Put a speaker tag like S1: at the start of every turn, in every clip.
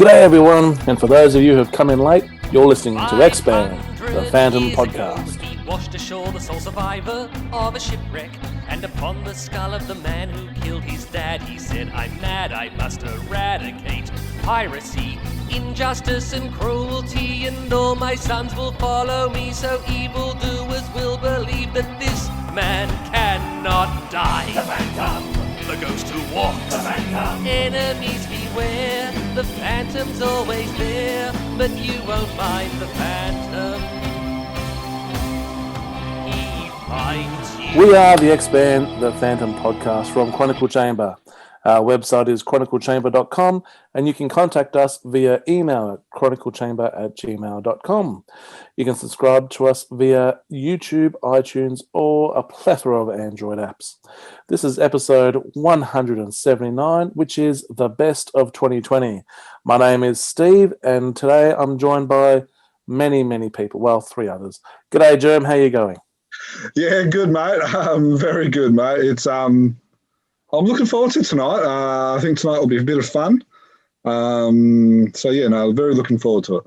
S1: G'day everyone, and for those of you who have come in late, you're listening to X-Band, the Phantom podcast.
S2: Washed ashore the sole survivor of a shipwreck, and upon the skull of the man who killed his dad, he said, "I'm mad, I must eradicate piracy, injustice and cruelty, and all my sons will follow me, so evildoers will believe that this man cannot die." The Phantom, the ghost who walks. The Phantom, enemies beware. The Phantom's always there, but you won't find the Phantom. He finds you.
S1: We are the X-Band, the Phantom podcast from Chronicle Chamber. Our website is chroniclechamber.com, and you can contact us via email at chroniclechamber@gmail.com. You can subscribe to us via YouTube, iTunes, or a plethora of Android apps. This is episode 179, which is the best of 2020. My name is Steve, and today I'm joined by many people. Well, three others. G'day, Jerm. How you going?
S3: Yeah, good, mate. Very good, mate. It's I'm looking forward to tonight. I think tonight will be a bit of fun. Very looking forward to it.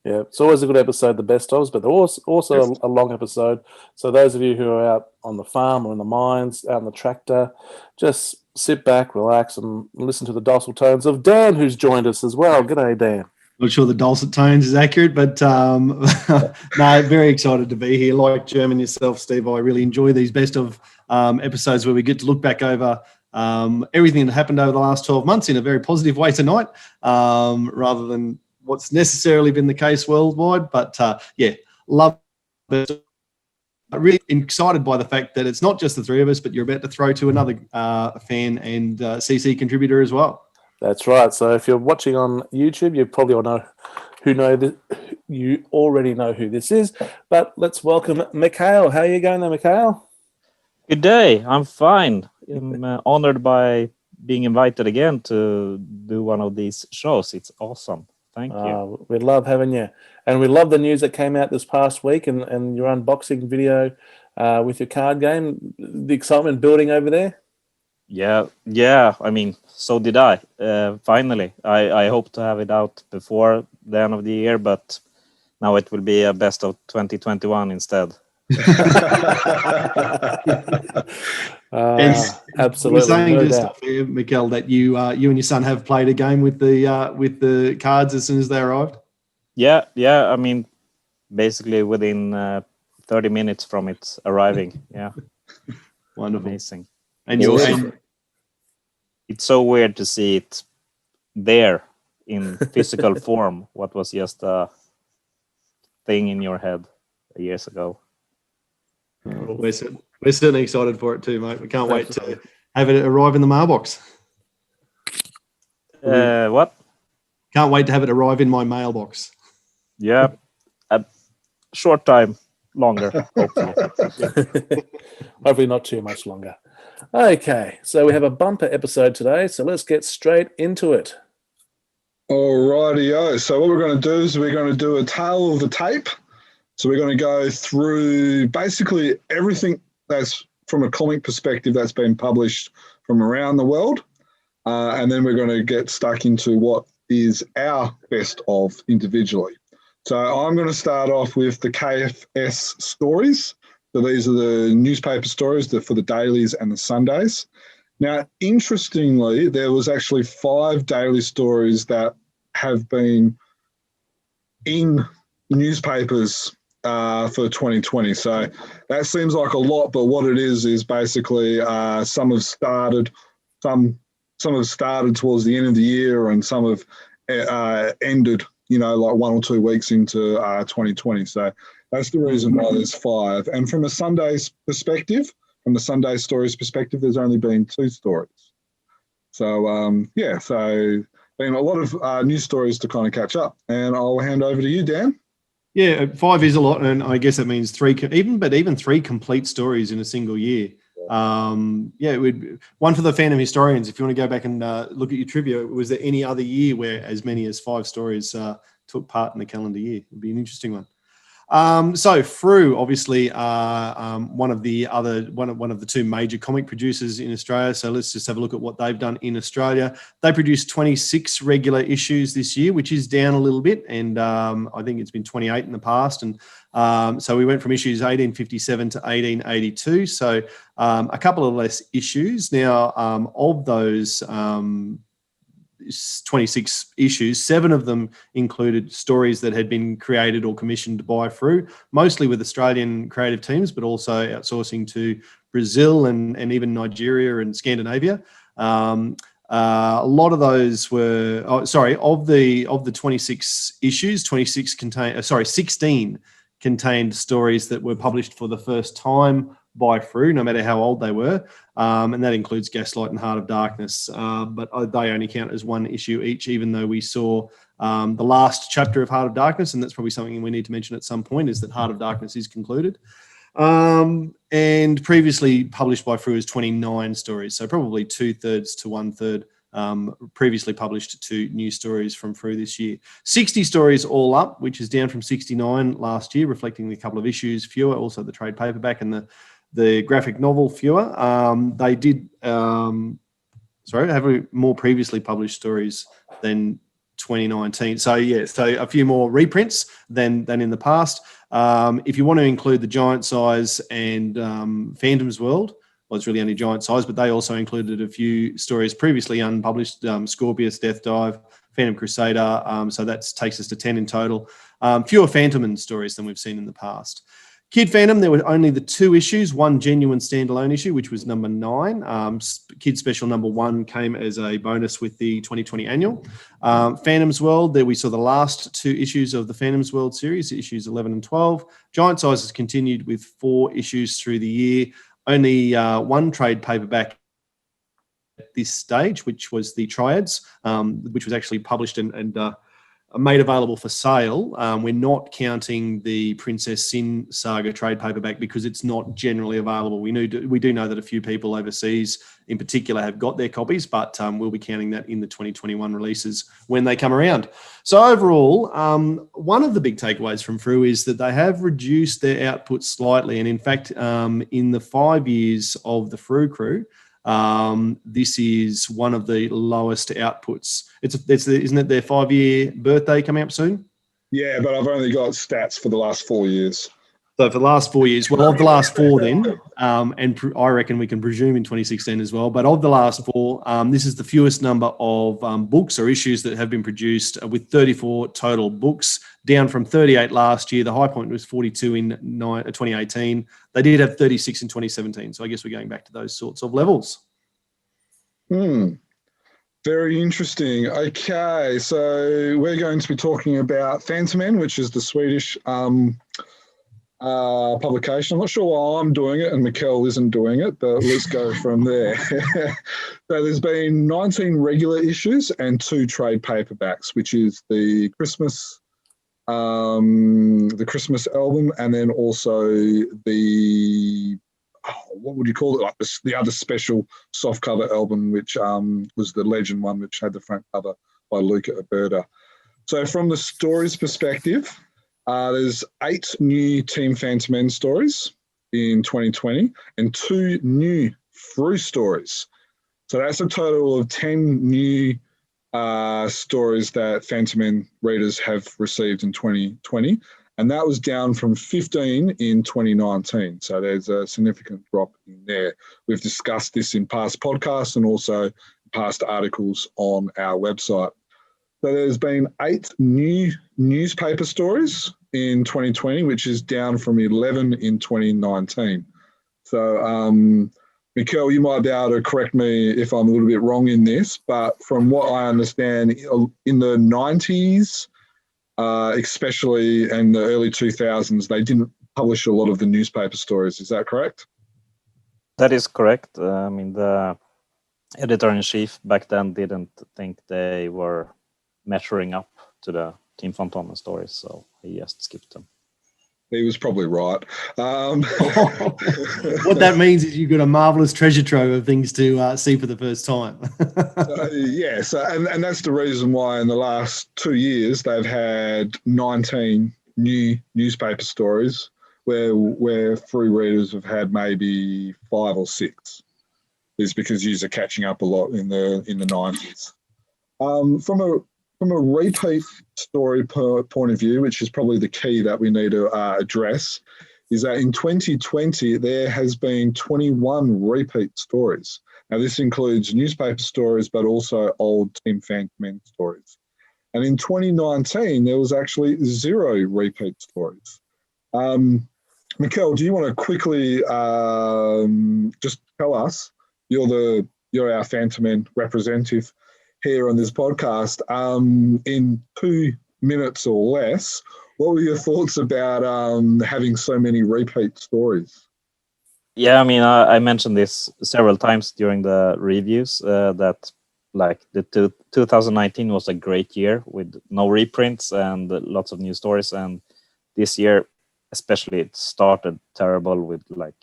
S1: Yeah, it's always a good episode, the best ofs, but also a long episode. So those of you who are out on the farm or in the mines, out in the tractor, just sit back, relax, and listen to the dulcet tones of Dan, who's joined us as well. G'day, Dan.
S4: Not sure the dulcet tones is accurate, but no, very excited to be here. Like Jermayn and yourself, Steve, I really enjoy these best of episodes where we get to look back over everything that happened over the last 12 months in a very positive way tonight, rather than what's necessarily been the case worldwide. But love it. Really excited by the fact that it's not just the three of us, but you're about to throw to another fan and CC contributor as well.
S1: That's right. So if you're watching on YouTube, you probably all know you already know who this is. But let's welcome Mikael. How are you going there, Mikael?
S5: Good day. I'm fine. I'm honored by being invited again to do one of these shows. It's awesome. Thank you.
S1: We love having you. And we love the news that came out this past week and your unboxing video with your card game. The excitement building over there?
S5: Yeah. I mean, so did I. Finally, I hope to have it out before the end of the year, but now it will be a best of 2021 instead.
S1: Absolutely.
S4: We're saying this stuff here, Mikael, that you and your son have played a game with the cards as soon as they arrived.
S5: Yeah. I mean, basically within 30 minutes from its arriving. Yeah.
S4: Wonderful.
S5: Amazing.
S4: And
S5: it's so weird to see it there in physical form. What was just a thing in your head years ago.
S4: We're certainly excited for it too, mate. We can't wait to have it arrive in the mailbox.
S5: What?
S4: Can't wait to have it arrive in my mailbox.
S5: Yeah, a short time longer, hopefully.
S1: Hopefully not too much longer. Okay, so we have a bumper episode today, so let's get straight into it.
S3: Alrighty-o. So what we're going to do is we're going to do a tale of the tape. So we're going to go through basically everything that's from a comic perspective that's been published from around the world. And then we're going to get stuck into what is our best of individually. So I'm going to start off with the KFS stories. So these are the newspaper stories for the dailies and the Sundays. Now, interestingly, there was actually 5 daily stories that have been in newspapers for 2020. So that seems like a lot, but what it is basically some have started towards the end of the year, and some have ended, like 1 or 2 weeks into 2020. So that's the reason why there's 5. And from a Sunday's perspective, from the Sunday Stories perspective, there's only been 2 stories. So, so been a lot of news stories to kind of catch up. And I'll hand over to you, Dan.
S4: Yeah, 5 is a lot, and I guess that means 3, even 3 complete stories in a single year. It would one for the Phantom historians. If you want to go back and look at your trivia, was there any other year where as many as 5 stories took part in the calendar year? It'd be an interesting one. So Frew obviously are one of the two major comic producers in Australia. So let's just have a look at what they've done in Australia. They produced 26 regular issues this year, which is down a little bit, and I think it's been 28 in the past. And so we went from issues 1857 to 1882. So a couple of less issues. Now, of those 26 issues, 7 of them included stories that had been created or commissioned by Frew, mostly with Australian creative teams, but also outsourcing to Brazil and even Nigeria and Scandinavia. A lot of those were, of the 26 issues, 16 contained stories that were published for the first time by Frew, no matter how old they were, and that includes Gaslight and Heart of Darkness, but they only count as one issue each, even though we saw the last chapter of Heart of Darkness, and that's probably something we need to mention at some point, is that Heart of Darkness is concluded. And previously published by Frew is 29 stories, so probably 2/3 to 1/3 previously published to new stories from Frew this year. 60 stories all up, which is down from 69 last year, reflecting a couple of issues fewer, also the trade paperback and the graphic novel fewer. They did, have more previously published stories than 2019. So a few more reprints than in the past. If you want to include the Giant Size and Phantom's World, well, it's really only Giant Size, but they also included a few stories previously unpublished, Scorpius, Death Dive, Phantom Crusader. So that takes us to 10 in total. Fewer Fantomen stories than we've seen in the past. Kid Phantom, there were only the 2 issues, one genuine standalone issue, which was number 9. Kid Special number 1 came as a bonus with the 2020 annual. Phantom's World, there we saw the last 2 issues of the Phantom's World series, issues 11 and 12. Giant Size has continued with 4 issues through the year. Only one trade paperback at this stage, which was the Triads, which was actually published and made available for sale. We're not counting the Princess Sin Saga trade paperback because it's not generally available. We do know that a few people overseas in particular have got their copies, but we'll be counting that in the 2021 releases when they come around. So overall, one of the big takeaways from Frew is that they have reduced their output slightly. And in fact, in the 5 years of the Frew crew, this is one of the lowest outputs. Isn't it their 5-year birthday coming up soon?
S3: Yeah, but I've only got stats for the last 4 years.
S4: So for the last 4 years, well, of the last 4 then, and I reckon we can presume in 2016 as well, but of the last 4, this is the fewest number of books or issues that have been produced, with 34 total books, down from 38 last year. The high point was 42 in 2018. They did have 36 in 2017. So I guess we're going back to those sorts of levels.
S3: Very interesting. Okay, so we're going to be talking about Fantomen, which is the Swedish publication. I'm not sure why I'm doing it and Mikael isn't doing it, but let's go from there. So there's been 19 regular issues and 2 trade paperbacks, which is the Christmas album, and then also the what would you call it? Like the other special soft cover album, which was the Legend one, which had the front cover by Luca Alberta. So from the stories perspective, there's 8 new Team Fantomen stories in 2020 and 2 new Frew stories. So that's a total of 10 new stories that Fantomen readers have received in 2020. And that was down from 15 in 2019. So there's a significant drop in there. We've discussed this in past podcasts and also past articles on our website. So there's been 8 new newspaper stories in 2020, which is down from 11 in 2019. So, Mikael, you might be able to correct me if I'm a little bit wrong in this, but from what I understand, in the 90s, especially in the early 2000s, they didn't publish a lot of the newspaper stories. Is that correct?
S5: That is correct. The editor-in-chief back then didn't think they were measuring up to the Team Fantomen stories, so he just skipped them.
S3: He was probably right.
S4: What that means is you've got a marvelous treasure trove of things to see for the first time.
S3: And that's the reason why in the last 2 years they've had 19 new newspaper stories where Frew readers have had maybe 5 or 6. Is because yous are catching up a lot in the 90s. From a repeat story point of view, which is probably the key that we need to address, is that in 2020 there has been 21 repeat stories. Now this includes newspaper stories, but also old Team Fantomen stories. And in 2019 there was actually 0 repeat stories. Mikael, do you want to quickly just tell us? You're our Fantomen representative here on this podcast. In 2 minutes or less, what were your thoughts about having so many repeat stories?
S5: Yeah, I mean, I mentioned this several times during the reviews that like the 2019 was a great year with no reprints and lots of new stories, and this year especially it started terrible with like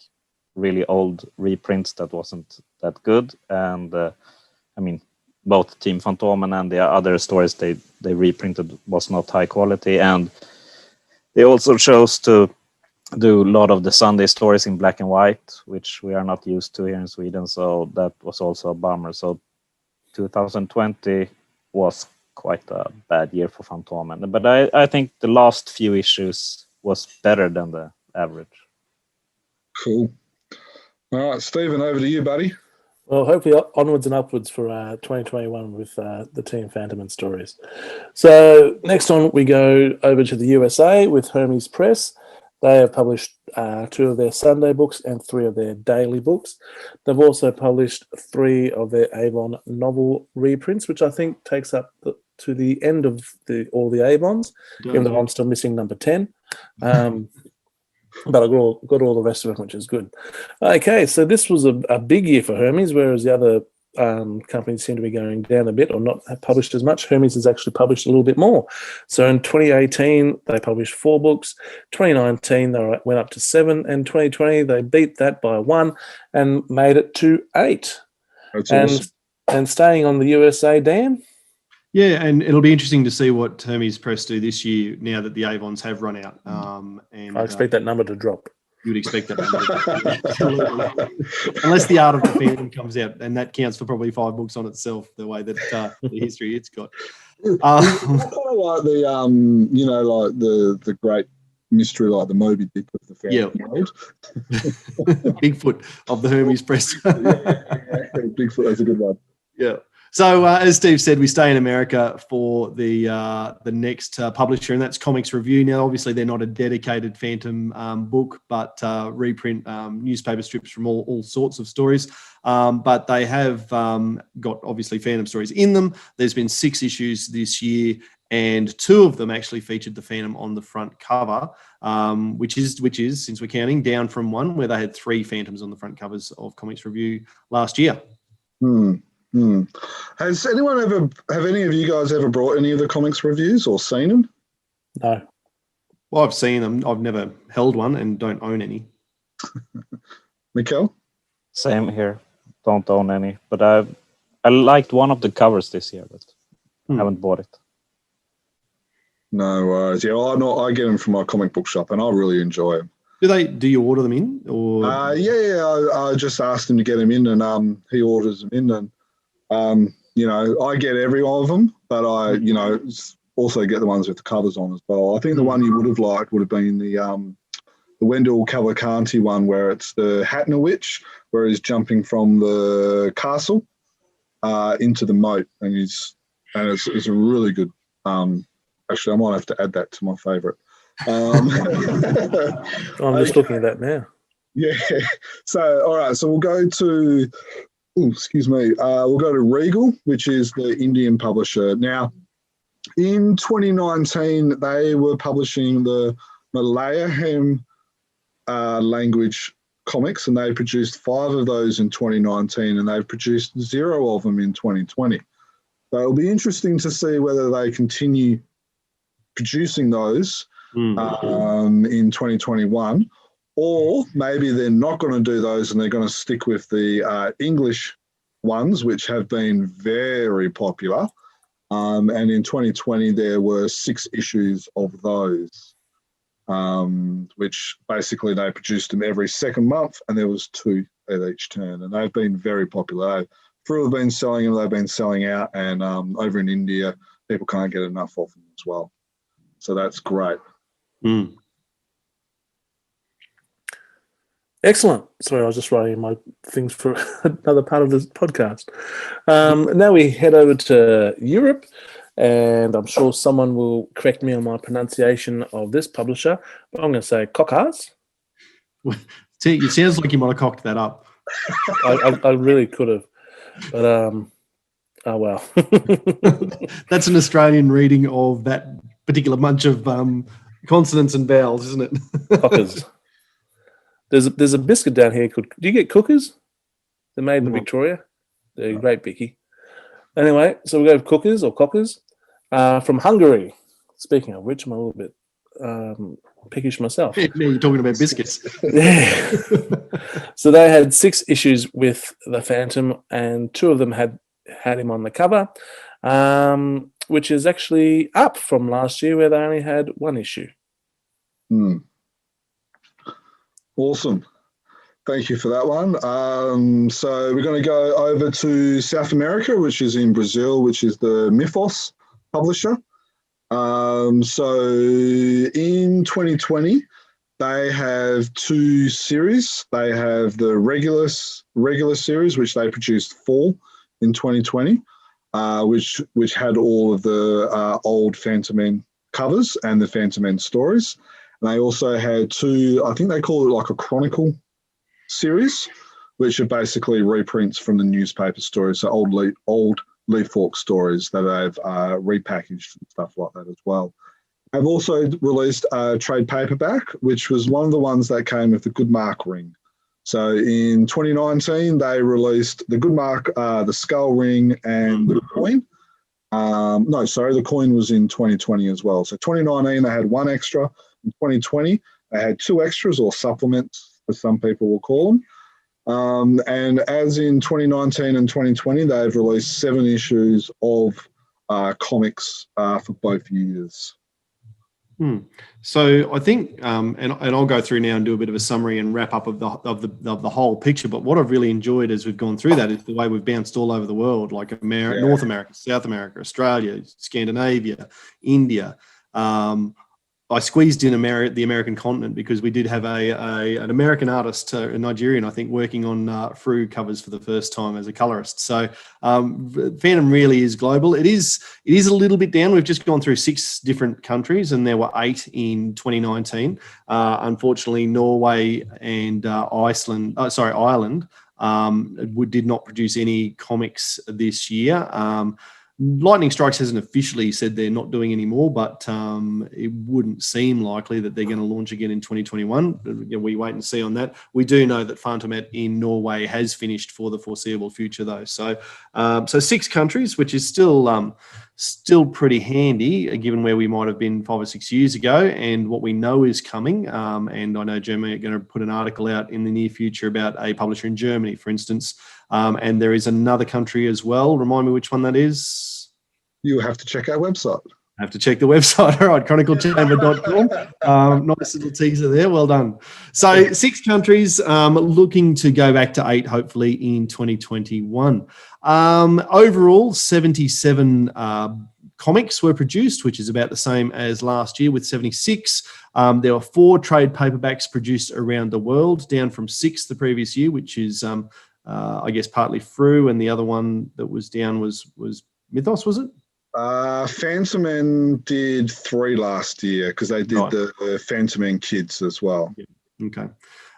S5: really old reprints that wasn't that good. And I mean, both Team Fantomen and the other stories they reprinted was not high quality, and they also chose to do a lot of the Sunday stories in black and white, which we are not used to here in Sweden, so that was also a bummer. So 2020 was quite a bad year for Fantomen, but I think the last few issues was better than the average.
S3: Cool. All right, Stephen, over to you, buddy.
S1: Well, hopefully onwards and upwards for 2021 with the Team Fantomen stories. So next on, we go over to the USA with Hermes Press. They have published 2 of their Sunday books and 3 of their daily books. They've also published 3 of their Avon novel reprints, which I think takes up to the end of all the Avons, even though I'm still missing number 10. But I got all the rest of them, which is good. Okay, so this was a big year for Hermes, whereas the other companies seem to be going down a bit or not have published as much. Hermes has actually published a little bit more. So in 2018, they published 4 books. 2019, they went up to 7. And 2020, they beat that by 1 and made it to 8.
S3: That's awesome.
S1: And staying on the USA, Dan?
S4: Yeah, and it'll be interesting to see what Hermes Press do this year now that the Avons have run out. And
S1: I expect that number to drop.
S4: You would expect that number to drop. Unless the Art of the Phantom comes out, and that counts for probably 5 books on itself, the way that the history it's got.
S3: Kind of like the like the great mystery, like the Moby Dick of the Phantom world.
S4: Bigfoot of the Hermes Press.
S3: Bigfoot, that's a good one.
S4: Yeah. So as Steve said, we stay in America for the next publisher, and that's Comics Review. Now, obviously, they're not a dedicated Phantom book, but reprint newspaper strips from all sorts of stories. But they have got, obviously, Phantom stories in them. There's been 6 issues this year, and 2 of them actually featured the Phantom on the front cover, which is, since we're counting, down from 1, where they had 3 Phantoms on the front covers of Comics Review last year.
S3: Has have any of you guys ever brought any of the Comics Reviews or seen them?
S1: No.
S4: Well, I've seen them. I've never held one and don't own any.
S3: Mikael?
S5: Same here. Don't own any. But I liked one of the covers this year, but I haven't bought it.
S3: No worries. Yeah, I get them from my comic book shop, and I really enjoy them.
S4: Do you order them in? Or
S3: I just asked him to get them in, and he orders them in, and I get every one of them, but I also get the ones with the covers on as well. I think the one you would have liked would have been the Wendell Cavalcanti one, where it's the Hatner Witch, where he's jumping from the castle into the moat, and it's a really good. Actually, I might have to add that to my favourite. I'm
S1: just looking at that now.
S3: Yeah. So, all right. So we'll go to. Excuse me. We'll go to Weigel, which is the Indian publisher. Now, in 2019, they were publishing the Malayalam language comics, and they produced 5 of those in 2019, and they've produced 0 of them in 2020. So it'll be interesting to see whether they continue producing those in 2021. Or maybe they're not going to do those and they're going to stick with the English ones, which have been very popular. And in 2020, there were 6 issues of those. which basically they produced them every second month, and there was 2 at each turn, and they've been very popular. Frew have been selling them, they've been selling out, and over in India, people can't get enough of them as well. So that's great.
S4: Mm.
S1: Excellent. Sorry, I was just writing my things for another part of this podcast. Now we head over to Europe, and I'm sure someone will correct me on my pronunciation of this publisher, but I'm going to say Cockars.
S4: See, it sounds like you might have cocked that up.
S1: I really could have, but oh well.
S4: That's an Australian reading of that particular bunch of consonants and vowels, isn't it?
S1: Cockers. There's a biscuit down here called. Do you get cookers? They're made in Victoria. They're great, Vicky. Anyway, so we go to cookers or cockers from Hungary. Speaking of which, I'm a little bit pickish myself.
S4: Yeah, you're talking about biscuits.
S1: Yeah. So they had 6 issues with the Phantom, and 2 of them had him on the cover, which is actually up from last year where they only had 1 issue.
S3: Awesome. Thank you for that one. So we're going to go over to South America, which is in Brazil, which is the Mythos publisher. So in 2020, they have 2 series. They have the regular series, which they produced 4 in 2020, which had all of the old Fantomen covers and the Fantomen stories. And they also had 2, I think they call it like a Chronicle series, which are basically reprints from the newspaper stories, so old Leaf Fork stories that they've repackaged and stuff like that as well. They've also released a trade paperback, which was one of the ones that came with the Good Mark ring. So in 2019, they released the Good Mark, the skull ring, and the coin. The coin was in 2020 as well. So 2019, they had 1 extra. In 2020, they had 2 extras, or supplements, as some people will call them. And as in 2019 and 2020, they've released 7 issues of comics for both years.
S4: So I think, and I'll go through now and do a bit of a summary and wrap up of the whole picture. But what I've really enjoyed as we've gone through that is the way we've bounced all over the world, like North America, South America, Australia, Scandinavia, India. I squeezed in the American continent because we did have an American artist, a Nigerian, I think, working on Frew covers for the first time as a colorist. So fandom really is global. It is a little bit down. We've just gone through 6 different countries, and there were 8 in 2019. Unfortunately, Norway and Ireland did not produce any comics this year. Lightning Strikes hasn't officially said they're not doing any more, but it wouldn't seem likely that they're going to launch again in 2021. We wait and see on that. We do know that Fantomen in Norway has finished for the foreseeable future, though. So 6 countries, which is still pretty handy, given where we might have been 5 or 6 years ago, and what we know is coming. And I know Jermayn are going to put an article out in the near future about a publisher in Germany, for instance. And there is another country as well. Remind me which one that is.
S3: You have to check our website.
S4: I have to check the website. All right, chroniclechamber.com. Nice little teaser there. Well done. So 6 countries, looking to go back to 8, hopefully, in 2021. Overall, 77 comics were produced, which is about the same as last year with 76. There were 4 trade paperbacks produced around the world, down from 6 the previous year, which is, I guess, partly Frew, and the other one that was down was Mythos, was it?
S3: Fantomen did 3 last year because they did the Fantomen Kids as well.
S4: Yeah. Okay.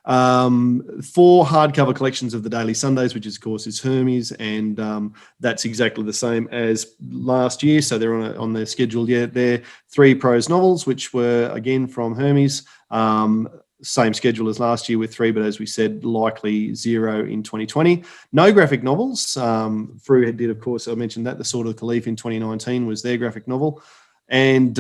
S4: 4 hardcover collections of the Daily Sundays, which of course is Hermes, and that's exactly the same as last year. So they're on their schedule. Yeah, they're 3 prose novels, which were again from Hermes. Same schedule as last year with 3, but as we said, likely 0 in 2020. No graphic novels. Frew did, of course, I mentioned that. The Sword of Khalif in 2019 was their graphic novel. And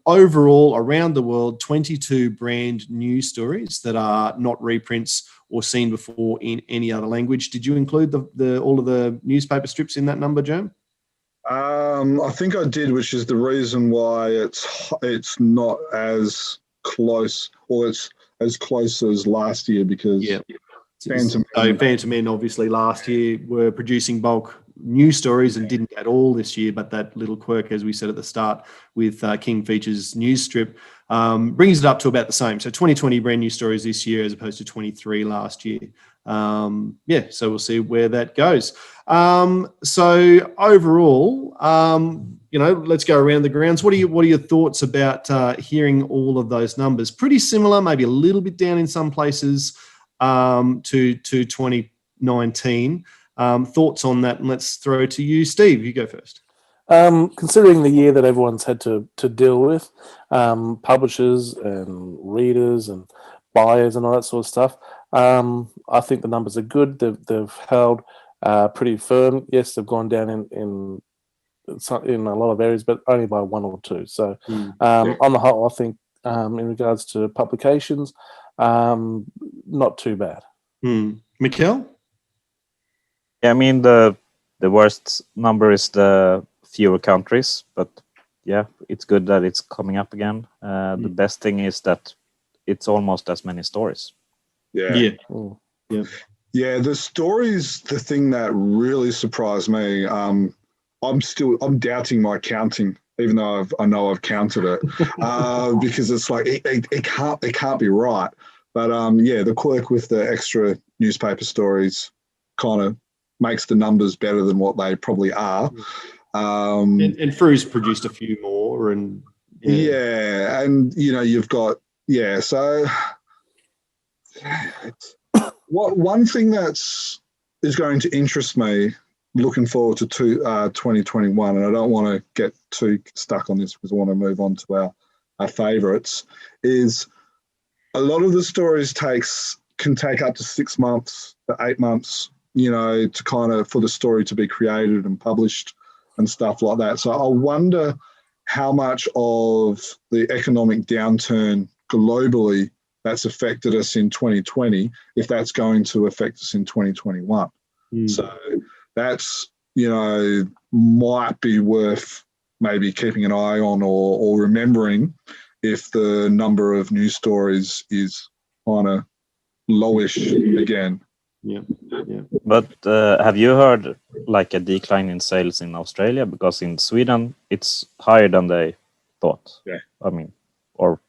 S4: overall, around the world, 22 brand new stories that are not reprints or seen before in any other language. Did you include all of the newspaper strips in that number, Jerm?
S3: I think I did, which is the reason why it's not as close, or it's as close as last year because
S4: Fantomen obviously last year were producing bulk news stories and didn't at all this year, but that little quirk, as we said at the start, with King Features news strip brings it up to about the same. So 20 brand new stories this year as opposed to 23 last year. So we'll see where that goes. So overall, let's go around the grounds. What are your thoughts about hearing all of those numbers? Pretty similar, maybe a little bit down in some places to 2019. Thoughts on that? And let's throw it to you, Steve. You go first.
S1: Considering the year that everyone's had to deal with, publishers and readers and buyers and all that sort of stuff, I think the numbers are good. They've held pretty firm. Yes, they've gone down in a lot of areas, but only by 1 or 2. So on the whole, I think in regards to publications, not too bad.
S4: Mikael?
S5: Yeah, I mean the worst number is the fewer countries, but yeah, it's good that it's coming up again. The best thing is that it's almost as many stories.
S3: Yeah. The stories, the thing that really surprised me. I'm doubting my counting, even though I know I've counted it, because it's like it can't be right. But the quirk with the extra newspaper stories kind of makes the numbers better than what they probably are.
S4: And Frew's produced a few more, and
S3: you've got So one thing is going to interest me, looking forward to 2021, and I don't want to get too stuck on this because I want to move on to our favourites, is a lot of the stories can take up to 6 months to 8 months, to kind of for the story to be created and published and stuff like that. So I wonder how much of the economic downturn globally that's affected us in 2020, if that's going to affect us in 2021. So that's, might be worth maybe keeping an eye on or remembering if the number of news stories is kind of lowish again.
S4: Yeah.
S5: But have you heard like a decline in sales in Australia? Because in Sweden, it's higher than they thought.
S3: Yeah.
S5: I mean, or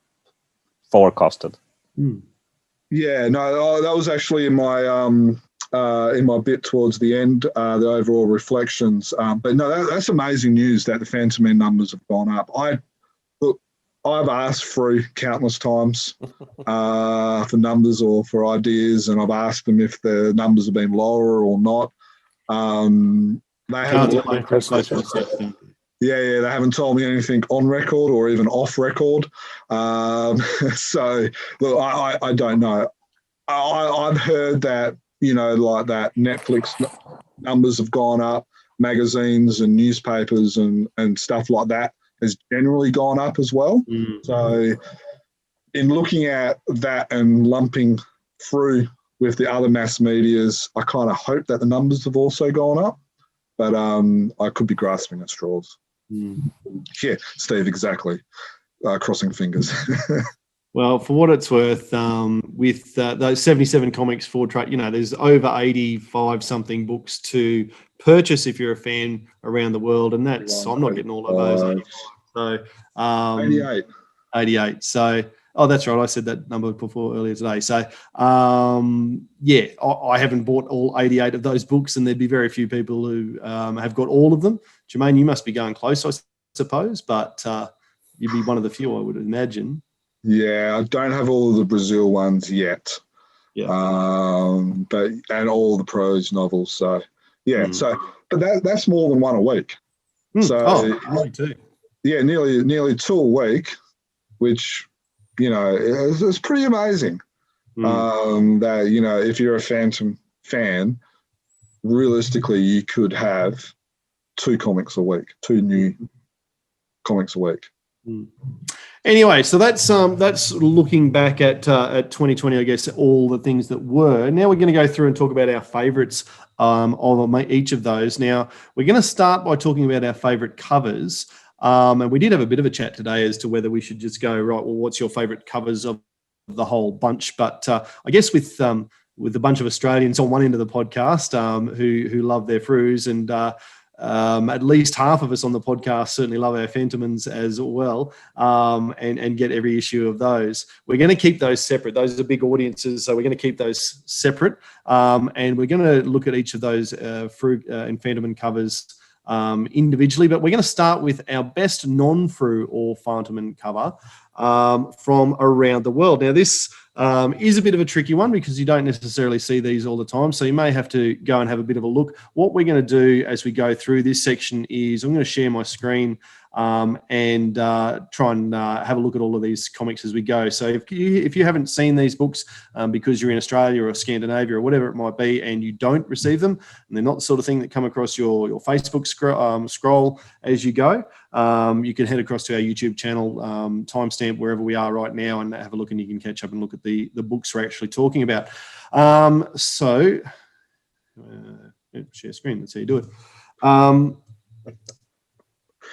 S5: forecasted.
S3: Yeah, no, that was actually in my bit towards the end, the overall reflections. But no, that's amazing news that the Fantomen numbers have gone up. I've asked Frew countless times for numbers or for ideas, and I've asked them if the numbers have been lower or not. They haven't. They haven't told me anything on record or even off record. So look, I don't know. I've heard that like that Netflix numbers have gone up, magazines and newspapers and stuff like that has generally gone up as well. So in looking at that and lumping through with the other mass medias, I kind of hope that the numbers have also gone up, but I could be grasping at straws. Yeah, Steve, exactly. Crossing fingers.
S4: Well, for what it's worth, with those 77 comics for there's over 85 something books to purchase if you're a fan around the world, and that's I'm not getting all of those anymore. So 88. So that's right. I said that number before earlier today. So I haven't bought all 88 of those books, and there'd be very few people who have got all of them. Jermayn, you must be going close, I suppose, but you'd be one of the few, I would imagine.
S3: Yeah, I don't have all of the Brazil ones yet.
S4: Yeah.
S3: And all the prose novels. So but that's more than one a week. So
S4: me too.
S3: Yeah, nearly 2 a week, which it's pretty amazing. That if you're a Phantom fan, realistically you could have 2 comics a week, 2 new comics a week.
S4: Anyway, so that's looking back at 2020, I guess, all the things that were. Now we're going to go through and talk about our favourites of each of those. Now, we're going to start by talking about our favourite covers. And we did have a bit of a chat today as to whether we should just go, right, well, what's your favourite covers of the whole bunch? But I guess with a bunch of Australians on one end of the podcast who love their Frews, and at least half of us on the podcast certainly love our Fantomens as well, and get every issue of those. We're going to keep those separate. Those are big audiences, so we're going to keep those separate. And we're going to look at each of those Frew and Fantomen covers individually, but we're going to start with our best non-Frew or Fantomen cover from around the world. Now, this is a bit of a tricky one because you don't necessarily see these all the time, so you may have to go and have a bit of a look. What we're going to do as we go through this section is I'm going to share my screen and try and have a look at all of these comics as we go. So if you haven't seen these books because you're in Australia or Scandinavia or whatever it might be, and you don't receive them, and they're not the sort of thing that come across your Facebook scroll as you go, you can head across to our YouTube channel, timestamp wherever we are right now, and have a look, and you can catch up and look at the books we're actually talking about. Share screen. That's how you do it.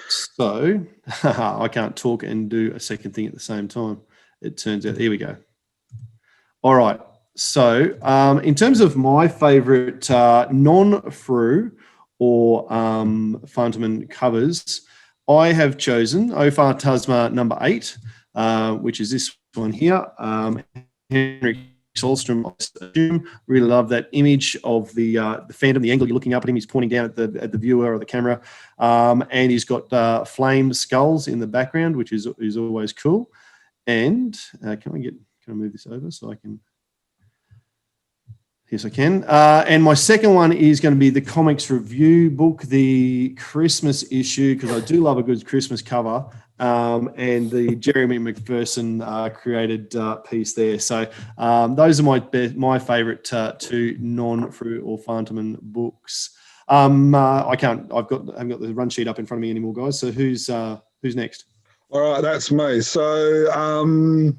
S4: So I can't talk and do a second thing at the same time. It turns out, here we go. All right. So in terms of my favorite non-Frew or Fantomen covers, I have chosen Ofar Tasma number 8, which is this one here. Henrik Solstrom, I assume. Really love that image of the Phantom, the angle you're looking up at him. He's pointing down at the viewer or the camera, and he's got flame skulls in the background, which is always cool. And can I move this over so I can? Yes, I can. And my second one is going to be the comics review book, the Christmas issue, because I do love a good Christmas cover. And the Jeremy McPherson created piece there. So those are my favourite 2 non-Frew or Fantomen books. I haven't got the run sheet up in front of me anymore, guys. So who's next?
S3: All right, that's me. So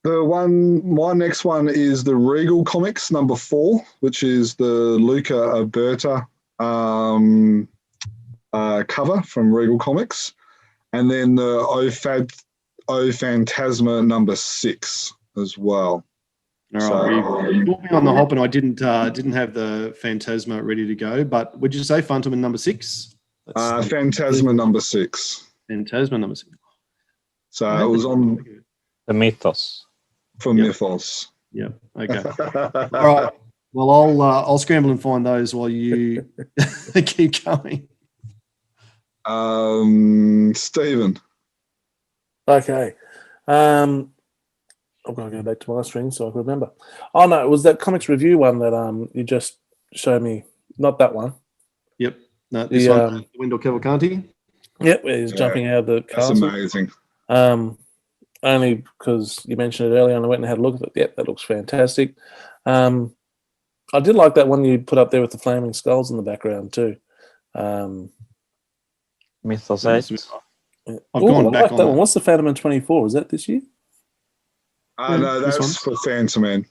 S3: my next one is the Weigel comics number 4, which is the Luca Alberta cover from Weigel Comics. And then the O Phantasma number 6 as well.
S4: All right. You put me on the hop, and I didn't have the Phantasma ready to go. But would you say Fantomen number 6?
S3: Phantasma number 6.
S4: Phantasma number 6.
S3: So it was on
S5: The Mythos.
S3: For Mythos.
S4: Yeah. Okay. All right. Well, I'll scramble and find those while you keep going.
S3: Stephen.
S1: Okay. I've got to go back to my screen so I can remember. Oh, no, it was that comics review one that you just showed me. Not that one.
S4: Yep. No, this one, Wendell Cavalcanti.
S1: Yep, he's jumping out of the castle.
S3: That's amazing.
S1: Only because you mentioned it earlier and I went and had a look at it. Yep, that looks fantastic. I did like that one you put up there with the flaming skulls in the background too.
S5: Mythos 8.
S4: I've gone back
S1: like that one. What's the Fantomen 24? Is that this year?
S3: No, that's for Fantomen.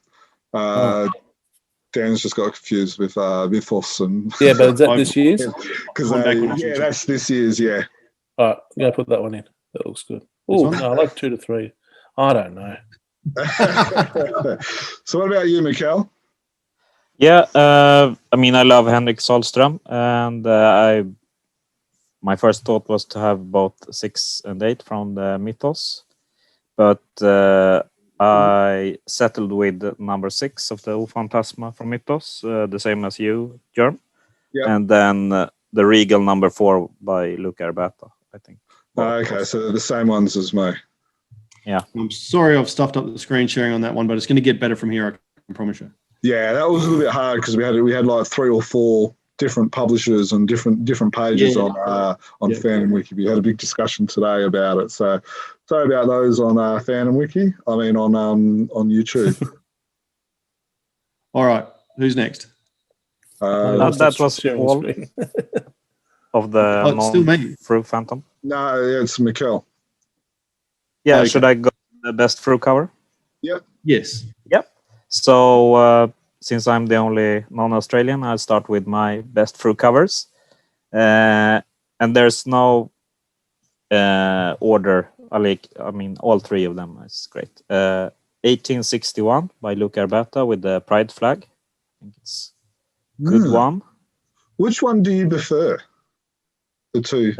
S3: Dan's just got confused with Mythos and
S1: yeah, but is that this year's?
S3: Because that's this year's. Yeah.
S1: All right, I'm gonna put that one in. That looks good. Oh, no, I like 2 to 3. I don't know.
S3: So, what about you, Mikael?
S5: Yeah, I love Henrik Solström, and my first thought was to have both 6 and 8 from the Mythos, but I settled with number 6 of the O Phantasma from Mythos, the same as you, Jerm. Yeah. And then the Weigel number 4 by Luca Alberta, I think.
S3: Okay, so they're the same ones as me.
S5: Yeah.
S4: I'm sorry I've stuffed up the screen sharing on that one, but it's going to get better from here, I can promise you.
S3: Yeah, that was a little bit hard because we had like 3 or 4 different publishers and different pages on Fandom Wiki. We had a big discussion today about it. So sorry about those on Fandom Wiki. on YouTube.
S4: All right, who's next?
S5: That was all of the non-Frew Phantom.
S3: No, it's Mikael.
S5: Yeah, okay. Should I go the best Frew cover?
S3: Yep.
S4: Yes.
S5: Yep. So since I'm the only non-Australian, I'll start with my best Frew covers. And there's no order. I mean, all three of them is great. 1861 by Luca Arbata with the pride flag. I think it's a good one.
S3: Which one do you prefer? The two?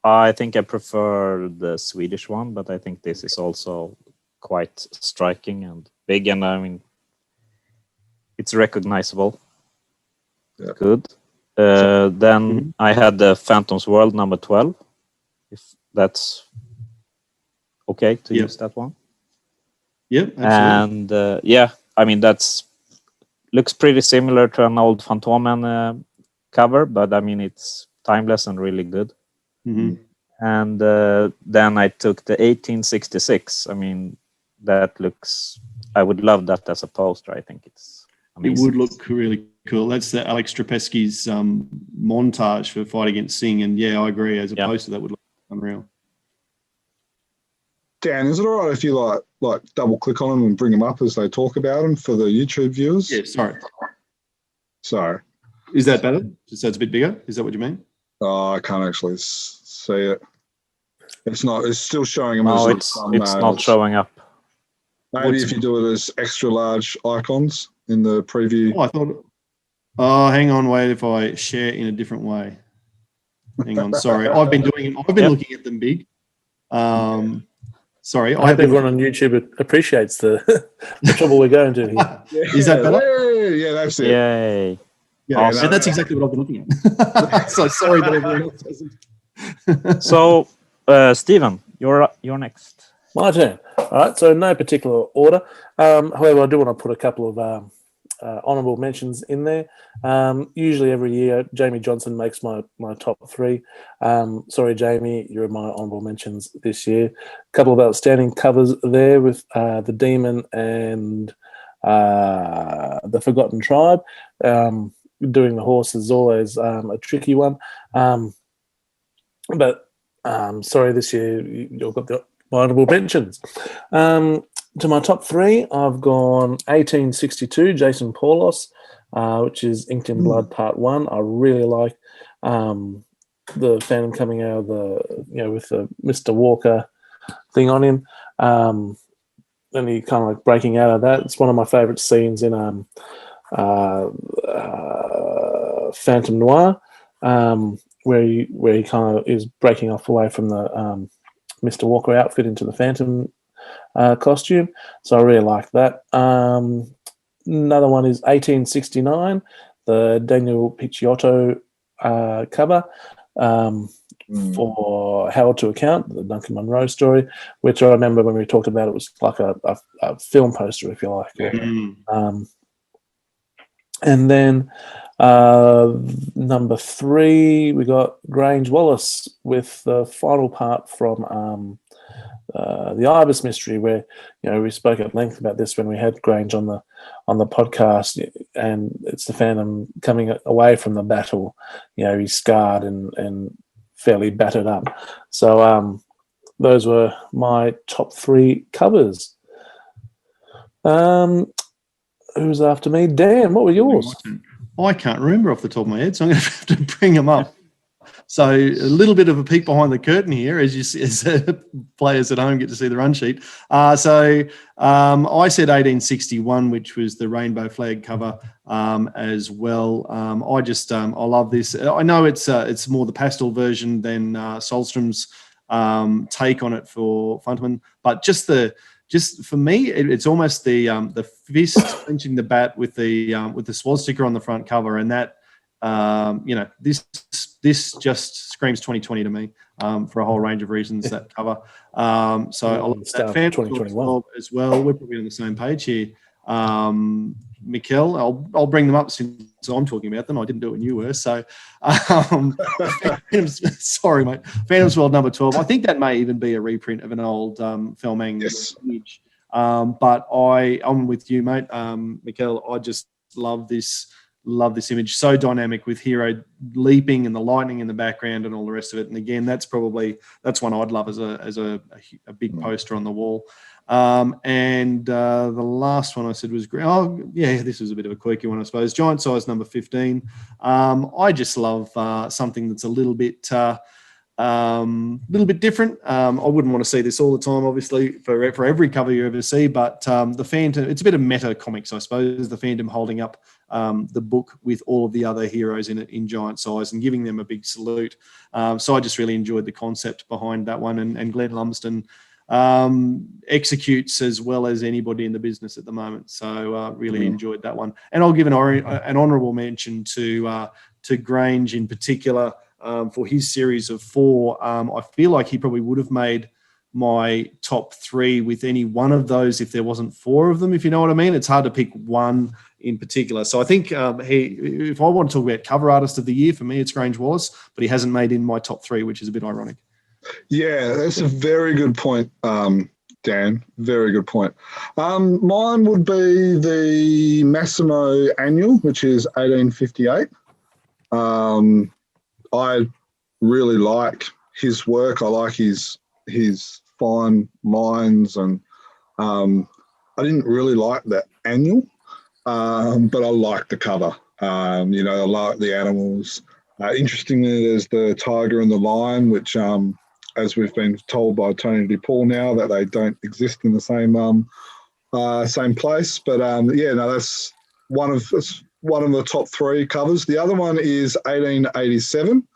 S5: I think I prefer the Swedish one, but I think this is also quite striking and big, and I mean, it's recognizable.
S3: Yeah.
S5: Good. Then I had the Phantom's World number 12, if that's okay to use that one.
S4: Yep, absolutely.
S5: And I mean, that's looks pretty similar to an old Fantomen cover, but I mean, it's timeless and really good.
S4: Mm-hmm.
S5: And then I took the 1866. I mean, that looks, I would love that as a poster. I think it's amazing.
S4: It would look really cool. That's the Alex Strapesky's montage for Fight Against Sing. And yeah, I agree. As a poster, that would look unreal.
S3: Dan, is it all right if you like double click on them and bring them up as they talk about them for the YouTube viewers?
S4: Yeah, sorry.
S3: Sorry.
S4: Is that better? Just so it's a bit bigger? Is that what you mean?
S3: Oh, I can't actually see it. It's not. It's still showing them
S5: No,
S3: as
S5: it's not showing up.
S3: Maybe if you do it as extra large icons in the preview.
S4: Oh, I thought. Oh, hang on. Wait, if I share in a different way. Hang on. Sorry, I've been doing it. I've been looking at them big. Sorry,
S1: I hope everyone on YouTube appreciates the trouble we're going to here.
S4: Is that better?
S3: Yeah, that's it.
S5: Yay!
S4: Yeah, awesome. That's exactly what I've been looking at. So sorry that everyone else doesn't.
S5: So, Stephen, you're next.
S1: My turn. All right, so no particular order. However, I do want to put a couple of honourable mentions in there. Usually every year, Jamie Johnson makes my top three. Sorry, Jamie, you're in my honourable mentions this year. A couple of outstanding covers there with The Demon and The Forgotten Tribe. Doing the horse is always a tricky one. But sorry, this year you've got the honourable mentions. To my top three, I've gone 1862, Jason Paulos, which is Inked in Blood Part 1. I really like the Phantom coming out of with the Mr. Walker thing on him. And he kind of like breaking out of that. It's one of my favourite scenes in Phantom Noir, where he kind of is breaking off away from the Mr. Walker outfit into the Phantom costume. So I really like that. Another one is 1869, the Daniel Picciotto cover for Held to Account, the Duncan Munro story, which I remember when we talked about it was like a film poster, if you like. And then number three, we got Grange Wallace with the final part from the Ibis mystery, where we spoke at length about this when we had Grange on the podcast, and it's the Phantom coming away from the battle. He's scarred and fairly battered up. So those were my top three covers. Who's after me? Dan, what were yours?
S4: I can't remember off the top of my head, so I'm going to have to bring them up. So a little bit of a peek behind the curtain here, as players at home get to see the run sheet. I said 1861, which was the rainbow flag cover as well. I love this. I know it's more the pastel version than Solstrom's take on it for Fantomen, but just for me, it's almost the fist clenching the bat with the swastika on the front cover, and that this just screams 2020 to me for a whole range of reasons. That cover, so I love that. Fan 2021 as well. We're probably on the same page here. Mikael, I'll bring them up since I'm talking about them. I didn't do it when you were. So, sorry, mate. Phantom's World number 12. I think that may even be a reprint of an old Felmang image. But I'm with you, mate. Mikael, I just love this image. So dynamic with Hero leaping and the lightning in the background and all the rest of it. And again, that's one I'd love as a big poster on the wall. And the last one I said was great. Oh, yeah, this was a bit of a quirky one, I suppose. Giant Size number 15. I just love something that's a little bit little bit different. I wouldn't want to see this all the time, obviously, for every cover you ever see, but the Phantom, it's a bit of meta comics, I suppose, the Phantom holding up the book with all of the other heroes in it in giant size and giving them a big salute. So I just really enjoyed the concept behind that one, and Glenn Lumsden executes as well as anybody in the business at the moment. So really enjoyed that one. And I'll give an honourable mention to Grange in particular, for his series of 4. I feel like he probably would have made my top 3 with any one of those if there wasn't 4 of them, if you know what I mean. It's hard to pick one in particular. So I think if I want to talk about cover artist of the year, for me, it's Grange Wallace, but he hasn't made in my top 3, which is a bit ironic.
S3: Yeah, that's a very good point, Dan. Very good point. Mine would be the Massimo Annual, which is 1858. I really like his work. I like his fine lines, and I didn't really like that annual, but I like the cover. I like the animals. Interestingly, there's the tiger and the lion, which, as we've been told by Tony DePaul now, that they don't exist in the same place. But that's one of the top 3 covers. The other one is 1887,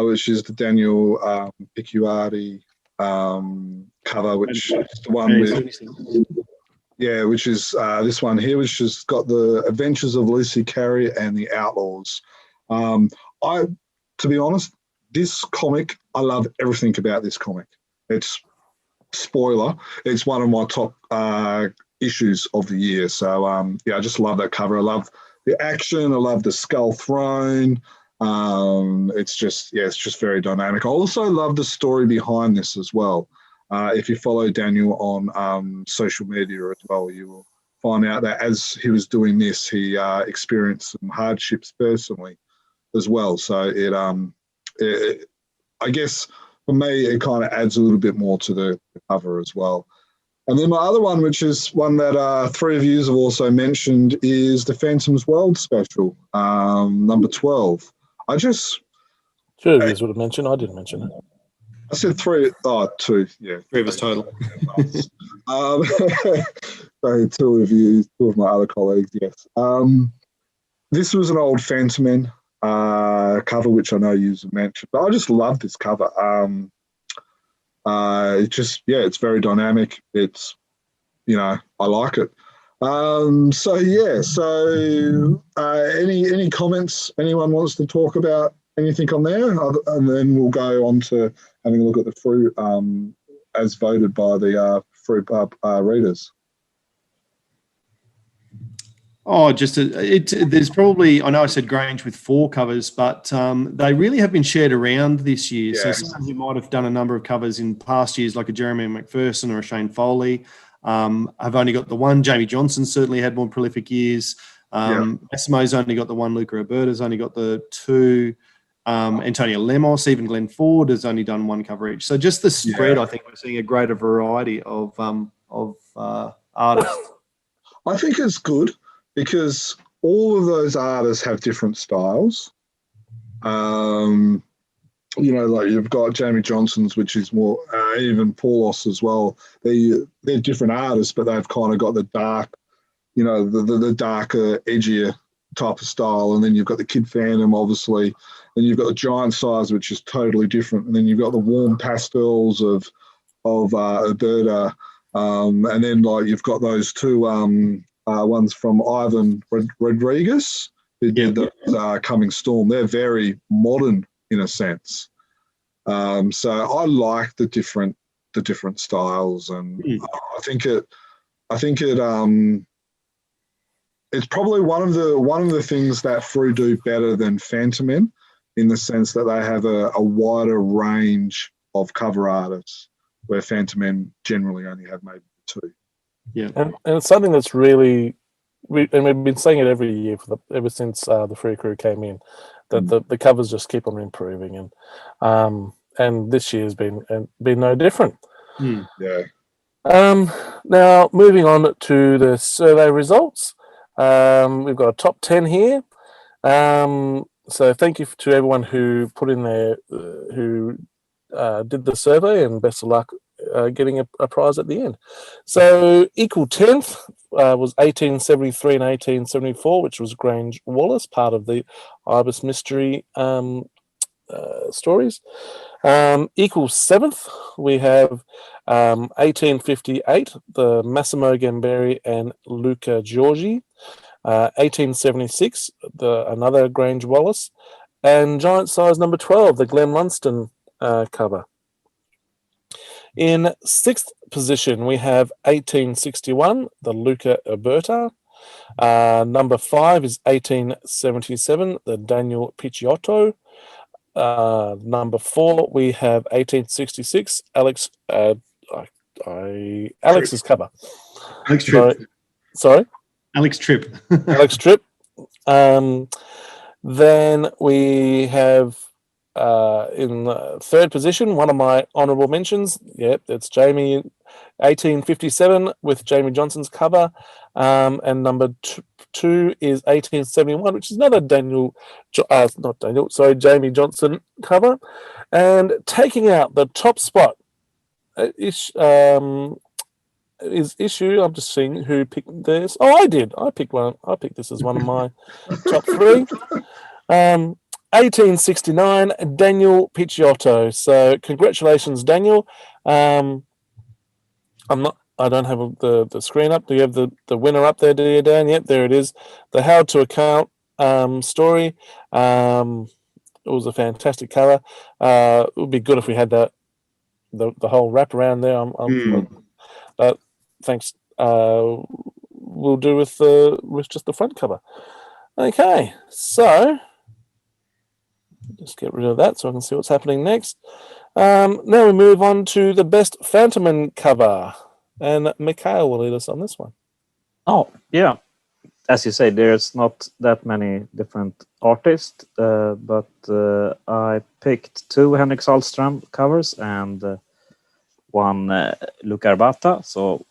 S3: which is the Daniel Picciardi cover, which is the one which is this one here, which has got the Adventures of Lucy Carey and the Outlaws. To be honest, this comic, I love everything about this comic. It's spoiler, it's one of my top issues of the year. So I just love that cover. I love the action. I love the skull throne. It's just very dynamic. I also love the story behind this as well. If you follow Daniel on social media as well, you will find out that as he was doing this, he experienced some hardships personally as well. So I guess for me, it kind of adds a little bit more to the cover as well. And then my other one, which is one that 3 of you have also mentioned, is the Phantom's World special, number 12.
S1: 2 of you would have mentioned. I didn't mention it.
S3: I said 3. Oh, 2. Yeah,
S4: 3 of us total.
S3: So 2 of you, 2 of my other colleagues. Yes. This was an old Fantomen cover, which I know you mentioned, but I just love this cover. It's very dynamic. It's, I like it. Any comments anyone wants to talk about anything on there? And then we'll go on to having a look at the Frew as voted by the Frew Pub readers.
S4: Oh, there's probably, I know I said Grange with 4 covers, but they really have been shared around this year. Yeah. So someone who might have done a number of covers in past years, like a Jermayn McPherson or a Shane Foley, have only got the 1. Jamie Johnson certainly had more prolific years. Massimo's only got the 1. Luca Roberta's only got the 2. Antonio Lemos, even Glenn Ford has only done 1 cover each. So just the spread, I think we're seeing a greater variety of artists.
S3: I think it's good, because all of those artists have different styles. Like you've got Jamie Johnson's, which is more, even Paulos as well. They're different artists, but they've kind of got the dark, the darker, edgier type of style. And then you've got the Kid Phantom, obviously. Then you've got the giant size, which is totally different. And then you've got the warm pastels of Alberta. And then you've got those 2 ones from Ivan Rodriguez, who did the Coming Storm. They're very modern in a sense. So I like the different styles, and I think it's probably one of the things that Frew do better than Fantomen, in the sense that they have a wider range of cover artists, where Fantomen generally only have maybe 2.
S1: Yeah, and it's something that's really, we've been saying it every year ever since the Free Crew came in, that the covers just keep on improving, and this year's been no different.
S3: Yeah.
S1: Now moving on to the survey results, we've got a top 10 here. So thank you to everyone who put in their who did the survey, and best of luck getting a prize at the end. So equal 10th was 1873 and 1874, which was Grange Wallace, part of the Ibis mystery stories. Equal 7th, we have 1858, the Massimo Gamberi and Luca Giorgi. 1876, another Grange Wallace, and giant size number 12, the Glenn Lumsden cover. In 6th position, we have 1861, the Luca Alberta. Number 5 is 1877, the Daniel Picciotto. Number 4, we have 1866, Alex's cover.
S4: Alex Tripp.
S1: Sorry?
S4: Alex Tripp.
S1: Alex Tripp. Then we have in the 3rd position, one of my honourable mentions. Yep, it's Jamie, 1857 with Jamie Johnson's cover. And number 2 is 1871, which is another Jamie Johnson cover. And taking out the top spot is Issue. I'm just seeing who picked this. Oh, I did. I picked one. I picked this as one of my top 3. 1869, Daniel Picciotto. So congratulations, Daniel. I don't have the screen up. Do you have the winner up there, do you, Dan? Yep, there it is. The How to Account story. It was a fantastic cover. It would be good if we had the whole wrap around there. But thanks. We'll do with just the front cover. Okay, so just get rid of that so I can see what's happening next. Now we move on to the best Fantomen cover, and Mikael will lead us on this one.
S5: Oh, yeah. As you say, there's not that many different artists, but I picked 2 Henrik Sahlström covers and one Luca Arbata. So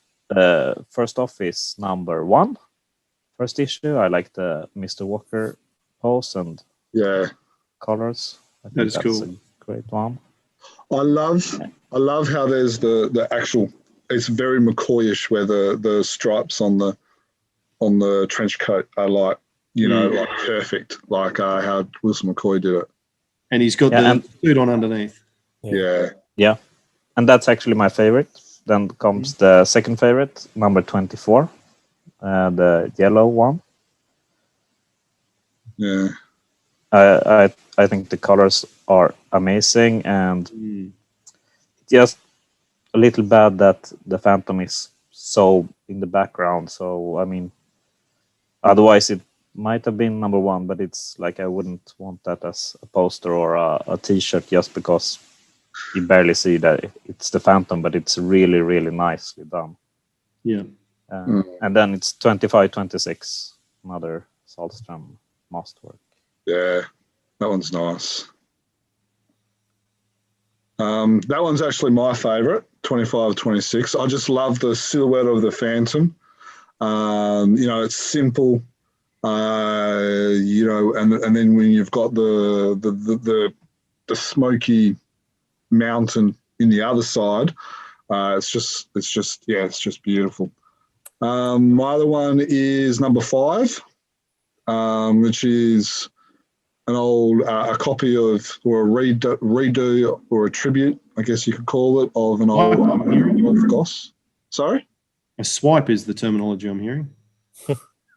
S5: first off is number 1, first issue. I like the Mr. Walker pose and colors. I think
S4: that's cool.
S5: A great one.
S3: I love how there's the actual. It's very McCoyish where the stripes on the trench coat are like like perfect, like how Wilson McCoy did it.
S4: And he's got the suit on underneath.
S5: Yeah, and that's actually my favorite. Then comes the second favorite, number 24, the yellow one.
S3: Yeah.
S5: I think the colors are amazing, and just a little bad that the Phantom is so in the background. So I mean, otherwise it might have been number 1, but it's like I wouldn't want that as a poster or a T-shirt just because you barely see that it's the Phantom, but it's really, really nicely done.
S4: Yeah.
S5: And then it's 25-26, another Sahlström masterwork.
S3: Yeah, that one's nice. That one's actually my favourite, 25-26. I just love the silhouette of the Phantom. It's simple. And then when you've got the smoky mountain in the other side, it's just beautiful. My other one is number 5, which is an old a copy of, or a redo or a tribute, I guess you could call it, of an old Wolf Goss. Sorry?
S4: A swipe is the terminology I'm hearing.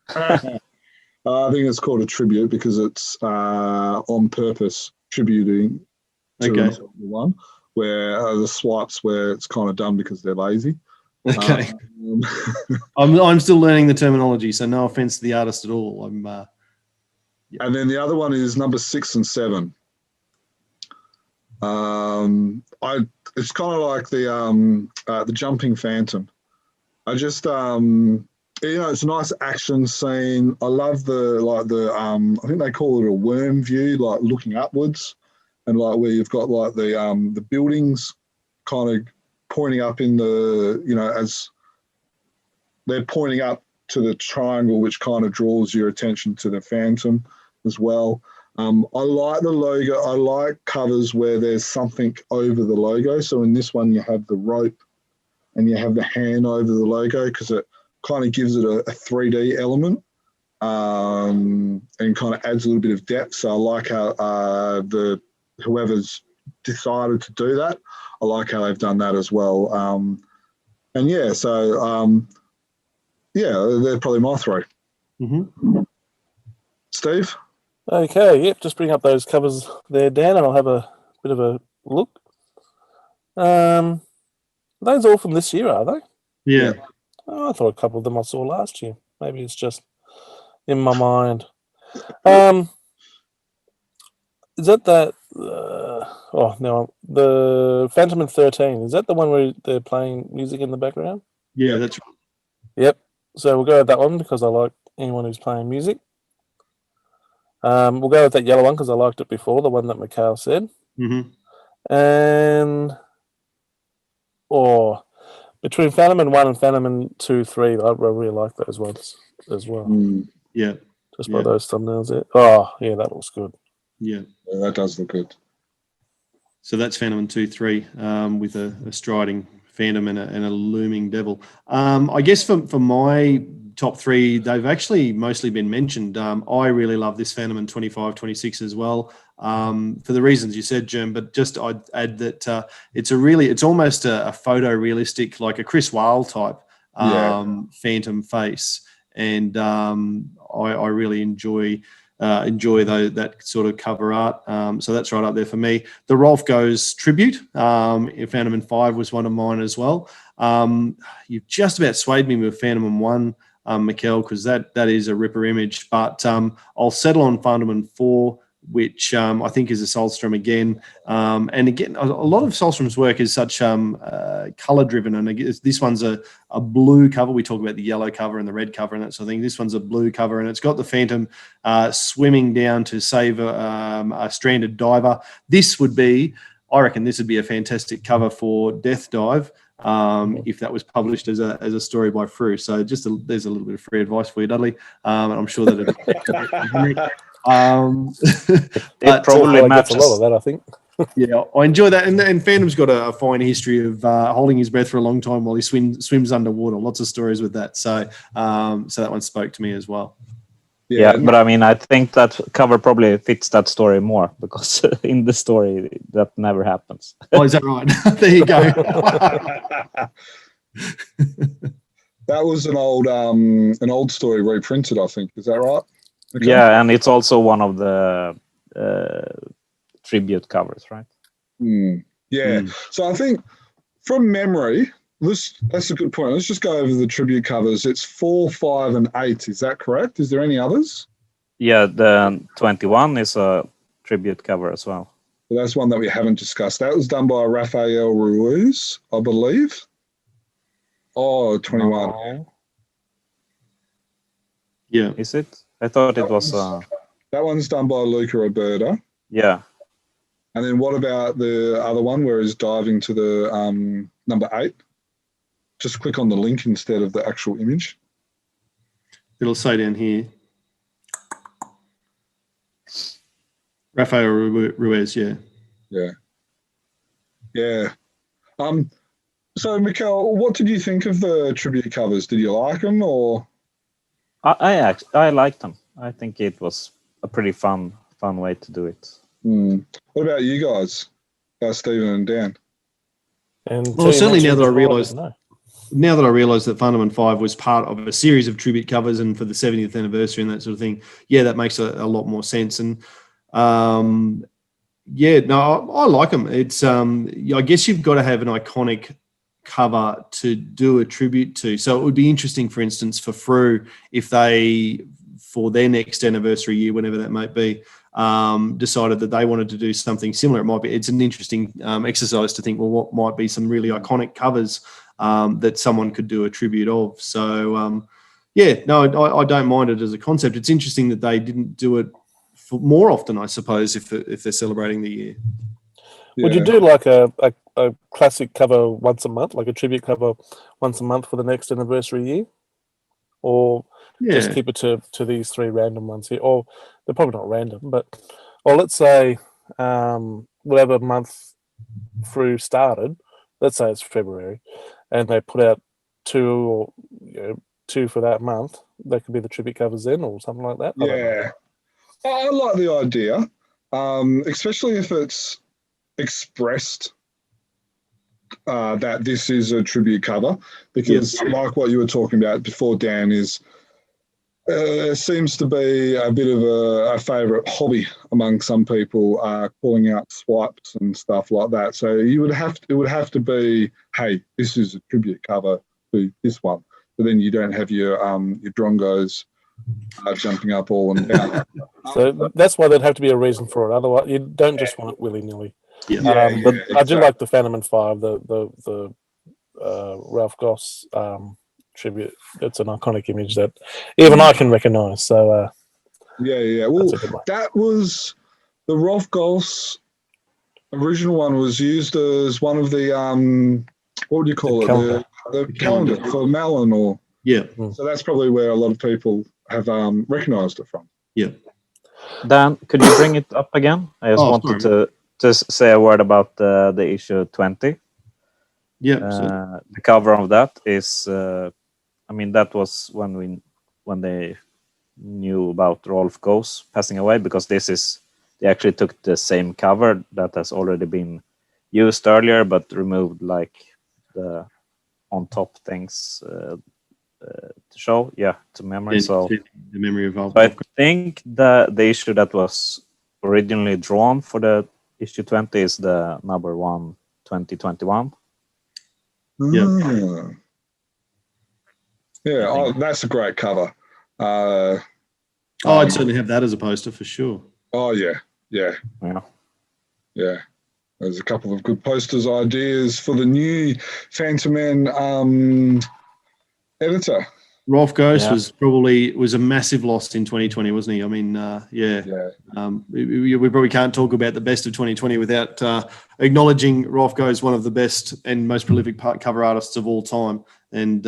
S3: I think it's called a tribute because it's on purpose tributing to one, where the swipes where it's kind of done because they're lazy.
S4: Okay. I'm still learning the terminology, so no offense to the artist at all.
S3: And then the other one is number 6 and 7. It's kind of like the jumping Phantom. I just it's a nice action scene. I love I think they call it a worm view, like looking upwards, and like where you've got like the buildings kind of pointing up in the as they're pointing up to the triangle, which kind of draws your attention to the Phantom as well. I like the logo. I like covers where there's something over the logo. So in this one, you have the rope and you have the hand over the logo because it kind of gives it a 3D element and kind of adds a little bit of depth. So I like how whoever's decided to do that, I like how they've done that as well. And yeah, so yeah, they're probably my three.
S4: Mm-hmm.
S3: Steve?
S1: Okay, yep, just bring up those covers there, Dan, and I'll have a bit of a look. Those all from this year, are they?
S4: Yeah.
S1: Oh, I thought a couple of them I saw last year. Maybe it's just in my mind. Is that the Fantomen 13? Is that the one where they're playing music in the background?
S4: Yeah, that's right.
S1: Yep. So we'll go with that one because I like anyone who's playing music. We'll go with that yellow one because I liked it before, the one that Mikael said.
S4: Mm-hmm.
S1: And between Fantomen 1 and Fantomen 2, 3, I really like those ones as well.
S4: Yeah.
S1: Just by those thumbnails there. Oh, yeah, that looks good.
S4: Yeah.
S3: That does look good.
S4: So that's Fantomen 2, 3 with a striding Phantom and a looming devil. I guess for my top three, they've actually mostly been mentioned. I really love this Fantomen 25, 26 as well, for the reasons you said, Jerm, but just I'd add that it's almost a photorealistic, like a Chris Weil type Phantom face. And I really enjoy that sort of cover art. So that's right up there for me. The Rolf Goes tribute, Fantomen 5 was one of mine as well. You've just about swayed me with Fantomen 1, Mikael, because that is a ripper image. But I'll settle on Fantomen 4, which I think is a Solstrom again. And again, a lot of Solstrom's work is such color-driven. And I guess this one's a blue cover. We talk about the yellow cover and the red cover and that sort of thing. This one's a blue cover, and it's got the Phantom swimming down to save a stranded diver. I reckon this would be a fantastic cover for Death Dive if that was published as a story by Frew. So there's a little bit of free advice for you, Dudley. And I'm sure that
S5: it probably matches
S1: a lot of that, I think.
S4: Yeah, I enjoy that. And Phantom's got a fine history of holding his breath for a long time while he swims underwater. Lots of stories with that. So that one spoke to me as well.
S5: Yeah, but I mean, I think that cover probably fits that story more because in the story that never happens.
S4: Oh, is that right? There you go.
S3: That was an old story reprinted, I think. Is that right? Okay.
S5: Yeah, and it's also one of the tribute covers, right?
S3: Yeah. So I think from memory, that's a good point. Let's just go over the tribute covers. It's 4, 5, and 8. Is that correct? Is there any others?
S5: Yeah, the 21 is a tribute cover as well.
S3: Well, that's one that we haven't discussed. That was done by Rafael Ruiz, I believe. Oh, 21.
S1: Oh.
S4: Yeah.
S5: Is it? I thought it was...
S3: that one's done by Luca Roberta.
S5: Yeah.
S3: And then what about the other one where he's diving to the number 8? Just click on the link instead of the actual image.
S4: It'll say down here. Rafael Ruiz, yeah.
S3: Yeah. Yeah. So, Mikael, what did you think of the tribute covers? Did you like them or?
S5: I liked them. I think it was a pretty fun way to do it.
S3: What about you guys? Stephen and Dan?
S4: Well, certainly now that I realised that Fantomen 5 was part of a series of tribute covers and for the 70th anniversary and that sort of thing, yeah, that makes a lot more sense. And I like them. It's I guess you've got to have an iconic cover to do a tribute to. So it would be interesting, for instance, for Frew, if they, for their next anniversary year, whenever that might be, decided that they wanted to do something similar. It's an interesting exercise to think, well, what might be some really iconic covers that someone could do a tribute of. So, I don't mind it as a concept. It's interesting that they didn't do it for more often, I suppose, if they're celebrating the year.
S1: Would you do like a classic cover once a month, like a tribute cover once a month for the next anniversary year? Or just keep it to these 3 random ones here? Or they're probably not random, but Well, let's say whatever month through started, let's say it's February, and they put out two for that month. That could be the tribute covers then, or something like that.
S3: Yeah, I like the idea, especially if it's expressed that this is a tribute cover, because like what you were talking about before, Dan, is seems to be a bit of a favourite hobby among some people, calling out swipes and stuff like that. So it would have to be, hey, this is a tribute cover to this one. But then you don't have your drongos jumping up all and down.
S1: So that's why there'd have to be a reason for it. Otherwise, you don't just want it willy nilly.
S4: Yeah.
S1: I do like the Fantomen 5, the Ralph Goss tribute. It's an iconic image that even I can recognise. So
S3: Well, that was the Ralph Goss original one was used as one of the what would you call it? The calendar for Malin, or So that's probably where a lot of people have recognised it from.
S4: Yeah.
S5: Dan, could you bring it up again? I just wanted to say a word about the issue 20.
S4: Yeah.
S5: The cover of that is, that was when they knew about Rolf Goes passing away, because they actually took the same cover that has already been used earlier, but removed like the on top things to show, to memory. So
S4: the memory of
S5: I think the issue that was originally drawn for the issue 20 is the number 1, 2021.
S3: Yeah, that's a great cover.
S4: I'd certainly have that as a poster for sure.
S3: Oh yeah. There's a couple of good posters ideas for the new Fantomen editor.
S4: Rolf Ghost was a massive loss in 2020, wasn't he? I mean, we probably can't talk about the best of 2020 without acknowledging Rolf Ghost, one of the best and most prolific cover artists of all time. And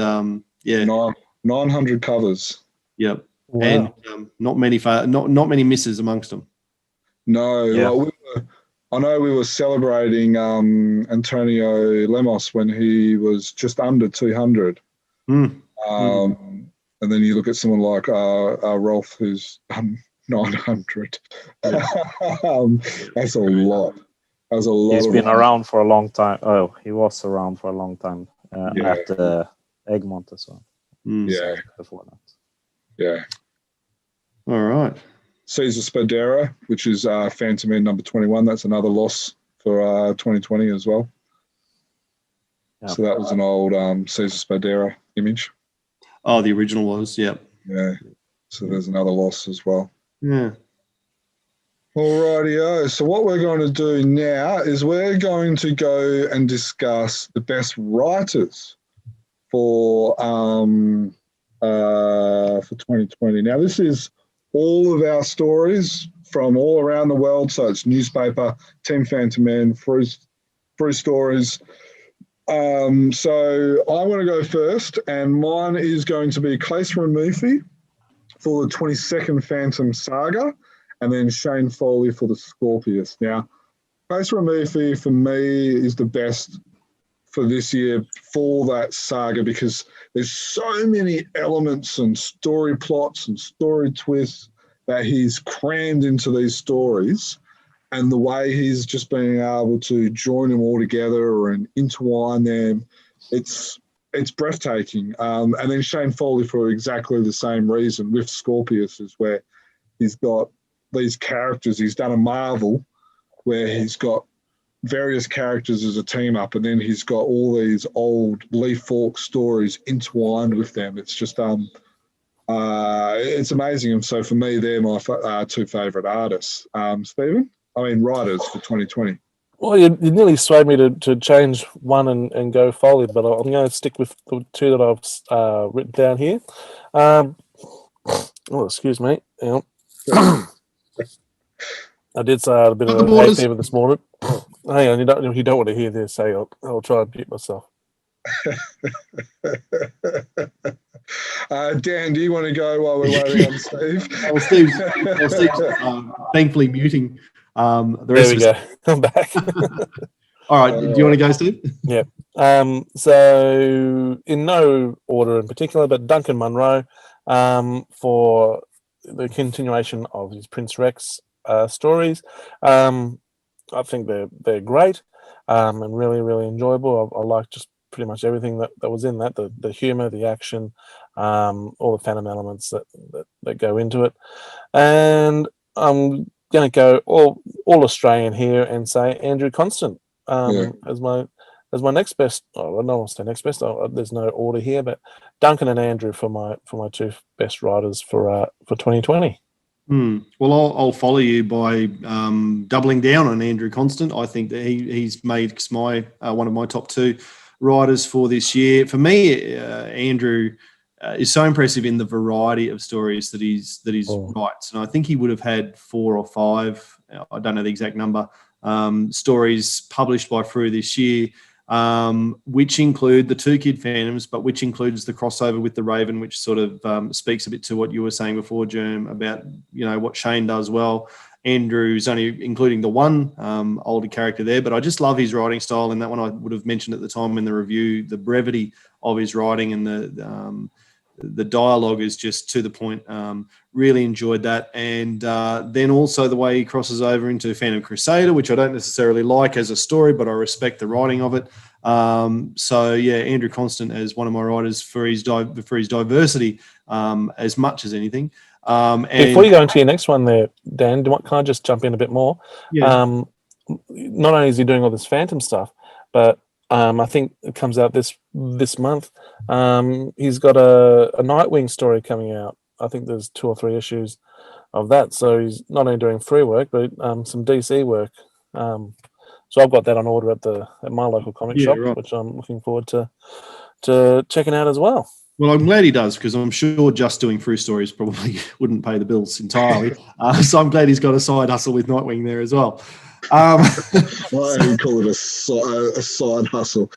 S3: 900 covers.
S4: Yep. Wow. And not many misses amongst them.
S3: No.
S5: Yeah.
S3: I know we were celebrating Antonio Lemos when he was just under 200. And then you look at someone like Rolf, who's 900. That's a lot. That's a lot.
S5: He's been around for a long time. Oh, he was around for a long time at Egmont as well. Before that.
S3: Yeah.
S4: All right.
S3: Caesar Spadera, which is Fantomen number 21. That's another loss for 2020 as well. Yeah. So that was an old Caesar Spadera image.
S4: Oh, the original was, yeah.
S3: Yeah. So there's another loss as well.
S4: Yeah.
S3: Alrighty-o. So what we're going to do now is we're going to go and discuss the best writers for 2020. Now, this is all of our stories from all around the world. So it's newspaper, Team Fantomen, Frew stories. So I want to go first, and mine is going to be Claes Ramuthi for the 22nd Phantom Saga, and then Shane Foley for the Scorpius. Now, Claes Ramuthi for me is the best for this year for that saga, because there's so many elements and story plots and story twists that he's crammed into these stories, and the way he's just being able to join them all together and intertwine them, it's breathtaking. And then Shane Foley for exactly the same reason with Scorpius, is where he's got these characters. He's done a Marvel where he's got various characters as a team up, and then he's got all these old Lee Falk stories entwined with them. It's just it's amazing. And so for me, they're my two favourite artists. Stephen? Writers for 2020.
S1: Well, you nearly swayed me to change one and go Foley, but I'm going to stick with the two that I've written down here. Excuse me. Hang on. I did say I had a bit of a hay fever this morning. Hang on, you don't want to hear this. I'll try and mute myself.
S3: Dan, do you want to go while we're waiting on Steve?
S4: Steve's thankfully muting the
S1: There
S4: rest
S1: we
S4: of
S1: go.
S4: us.
S1: I'm back.
S4: All right, do you want to go, Steve?
S1: Yeah. So in no order in particular, but Duncan Munro for the continuation of his Prince Rex stories. I think they're great and really, really enjoyable. I like just pretty much everything that was in that, the humor, the action, all the Phantom elements that go into it. And I'm going to go all Australian here and say Andrew Constant as my next best. Oh, I don't want to say next best. There's no order here, but Duncan and Andrew for my two best writers for 2020.
S4: Well, I'll follow you by doubling down on Andrew Constant. I think that he's made my one of my top two writers for this year. For me, Andrew is so impressive in the variety of stories that he's writes, and I think he would have had 4 or 5. I don't know the exact number. Stories published by Frew this year, which include the 2 Kid Phantoms, but which includes the crossover with the Raven, which sort of speaks a bit to what you were saying before, Germ, about what Shane does well. Andrew's only including the one older character there, but I just love his writing style. And that one I would have mentioned at the time in the review, the brevity of his writing and the dialogue is just to the point. Really enjoyed that. And then also the way he crosses over into Phantom Crusader, which I don't necessarily like as a story, but I respect the writing of it. So yeah, Andrew Constant as one of my writers for his diversity as much as anything. And
S1: before you go into your next one there, Dan, can I just jump in a bit more?
S4: Yeah.
S1: Not only is he doing all this Phantom stuff, but I think it comes out this month. He's got a Nightwing story coming out. I think there's 2 or 3 issues of that. So he's not only doing free work, but some DC work. So I've got that on order at my local comic shop,
S4: right.
S1: which I'm looking forward to checking out as well.
S4: Well, I'm glad he does, because I'm sure just doing Frew stories probably wouldn't pay the bills entirely. So I'm glad he's got a side hustle with Nightwing there as well.
S3: Why do you call it a side hustle?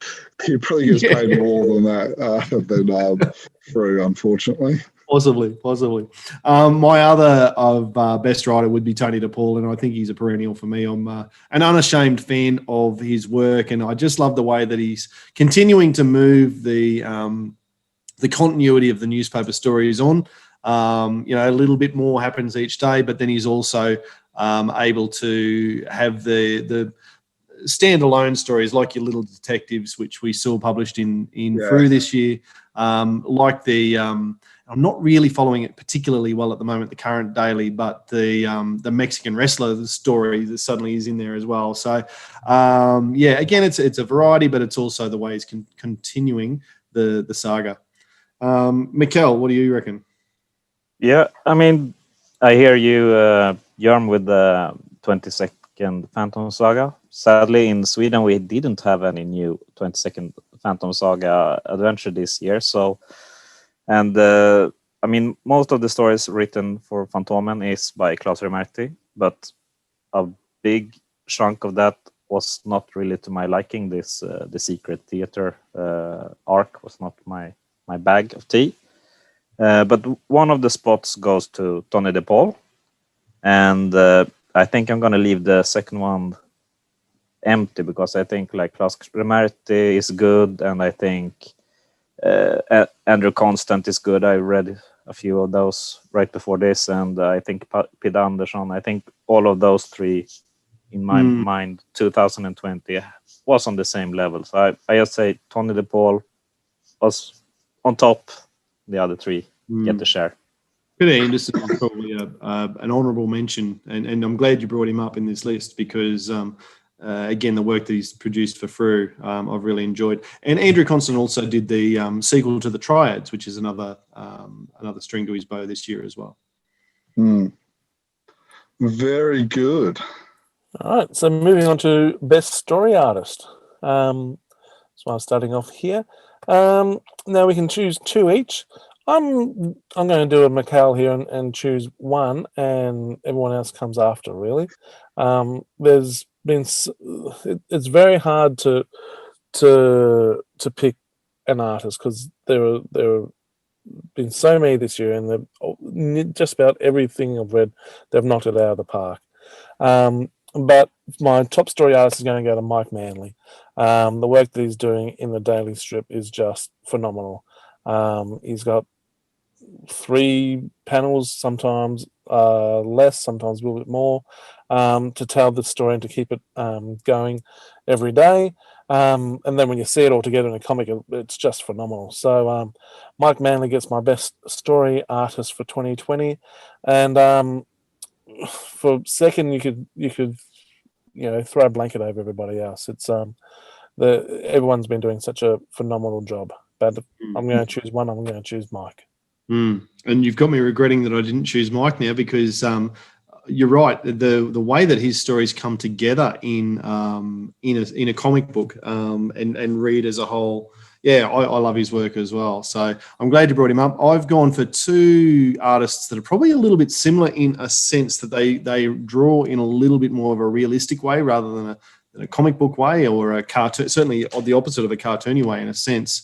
S3: He probably gets paid more than that than Frew, unfortunately.
S4: Possibly. My other of best writer would be Tony DePaul, and I think he's a perennial for me. I'm an unashamed fan of his work, and I just love the way that he's continuing to move the continuity of the newspaper stories on. A little bit more happens each day, but then he's also able to have the standalone stories like your Little Detectives, which we saw published in Frew this year. Like I'm not really following it particularly well at the moment, the current daily, but the Mexican wrestler story that suddenly is in there as well. So again, it's a variety, but it's also the way he's continuing the saga. Mikael, what do you reckon?
S5: Yeah, I mean, I hear you, Yarm, with the 22nd Phantom Saga. Sadly, in Sweden, we didn't have any new 22nd Phantom Saga adventure this year. So, and I mean, most of the stories written for Fantomen is by Claes Remerti, but a big chunk of that was not really to my liking. This the Secret Theater arc was not my bag of tea. But one of the spots goes to Tony DePaul, and I think I'm going to leave the second one empty, because I think like Claes Remerti is good, and I think Andrew Constant is good. I read a few of those right before this, and I think Pid Andersson. I think all of those 3, in my mind, 2020 was on the same level. So I just say Tony DePaul was on top. The other 3 get the share.
S4: Peter Anderson is probably an honourable mention, and I'm glad you brought him up in this list, because again, the work that he's produced for Frew, I've really enjoyed. And Andrew Constant also did the sequel to the Triads, which is another string to his bow this year as well.
S3: Very good.
S1: All right, so moving on to best story artist. So I'm starting off here. Now we can choose 2 each. I'm going to do a Mikael here and choose 1, and everyone else comes after. Really, there's been it's very hard to pick an artist, because there are been so many this year, and just about everything I've read, they've knocked it out of the park. But my top story artist is going to go to Mike Manley. The work that he's doing in the daily strip is just phenomenal. He's got 3 panels, sometimes less, sometimes a little bit more, to tell the story and to keep it going every day. And then when you see it all together in a comic, it's just phenomenal. So Mike Manley gets my best story artist for 2020, and for second, you could throw a blanket over everybody else. It's everyone's been doing such a phenomenal job. But I'm going to choose one. I'm going to choose Mike.
S4: And you've got me regretting that I didn't choose Mike now, because you're right. The way that his stories come together in a comic book and read as a whole, I love his work as well. So I'm glad you brought him up. I've gone for 2 artists that are probably a little bit similar in a sense that they draw in a little bit more of a realistic way rather than a comic book way, or a cartoon, certainly the opposite of a cartoony way in a sense.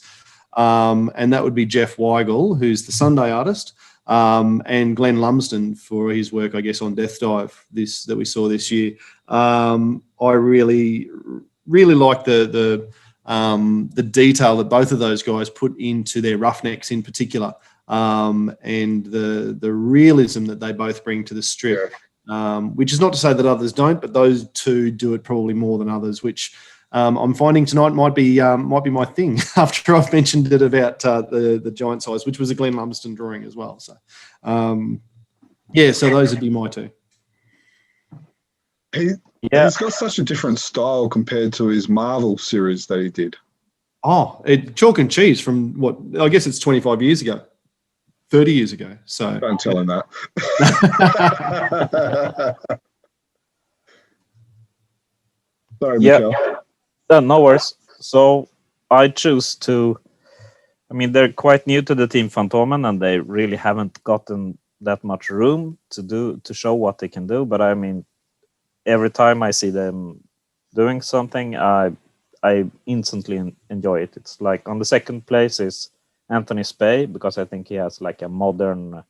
S4: And that would be Jeff Weigel, who's the Sunday artist, and Glenn Lumsden for his work, I guess, on Death Dive that we saw this year. I really like the detail that both of those guys put into their Roughnecks in particular, and the realism that they both bring to the strip, which is not to say that others don't, but those 2 do it probably more than others, which I'm finding tonight might be my thing after I've mentioned it about the giant size, which was a Glenn Lumsden drawing as well. So, so those would be my 2.
S3: He's got such a different style compared to his Marvel series that he did.
S4: Oh, chalk and cheese from what I guess it's 25 years ago, 30 years ago. So
S3: don't tell him that. Sorry, Mikael.
S5: No worries. So I choose to. I mean, they're quite new to the team Fantomen, and they really haven't gotten that much room to show what they can do. But I mean, every time I see them doing something, I instantly enjoy it. It's like on the second place is Anthony Spey, because I think he has like a modern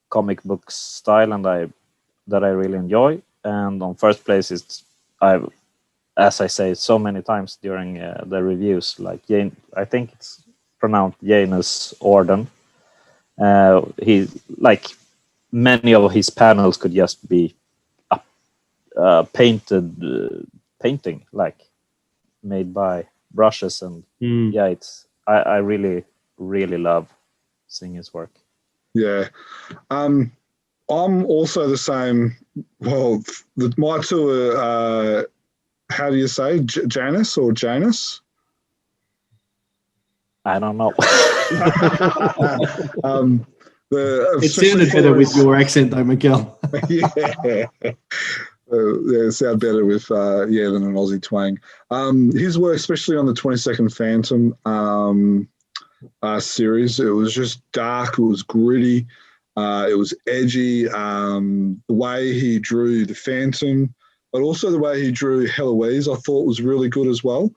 S5: comic book style, and that I really enjoy. And on first place is as I say so many times during the reviews, like I think it's pronounced Janus Orden. He, like many of his panels, could just be painted painting, like made by brushes, and it's I really love seeing his work.
S3: Yeah, I'm also the same. Well, my 2 are. How do you say, Janus or Janus?
S4: I don't know. It sounded better with your accent, though, Mikael.
S3: It sounded better with than an Aussie twang. His work, especially on the 22nd Phantom series, it was just dark. It was gritty. It was edgy. The way he drew the Phantom, but also the way he drew Heloise, I thought was really good as well.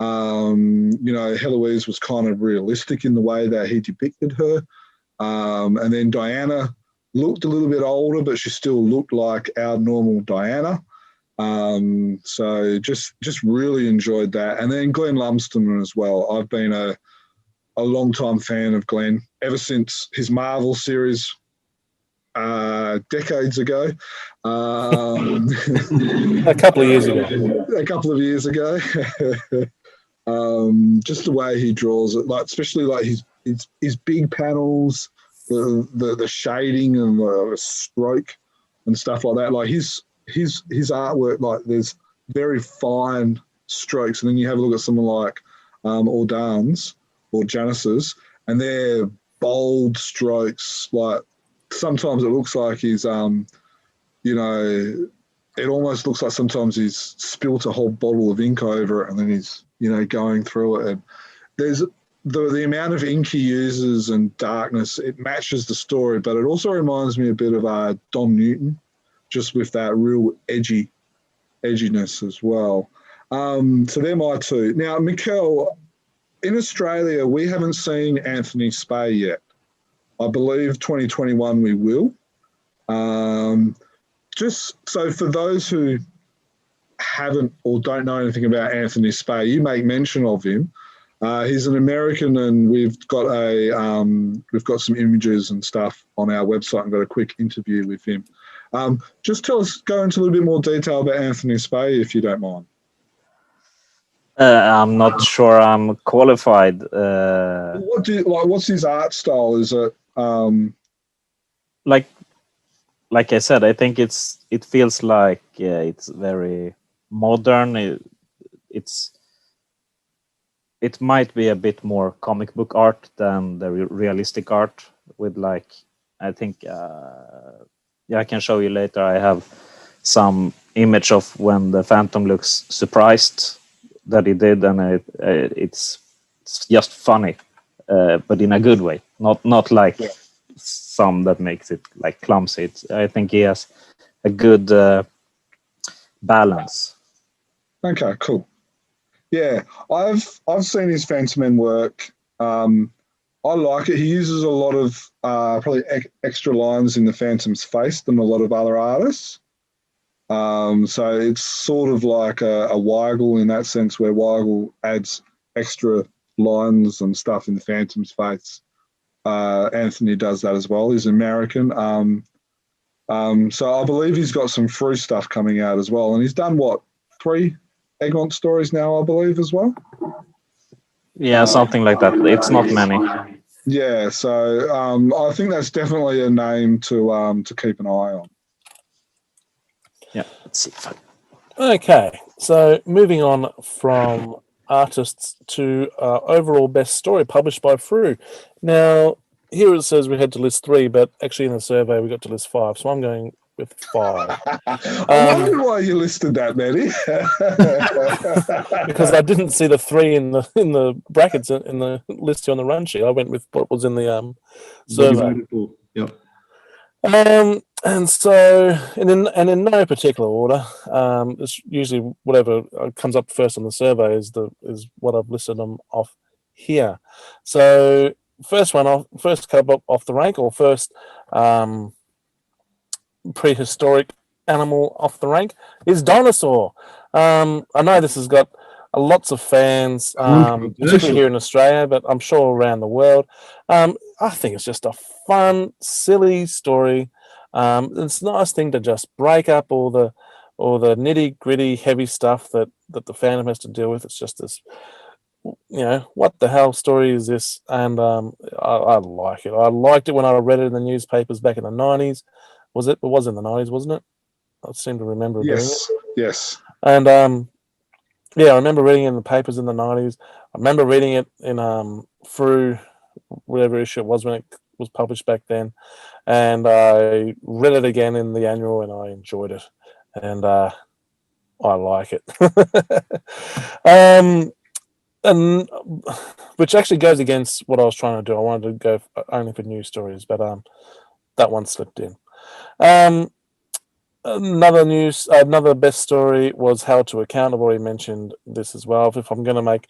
S3: Heloise was kind of realistic in the way that he depicted her. And then Diana looked a little bit older, but she still looked like our normal Diana. So just really enjoyed that. And then Glenn Lumsden as well. I've been a long-time fan of Glenn ever since his Marvel series decades ago.
S1: A couple of years ago.
S3: Just the way he draws it, like especially like his big panels, the shading and the stroke and stuff like that. Like his artwork, like there's very fine strokes, and then you have a look at someone like Ordan's or Janice's, and they're bold strokes. Like sometimes it looks like he's it almost looks like sometimes he's spilt a whole bottle of ink over it, and then he's going through it. And there's the amount of ink he uses and darkness, it matches the story, but it also reminds me a bit of Don Newton, just with that real edginess as well. So they're my 2. Now, Mikael, in Australia, we haven't seen Anthony Spey yet. I believe 2021 we will. Just so for those who haven't or don't know anything about Anthony Spay, you make mention of him. He's an American, and we've got some images and stuff on our website and got a quick interview with him. Just go into a little bit more detail about Anthony Spay, if you don't mind.
S5: I'm not sure I'm qualified.
S3: What's his art style? Is it
S5: like I said, I think it feels like it's very modern. It might be a bit more comic book art than the realistic art. With I think I can show you later. I have some image of when the Phantom looks surprised that he did, and it's just funny, but in a good way. Not like some that makes it like clumsy. I think he has a good balance.
S3: Okay, cool. Yeah, I've seen his Fantomen work. I like it. He uses a lot of probably extra lines in the Phantom's face than a lot of other artists. So it's sort of like a Weigel in that sense, where Weigel adds extra lines and stuff in the Phantom's face. Anthony does that as well. He's American. So I believe he's got some Frew stuff coming out as well. And he's done, 3 Egmont stories now, I believe, as well?
S5: Yeah, something like that. It's not many.
S3: Yeah, so I think that's definitely a name to keep an eye on.
S5: Yeah, let's see.
S1: Okay, so moving on from artists to overall best story published by Frew. Now, here it says we had to list 3, but actually in the survey we got to list 5, so I'm going with 5.
S3: I wonder why you listed that, Matty.
S1: Because I didn't see the 3 in the brackets in the list here on the run sheet. I went with what was in the survey.
S4: Yep.
S1: And so, and in no particular order, it's usually whatever comes up first on the survey is what I've listed them off here. So first couple off the rank, or first prehistoric animal off the rank is Dinosaur. I know this has got lots of fans, particularly here in Australia, but I'm sure around the world. I think it's just a fun, silly story. It's a nice thing to just break up all the nitty gritty, heavy stuff that the fandom has to deal with. It's just this, what the hell story is this? And I like it. I liked it when I read it in the newspapers back in the 90s. It was in the 90s, wasn't it? I seem to remember doing it.
S3: Yes.
S1: And I remember reading it in the papers in the 90s. I remember reading it in Frew, whatever issue it was when it was published back then. And I read it again in the annual, and I enjoyed it. And I like it. And which actually goes against what I was trying to do. I wanted to go only for news stories, but that one slipped in. Another best story was How to Account. I've already mentioned this as well. If I'm going to make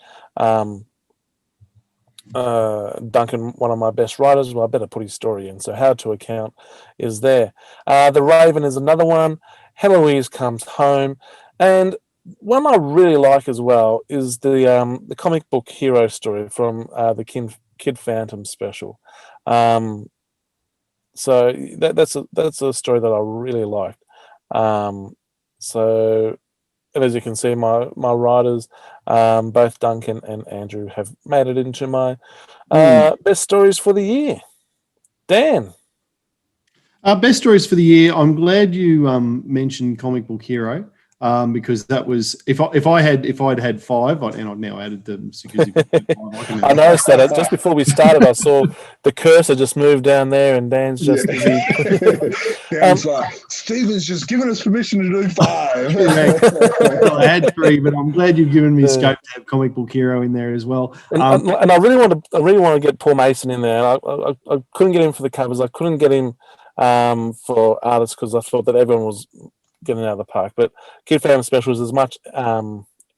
S1: Duncan one of my best writers, well, I better put his story in. So How to Account is there. The Raven is another one. Heloise Comes Home. And one I really like as well is the comic book hero story from the Kid Phantom special. So that's a story that I really liked. So, and as you can see, my writers, both Duncan and Andrew, have made it into my best stories for the year. Dan.
S4: Best stories for the year. I'm glad you mentioned Comic Book Hero. Because that was if I'd had 5, and I've now added them.
S1: I noticed that just before we started, I saw the cursor just move down there, and Dan's just busy.
S3: Dan's like, Stephen's just given us permission to do 5.
S4: Well, I had 3, but I'm glad you've given me scope to have Comic Book Hero in there as well.
S1: And I really want to get Paul Mason in there. I couldn't get him for the covers. I couldn't get him for artists because I thought that everyone was getting out of the park. But Kid Phantom Special is as much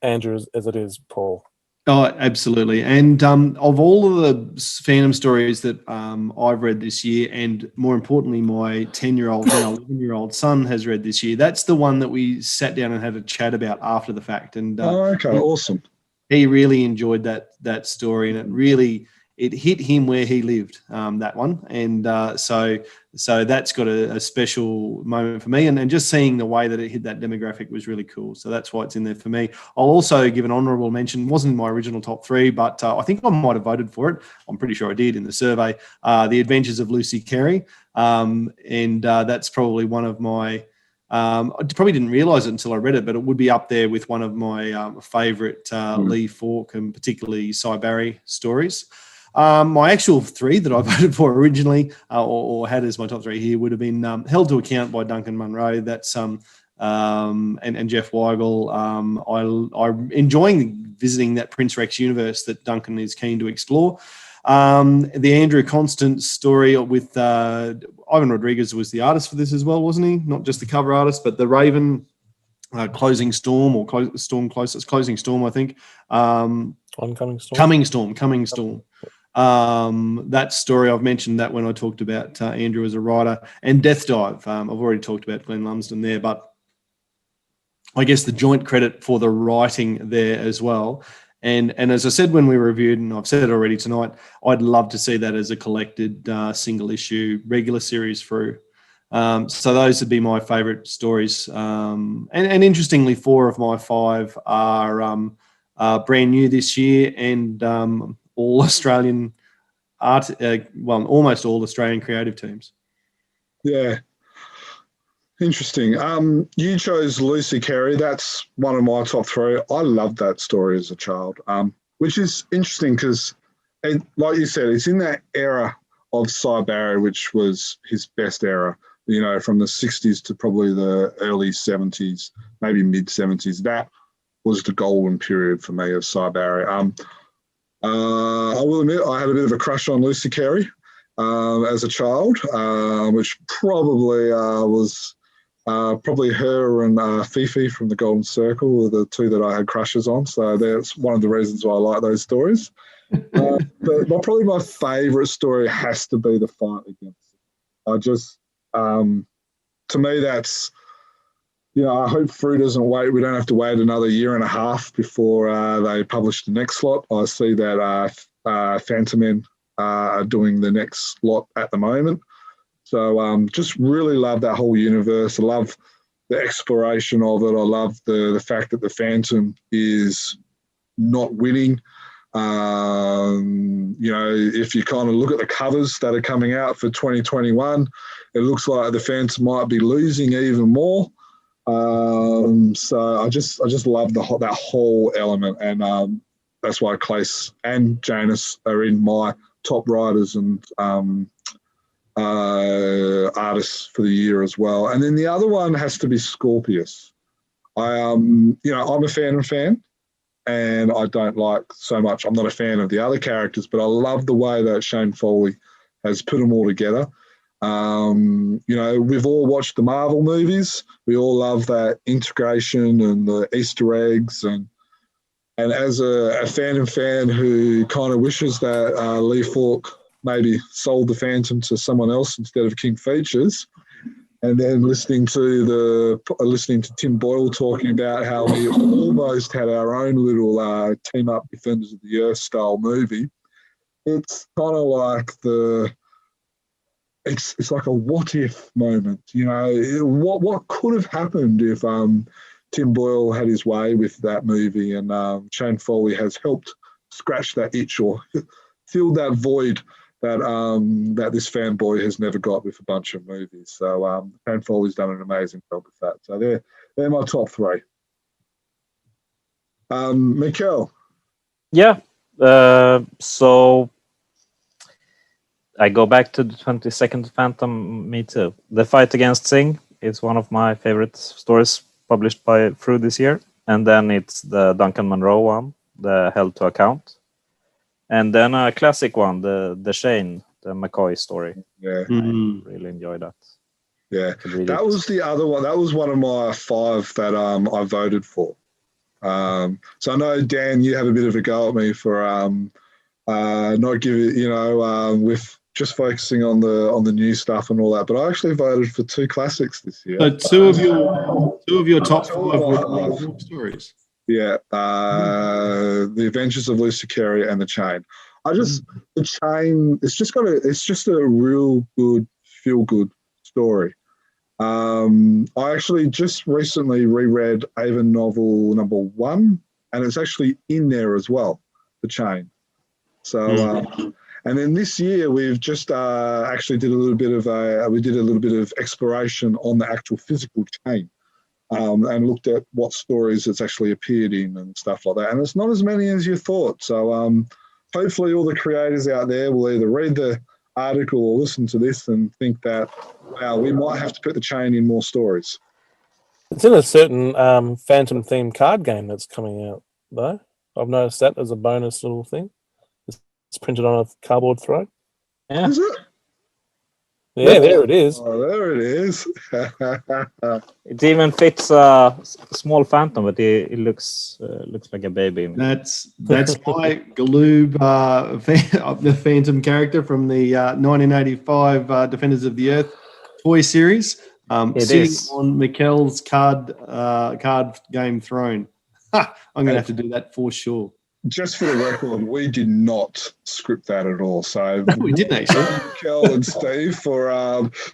S1: Andrew as it is Paul.
S4: Oh, absolutely. And of all of the fandom stories that I've read this year, and more importantly, my 10-year-old, now 11-year-old son has read this year, that's the one that we sat down and had a chat about after the fact. And
S3: Awesome.
S4: he really enjoyed that story, and it hit him where he lived, that one. And so that's got a special moment for me. And just seeing the way that it hit that demographic was really cool. So that's why it's in there for me. I'll also give an honourable mention. Wasn't in my original top 3, but I think I might have voted for it. I'm pretty sure I did in the survey. The Adventures of Lucy Carey. And that's probably one of my... I probably didn't realise it until I read it, but it would be up there with one of my favourite Lee Falk and particularly Cy Barry stories. My actual 3 that I voted for originally, or had as my top 3 here, would have been Held to Account by Duncan Munro. That's and Jeff Weigel. I'm enjoying visiting that Prince Rex universe that Duncan is keen to explore. The Andrew Constant story with Ivan Rodriguez was the artist for this as well, wasn't he? Not just the cover artist, but the Raven Closing Storm or Closing Storm, I think.
S1: Oncoming Storm.
S4: Coming Storm. That story, I've mentioned that when I talked about Andrew as a writer, and Death Dive. I've already talked about Glenn Lumsden there, but I guess the joint credit for the writing there as well. And as I said when we reviewed, and I've said it already tonight, I'd love to see that as a collected single issue regular series through. So those would be my favourite stories. And interestingly, 4 of my 5 are brand new this year, and all Australian art, almost all Australian creative teams.
S3: Yeah. Interesting. You chose Lucy Carey. That's one of my top 3. I loved that story as a child, which is interesting because, like you said, it's in that era of Cy Barry, which was his best era, from the 60s to probably the early 70s, maybe mid-70s. That was the golden period for me of Cy Barry. I will admit I had a bit of a crush on Lucy Carey as a child, which probably was... probably her and Fifi from the Golden Circle were the 2 that I had crushes on. So that's one of the reasons why I like those stories. But probably my favourite story has to be The Fight Against It. I just, to me, that's, I hope Frew doesn't wait. We don't have to wait another year and a half before they publish the next lot. I see that Fantomen are doing the next lot at the moment. So just really love that whole universe. I love the exploration of it. I love the fact that the Phantom is not winning. If you kind of look at the covers that are coming out for 2021, it looks like the Phantom might be losing even more. So I just love that whole element, and that's why Clace and Janus are in my top writers and artists for the year as well. And then the other one has to be Scorpius. I'm a fan, and I don't like so much. I'm not a fan of the other characters, but I love the way that Shane Foley has put them all together. We've all watched the Marvel movies. We all love that integration and the Easter eggs. And as a fan who kind of wishes that Lee Falk maybe sold the Phantom to someone else instead of King Features, and then listening to Tim Boyle talking about how we almost had our own little team up Defenders of the Earth style movie. It's kind of like it's like a what if moment, what could have happened if Tim Boyle had his way with that movie, and Shane Foley has helped scratch that itch or fill that void that this fanboy has never got with a bunch of movies. So Shane Foley's done an amazing job with that. So they're my top 3. Mikael.
S5: Yeah. So I go back to the 22nd Phantom. Me too. The Fight Against Sing is one of my favorite stories published by Frew this year. And then it's the Duncan Munro one, the Held to Account. And then a classic one, the Shane, the McCoy story.
S3: Yeah.
S5: I really enjoyed that.
S3: Yeah. That was the other one. That was one of my 5 that I voted for. So I know, Dan, you have a bit of a go at me for not giving, with just focusing on the new stuff and all that. But I actually voted for 2 classics this year.
S4: So two of your top 5 were stories.
S3: Yeah, The Adventures of Lucy Carey and The Chain. The Chain. It's just a real good feel good story. I actually just recently reread Avon novel number 1, and it's actually in there as well, The Chain. So, and then this year we've just actually did a little bit of exploration on the actual physical chain, and looked at what stories it's actually appeared in and stuff like that. And it's not as many as you thought. So, hopefully, all the creators out there will either read the article or listen to this and think that, wow, we might have to put The Chain in more stories.
S1: It's in a certain Phantom themed card game that's coming out, though. I've noticed that as a bonus little thing. It's printed on a cardboard throat.
S5: Yeah.
S3: Is it?
S1: Yeah, there it is.
S3: Oh, there it is.
S5: It even fits a small Phantom, but it looks like a baby.
S4: That's my Galoob, the Phantom character from the 1985 Defenders of the Earth toy series. Sitting on Mikael's card game throne. I'm going to have to do that for sure.
S3: Just for the record, we did not script that at all. So
S4: we didn't actually.
S3: Mikael and Steve for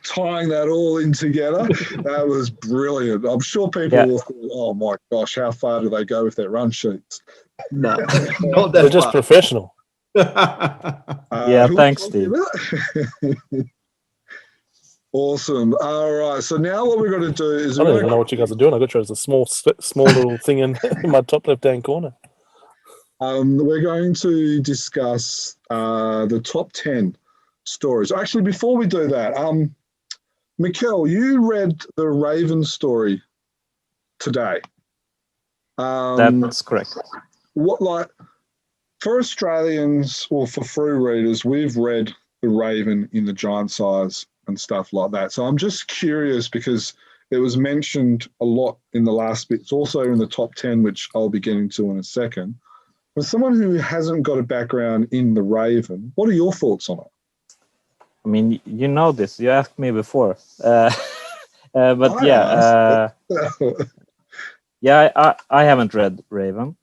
S3: tying that all in together. That was brilliant. I'm sure people will think, oh my gosh, how far do they go with their run sheets?
S4: No, not that
S1: They're just professional.
S5: Thanks, Steve.
S3: Awesome. All right. So now what we're going to do is
S1: I don't even know what you guys are doing. I got you as a small little thing in my top left-hand corner.
S3: We're going to discuss the top 10 stories. Actually, before we do that, Mikael, you read the Raven story today.
S5: That's correct.
S3: For Australians or for Frew readers, we've read the Raven in the giant size and stuff like that. So I'm just curious because it was mentioned a lot in the last bit. It's also in the top 10, which I'll be getting to in a second. For someone who hasn't got a background in the Raven, what are your thoughts on it?
S5: I mean, you know this. You asked me before. I haven't read Raven.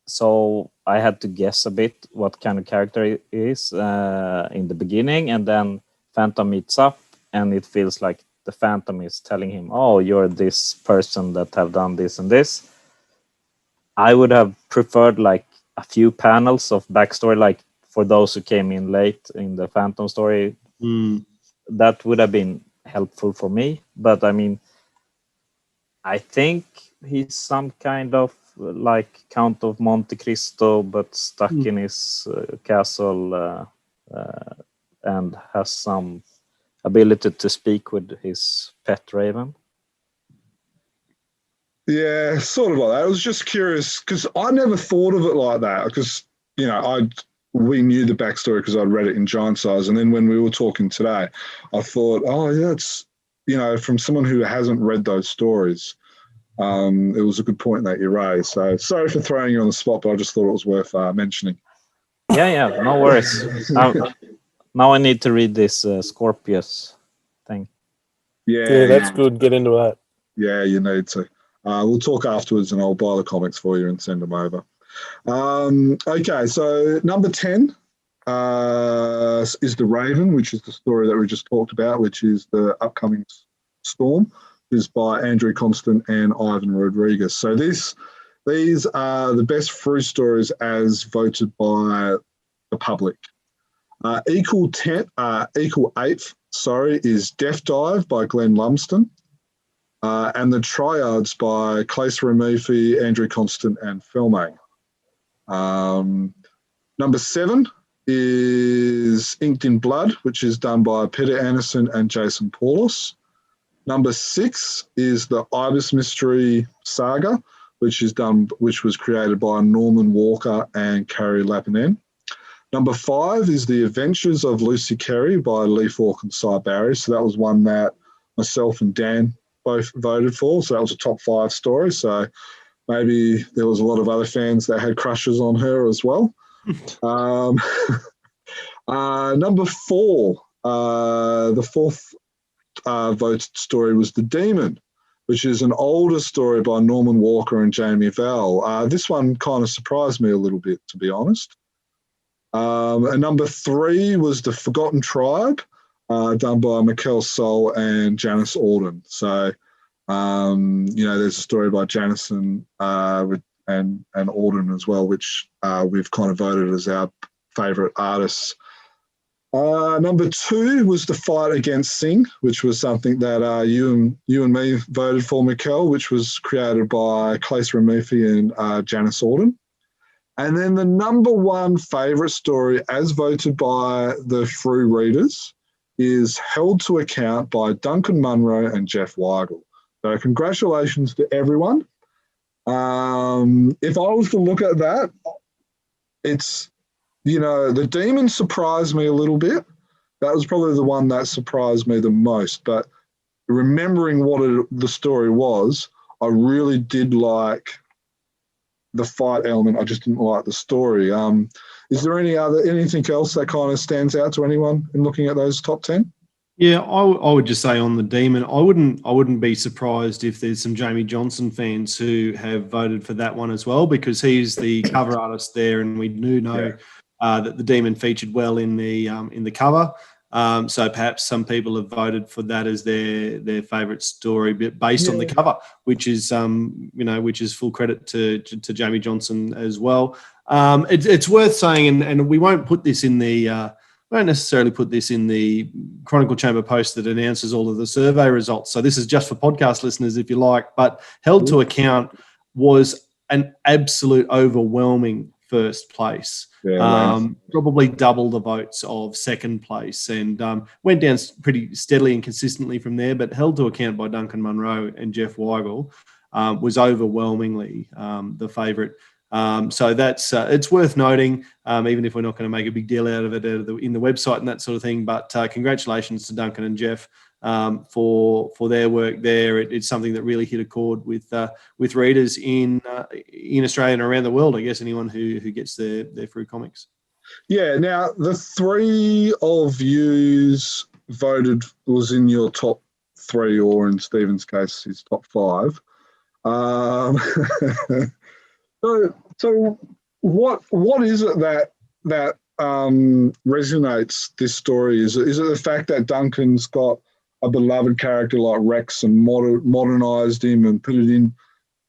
S5: So I had to guess a bit what kind of character it is in the beginning. And then Phantom meets up and it feels like the Phantom is telling him, oh, you're this person that have done this and this. I would have preferred like a few panels of backstory, like for those who came in late in the Phantom story. That would have been helpful for me. But I mean, I think he's some kind of like Count of Monte Cristo, but stuck in his castle and has some ability to speak with his pet raven.
S3: Yeah, sort of like that. I was just curious because I never thought of it like that because, we knew the backstory because I'd read it in giant size. And then when we were talking today, I thought, oh, yeah, it's, from someone who hasn't read those stories, it was a good point that you raised. So sorry for throwing you on the spot, but I just thought it was worth mentioning.
S5: Yeah, no worries. Now I need to read this Scorpius thing.
S1: Yeah, that's good. Get into that.
S3: Yeah, you need to. We'll talk afterwards and I'll buy the comics for you and send them over. Okay, so number 10 is The Raven, which is the story that we just talked about, which is the upcoming Storm, which is by Andrew Constant and Ivan Rodriguez. So these are the best Frew stories as voted by the public. Equal 8th, is Death Dive by Glenn Lumsden. And the Triads by Claes Murphy, Andrew Constant, and Philmain. Number 7 is Inked in Blood, which is done by Peter Anderson and Jason Paulus. Number 6 is the Ibis Mystery Saga, which was created by Norman Walker and Carey Lapinen. Number 5 is The Adventures of Lucy Carey by Lee Falk and Cy Barry. So that was one that myself and Dan both voted for. So that was a top 5 story. So maybe there was a lot of other fans that had crushes on her as well. Number 4, the fourth voted story was The Demon, which is an older story by Norman Walker and Jamie Vell. This one kind of surprised me a little bit, to be honest. And number 3 was The Forgotten Tribe, done by Mikael Soul and Janice Auden. So, there's a story by Janice and Auden as well, which we've kind of voted as our favourite artists. Number 2 was The Fight Against Sing, which was something that you and me voted for, Mikael, which was created by Claes Ramufi and Janice Auden. And then the number 1 favourite story, as voted by the Frew readers, is Held to Account by Duncan Munro and Jeff Weigel. So congratulations to everyone. If I was to look at that, it's, The Demon surprised me a little bit. That was probably the one that surprised me the most. But remembering what the story was, I really did like the fight element. I just didn't like the story. Is there anything else that kind of stands out to anyone in looking at those top 10?
S4: Yeah, I would just say on The Demon, I wouldn't be surprised if there's some Jamie Johnson fans who have voted for that one as well, because he's the cover artist there, and we do know that The Demon featured well in the cover. So perhaps some people have voted for that as their favourite story, based on the cover, which is which is full credit to Jamie Johnson as well. It's worth saying, and we won't put this in the. Won't necessarily put this in the Chronicle Chamber post that announces all of the survey results. So this is just for podcast listeners, if you like. But Held to Account was an absolute overwhelming first place. Probably double the votes of second place, and went down pretty steadily and consistently from there. But Held to Account by Duncan Munro and Jeff Weigel was overwhelmingly the favourite. So that's it's worth noting, even if we're not going to make a big deal out of it in the website and that sort of thing. But congratulations to Duncan and Jeff for their work there. It's something that really hit a chord with readers in Australia and around the world. I guess anyone who gets their Frew comics. Yeah.
S3: Now the 3 of yous voted was in your top 3, or in Stephen's case, his top 5. So what is it that resonates this story? Is it the fact that Duncan's got a beloved character like Rex and modernized him and put it in,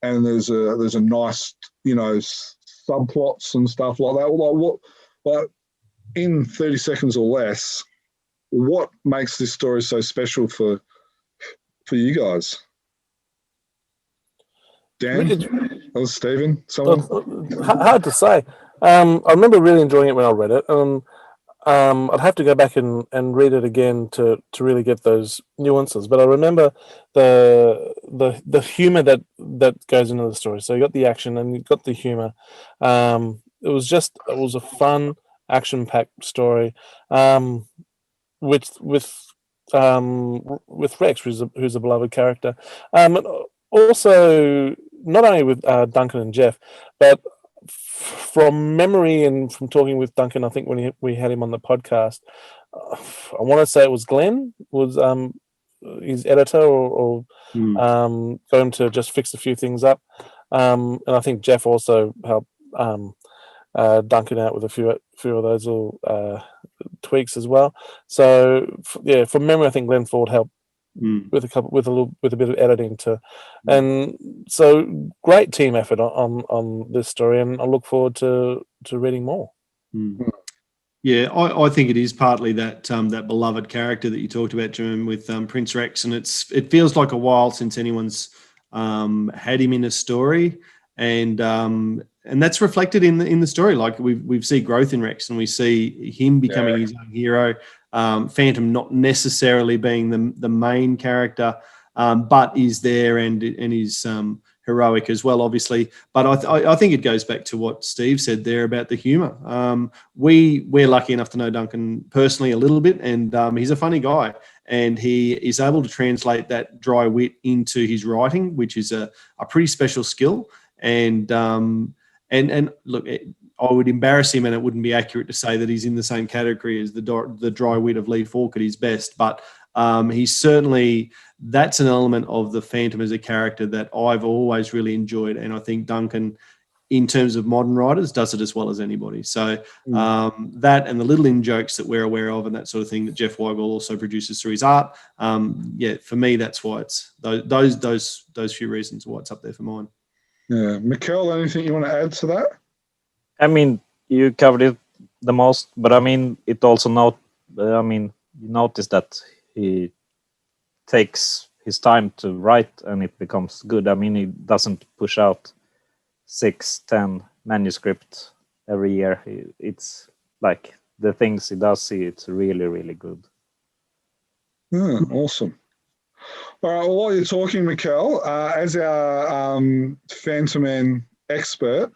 S3: and there's a nice subplots and stuff like that? Like in 30 seconds or less, what makes this story so special for you guys? Dan? Or Stephen? Someone?
S1: Hard to say. I remember really enjoying it when I read it. I'd have to go back and read it again to really get those nuances. But I remember the humour that goes into the story. So you got the action and you got the humour. It was a fun, action-packed story. With Rex, who's a beloved character. Also, not only with Duncan and Jeff, but from memory and from talking with Duncan, I think when we had him on the podcast, I want to say it was Glenn was his editor or got him to just fix a few things up. And I think Jeff also helped Duncan out with a few of those little tweaks as well. So from memory, I think Glenn Ford helped with a bit of editing too, and so great team effort on this story, and I look forward to reading more.
S4: Yeah, I think it is partly that beloved character that you talked about, Jermayn, with Prince Rex, and it feels like a while since anyone's had him in a story, and that's reflected in the story. Like we see growth in Rex, and we see him becoming his own hero. Phantom not necessarily being the main character, but is there and is heroic as well, obviously. But I think it goes back to what Steve said there about the humour. We're lucky enough to know Duncan personally a little bit, and he's a funny guy, and he is able to translate that dry wit into his writing, which is a pretty special skill. and look, I would embarrass him, and it wouldn't be accurate to say that he's in the same category as the dry wit of Lee Falk at his best, but he's certainly, that's an element of the Phantom as a character that I've always really enjoyed, and I think Duncan, in terms of modern writers, does it as well as anybody. So that and the little in-jokes that we're aware of and that sort of thing that Jeff Weigel also produces through his art, for me, that's why it's those few reasons why it's up there for mine.
S3: Yeah. Mikael, anything you want to add to that?
S5: I mean, you covered it the most, but I mean, it also you notice that he takes his time to write and it becomes good. I mean, he doesn't push out 6-10 manuscripts every year. It's like the things he does, it's really, really good.
S3: Awesome. All right, well, while you're talking, Mikael, as our Fantomen expert,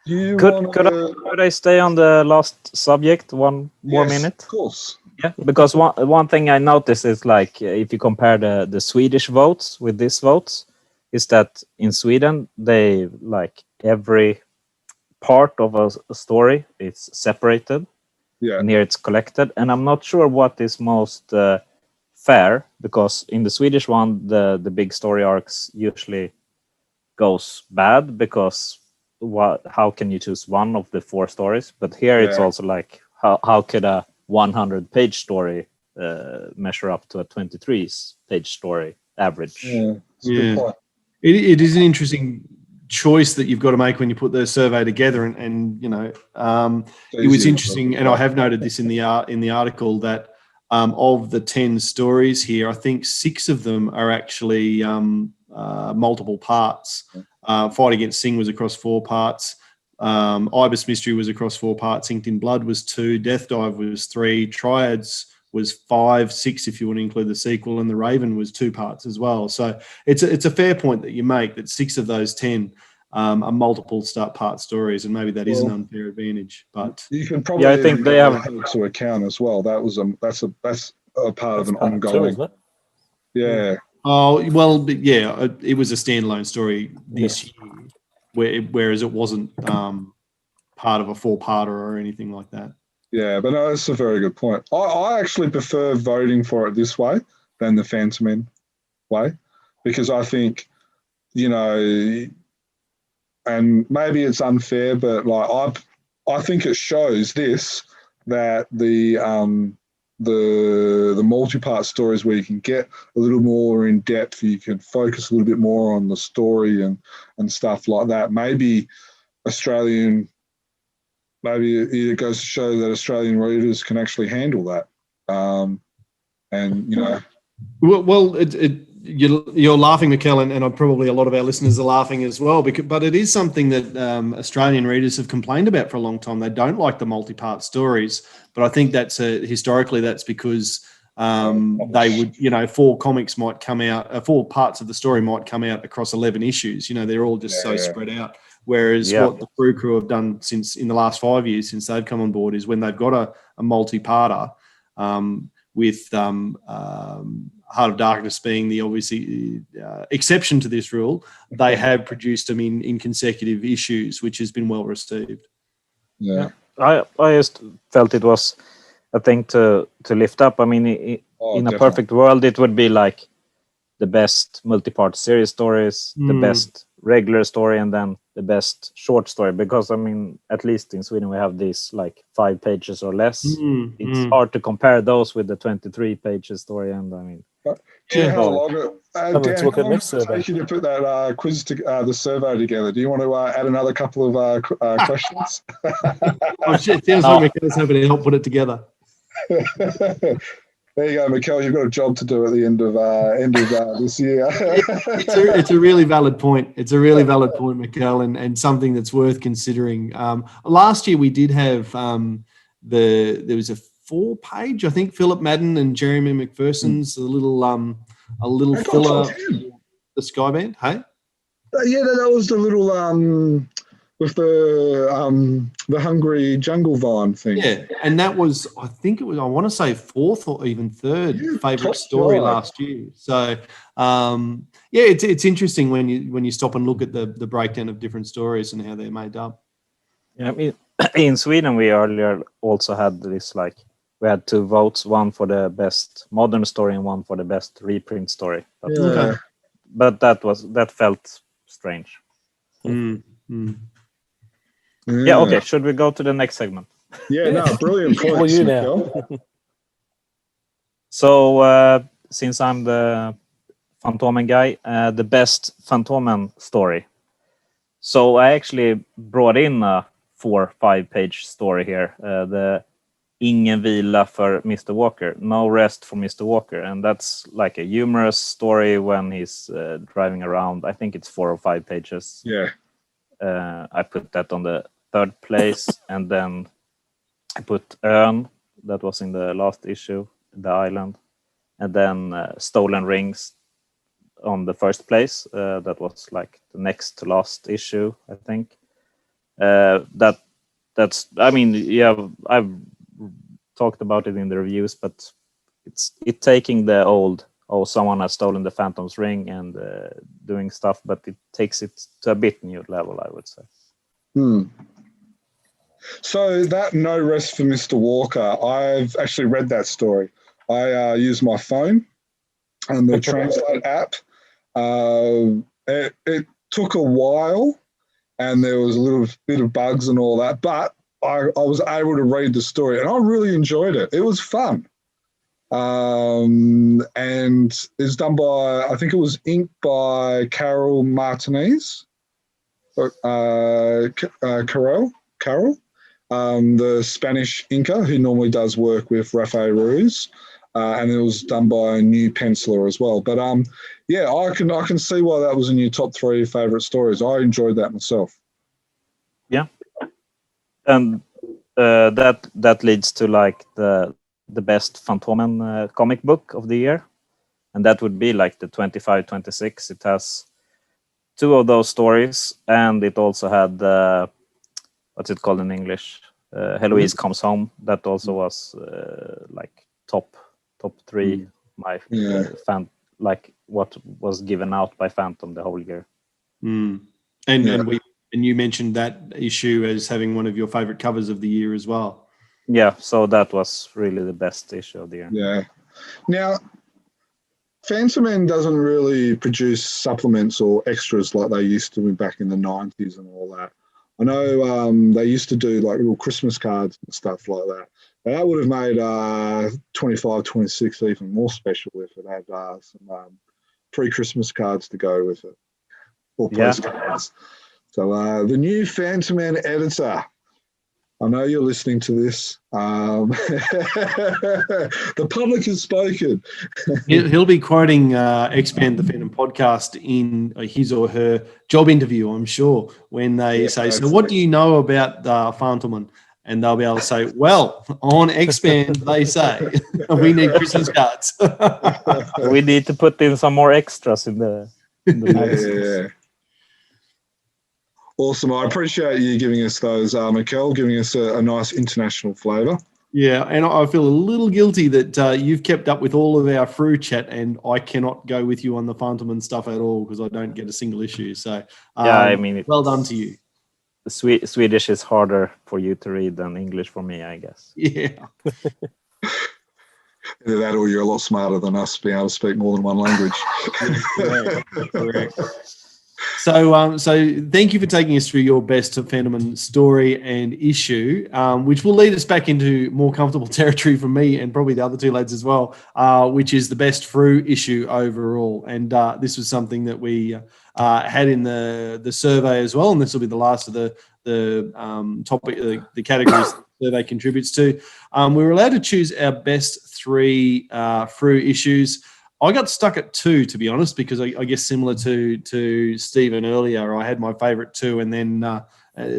S5: could I stay on the last subject one more minute?
S3: Of course.
S5: Yeah, because one thing I noticed is like if you compare the Swedish votes with these votes, is that in Sweden they like every part of a story is separated.
S3: Yeah.
S5: And here it's collected, and I'm not sure what is most fair, because in the Swedish one the big story arcs usually goes bad because how can you choose one of the 4 stories? But here it's also like how could a 100-page story measure up to a 23-page story average?
S3: Yeah, that's a good point.
S4: It is an interesting choice that you've got to make when you put the survey together, and it was interesting, and I have noted this in the article that of the 10 stories here, I think 6 of them are actually multiple parts. Fight Against Sing was across 4 parts. Ibis Mystery was across 4 parts. Inked in Blood was 2. Death Dive was 3. Triads was 5, 6 if you want to include the sequel, and The Raven was 2 parts as well. So it's a fair point that you make that 6 of those 10 are multiple part stories, and maybe that is an unfair advantage. But
S3: you can probably
S5: I think they have
S3: to account as well. That's a part of an ongoing. Yeah.
S4: Oh well, but it was a standalone story this year, whereas it wasn't part of a 4-parter or anything like that.
S3: Yeah, but no, that's a very good point. I actually prefer voting for it this way than the Fantomen way, because I think, and maybe it's unfair, but like I think it shows that the multi-part stories where you can get a little more in depth, you can focus a little bit more on the story and stuff like that. Maybe it goes to show that Australian readers can actually handle that. You're
S4: laughing, Mikael, and probably a lot of our listeners are laughing as well. But it is something that Australian readers have complained about for a long time. They don't like the multi-part stories, but I think that's historically that's because they would, 4 comics might come out, 4 parts of the story might come out across 11 issues. They're all just spread out. Whereas what the Frew crew have done since in the last 5 years since they've come on board is when they've got a multi-parter with Heart of Darkness being the obviously exception to this rule, they have produced them in consecutive issues, which has been well received.
S3: Yeah.
S5: I just felt it was a thing to lift up. I mean, in a perfect world, it would be like the best multi-part series stories, the best regular story, and then the best short story. Because, I mean, at least in Sweden, we have these like 5 pages or less. It's hard to compare those with the 23 pages story. And I mean,
S3: how long it take you to put that quiz, the survey together? Do you want to add another couple of questions?
S4: It sounds like Mikael's hoping to help put it together.
S3: There you go, Mikael. You've got a job to do at the end of this year.
S4: It's a really valid point. It's a really valid point, Mikael, and something that's worth considering. Last year we did have there was a 4-page, I think, Philip Madden and Jermayn McPherson's a little filler, the Skyband. Hey,
S3: that was the little with the Hungry Jungle Vine thing.
S4: Yeah, and that was, I think it was, I want to say 4th or even 3rd favourite story last year. So, Yeah, it's interesting when you stop and look at the breakdown of different stories and how they're made up.
S5: Yeah, I mean, in Sweden we earlier also had this, like, we had 2 votes, one for the best modern story and one for the best reprint story. But,
S3: Yeah.
S5: but that felt strange.
S4: Mm, mm.
S5: Yeah. Okay. Should we go to the next segment?
S3: Yeah, no, brilliant points,
S1: Well, you
S3: Mikael.
S1: now.
S5: So since I'm the Fantomen guy, the best Fantomen story. So I actually brought in a 4-5 page story here. The Ingen vila för Mr. Walker, no rest for Mr. Walker, and that's like a humorous story when he's driving around. I think it's 4 or 5 pages.
S3: Yeah.
S5: I put that on the 3rd place, and then I put Ön, that was in the last issue, the island, and then Stolen Rings on the 1st place. That was like the next to last issue, I think. That's I mean, yeah, I've talked about it in the reviews, but it's taking the old, someone has stolen the Phantom's ring and doing stuff, but it takes it to a bit new level, I would say.
S3: So that No Rest for Mr. Walker, I've actually read that story. I use my phone and the Translate app. It took a while and there was a little bit of bugs and all that, but I was able to read the story and I really enjoyed it. It was fun. And it's done by, I think it was inked by Carol Martinez. Carol, the Spanish inker who normally does work with Rafael Ruiz. And it was done by a new penciler as well. But yeah, I can see why that was in your top 3 favourite stories. I enjoyed that myself.
S5: Yeah, and that leads to like the best Fantomen comic book of the year, and that would be like the 25-26. It has 2 of those stories, and it also had what's it called in English? Heloise Comes Home. That also was like top 3. My fan, like what was given out by Phantom the whole year.
S4: And you mentioned that issue as having one of your favorite covers of the year as well.
S5: Yeah, so that was really the best issue of the year.
S3: Yeah. Now, Fantomen doesn't really produce supplements or extras like they used to back in the 90s and all that. I know they used to do like little Christmas cards and stuff like that. And that would have made 25, 26 even more special if it had some pre-Christmas cards to go with it, or postcards. So the new Fantomen editor, I know you're listening to this. The public has spoken.
S4: He'll be quoting Expand the Phantom podcast in his or her job interview, I'm sure, when they say, so what do you know about Fantomen? And they'll be able to say, well, on Expand, they say, we need Christmas cards.
S5: We need to put in some more extras in the magazines.
S3: Yeah. Awesome. I appreciate you giving us those, Mikael, giving us a nice international flavour.
S4: Yeah, and I feel a little guilty that you've kept up with all of our Frew chat and I cannot go with you on the Fantomen stuff at all because I don't get a single issue. So,
S5: yeah, I mean,
S4: well done to you.
S5: Swedish is harder for you to read than English for me, I guess.
S4: Yeah.
S3: Either that or you're a lot smarter than us being able to speak more than one language.
S4: Correct. So thank you for taking us through your best Fantomen story and issue, which will lead us back into more comfortable territory for me and probably the other 2 lads as well, which is the best Frew issue overall. And this was something that we had in the survey as well, and this will be the last of the topic, the categories the survey contributes to. We were allowed to choose our best 3 Frew issues. I got stuck at 2, to be honest, because I guess similar to Stephen earlier, I had my favourite 2 and then a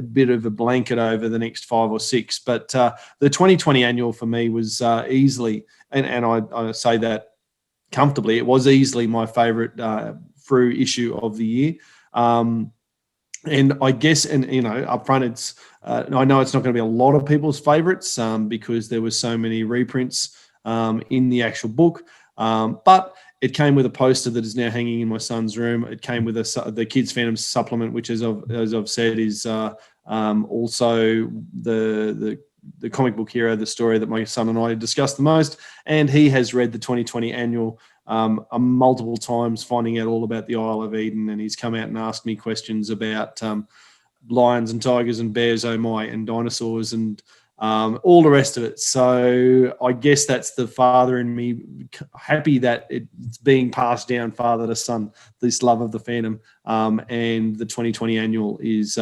S4: bit of a blanket over the next 5 or 6. But the 2020 annual for me was easily, and I say that comfortably, it was easily my favourite Frew issue of the year. And I guess, and you know, up front, it's I know it's not going to be a lot of people's favourites because there were so many reprints in the actual book. But It came with a poster that is now hanging in my son's room. It came with the Kids Phantom supplement, which, as I've said, is also the comic book hero, the story that my son and I discussed the most. And he has read the 2020 annual multiple times, finding out all about the Isle of Eden. And he's come out and asked me questions about lions and tigers and bears, oh my, and dinosaurs and all the rest of it. So I guess that's the father in me happy that it's being passed down father to son, this love of the Phantom. And the 2020 annual has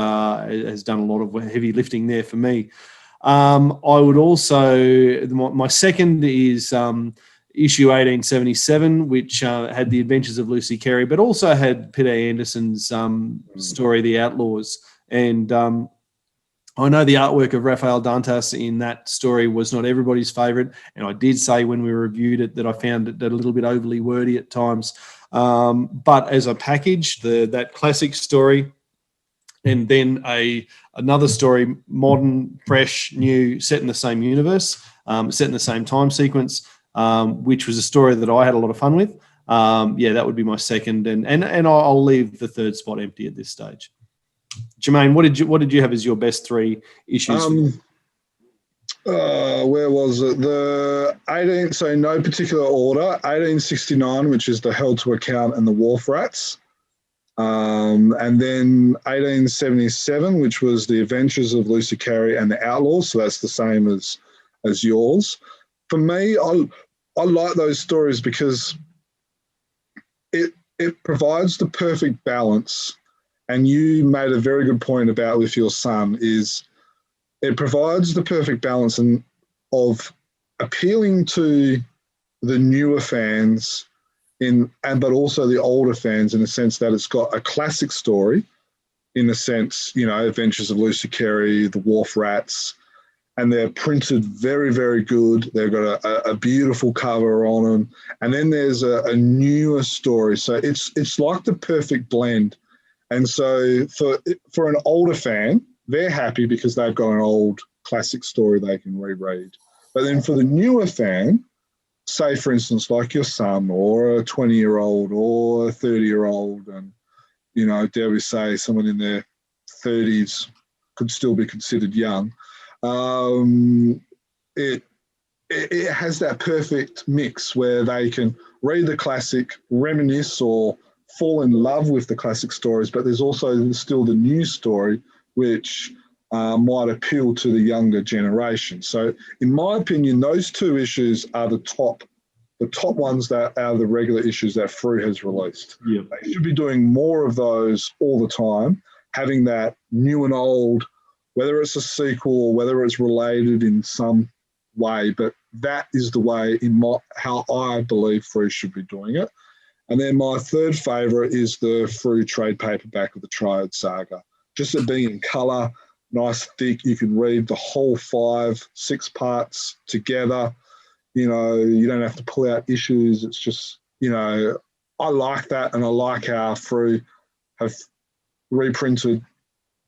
S4: done a lot of heavy lifting there for me. I would also, my second is issue 1877, which had the adventures of Lucy Carey, but also had Peter Anderson's story, The Outlaws. And I know the artwork of Rafael Dantas in that story was not everybody's favourite, and I did say when we reviewed it that I found it a little bit overly wordy at times. But as a package, that classic story, and then another story, modern, fresh, new, set in the same universe, set in the same time sequence, which was a story that I had a lot of fun with. That would be my second, and I'll leave the third spot empty at this stage. Jermayn, what did you have as your best three issues?
S3: Where was it? The 18, so no particular order, 1869, which is the Held to Account and the Wharf Rats. And then 1877, which was the Adventures of Lucy Carey and the Outlaws. So that's the same as yours. For me, I like those stories because it provides the perfect balance. And you made a very good point about with your son is it provides the perfect balance of appealing to the newer fans but also the older fans in the sense that it's got a classic story in the sense, Adventures of Lucy Carey, the Wharf Rats, and they're printed very, very good. They've got a beautiful cover on them. And then there's a newer story. So it's like the perfect blend. And so for an older fan, they're happy because they've got an old classic story they can reread. But then for the newer fan, say, for instance, like your son or a 20-year-old or a 30-year-old, and, dare we say someone in their 30s could still be considered young, it has that perfect mix where they can read the classic, reminisce or fall in love with the classic stories, but there's also still the new story, which might appeal to the younger generation. So in my opinion, those two issues are the top ones that are the regular issues that Frew has released.
S4: Yeah.
S3: They should be doing more of those all the time, having that new and old, whether it's a sequel or whether it's related in some way, but that is the way how I believe Frew should be doing it. And then my third favourite is the Frew trade paperback of the Triad Saga. Just it being in colour, nice, thick, you can read the whole 5-6 parts together. You don't have to pull out issues. It's just, I like that, and I like how Frew have reprinted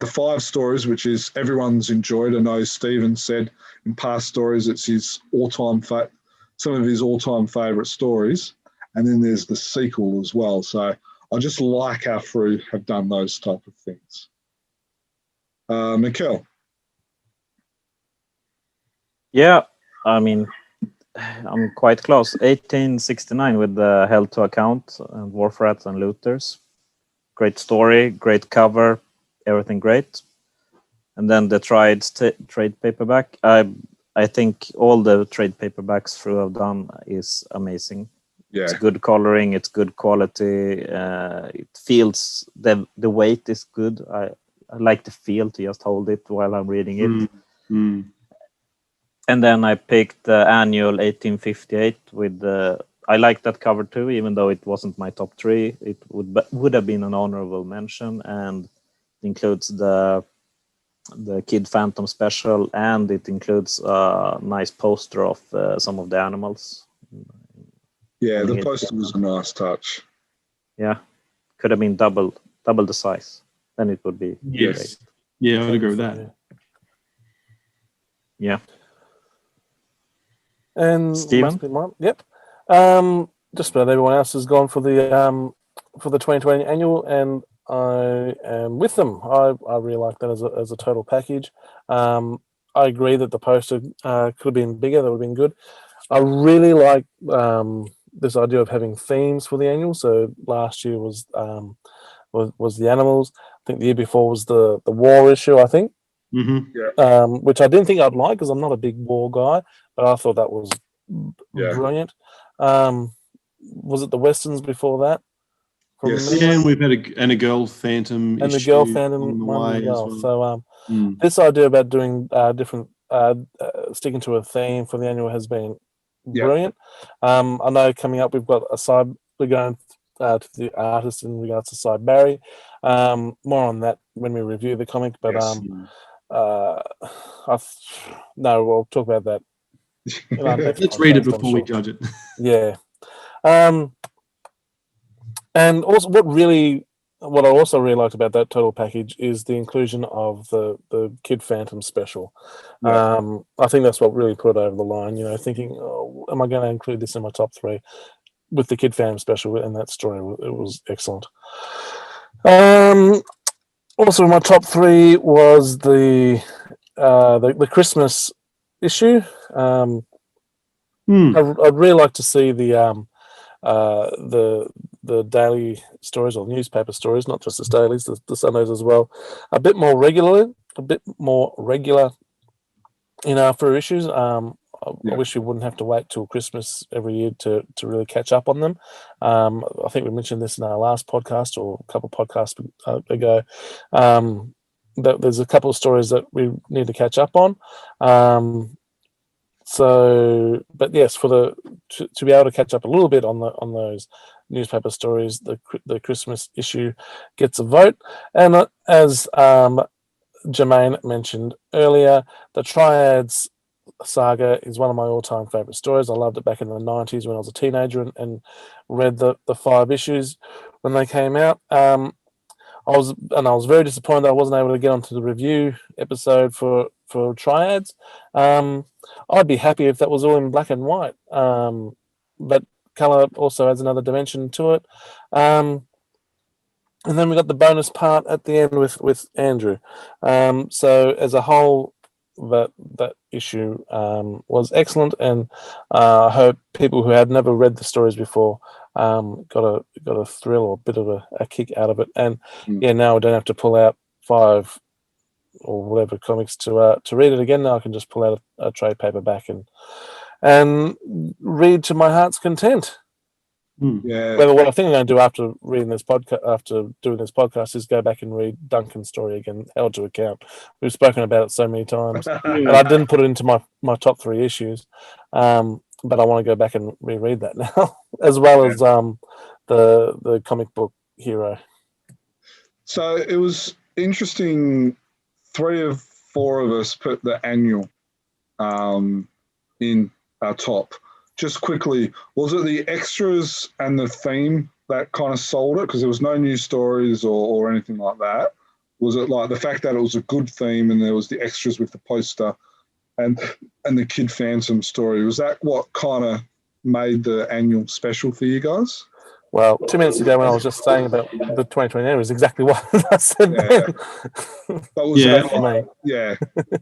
S3: the 5 stories, which is everyone's enjoyed. I know Stephen said in past stories it's his some of his all-time favourite stories. And then there's the sequel as well. So I just like how Frew have done those type of things. Mikael.
S5: Yeah, I mean, I'm quite close. 1869 with the Held to Account and Wharf Rats and Looters. Great story, great cover, everything great. And then the trade paperback. I think all the trade paperbacks Frew have done is amazing. Yeah. It's good coloring, it's good quality. It feels the weight is good. I like the feel to just hold it while I'm reading it. And then I picked the annual 1858 with the. I like that cover too, even though it wasn't my top 3. It would have been an honorable mention, and it includes the Kid Phantom special, and it includes a nice poster of some of the animals.
S3: Yeah, the poster was a nice touch.
S5: Yeah, could have been double the size. Then it would be great.
S4: Yeah, I'd agree with that.
S5: Yeah.
S1: And
S5: Stephen?
S1: yep. just about everyone else has gone for the 2020 annual, and I am with them. I really like that as a total package. I agree that the poster could have been bigger. That would have been good. I really like this idea of having themes for the annual. So last year was the animals. I think the year before was the war issue, I think.
S4: Mm-hmm.
S1: Which I didn't think I'd like because I'm not a big war guy, but I thought that was brilliant. Was it the westerns before that?
S3: Yes.
S4: Yeah, and we've had a girl Phantom
S1: and the
S4: issue
S1: girl Phantom
S4: along the
S1: one
S4: way
S1: as well. So this idea about doing different, sticking to a theme for the annual has been brilliant. I know coming up we've got we're going to the artist in regards to Cy Barry. More on that when we review the comic, but we'll talk about that.
S4: Let's read it before we judge it.
S1: Yeah. And also, what I also really liked about that total package is the inclusion of the Kid Phantom special. I think that's what really put it over the line. You know, thinking, oh, am I going to include this in my top 3? With the Kid Phantom special and that story, it was excellent. Also, my top 3 was the Christmas issue. I'd really like to see the daily stories or newspaper stories, not just the dailies, the Sundays as well, a bit more regular in after issues. I wish we wouldn't have to wait till Christmas every year to really catch up on them. I think we mentioned this in our last podcast or a couple of podcasts ago. That there's a couple of stories that we need to catch up on. But yes, to be able to catch up a little bit on those newspaper stories, the Christmas issue gets a vote. And as Jermayn mentioned earlier, the Triads Saga is one of my all-time favorite stories. I loved it back in the 90s when I was a teenager and read the 5 issues when they came out. I was very disappointed that I wasn't able to get onto the review episode for Triads. I'd be happy if that was all in black and white, but color also adds another dimension to it. And then we got the bonus part at the end with Andrew. So as a whole, that issue was excellent, and I hope people who had never read the stories before got a thrill or a bit of a kick out of it. And now I don't have to pull out 5 or whatever comics to read it again. Now I can just pull out a trade paperback and read to my heart's content. Well, what I think I'm going to do after doing this podcast, is go back and read Duncan's story again, held to account. We've spoken about it so many times, and I didn't put it into my top 3 issues, but I want to go back and reread that now, as well as the comic book Hero.
S3: So it was interesting. 3 of 4 of us put the annual in our top. Just quickly, was it the extras and the theme that kind of sold it? Because there was no new stories or anything like that. Was it like the fact that it was a good theme and there was the extras with the poster and the Kid Phantom story? Was that what kind of made the annual special for you guys?
S1: Well, 2 minutes ago when I was just saying about the 2020 was exactly what I said then.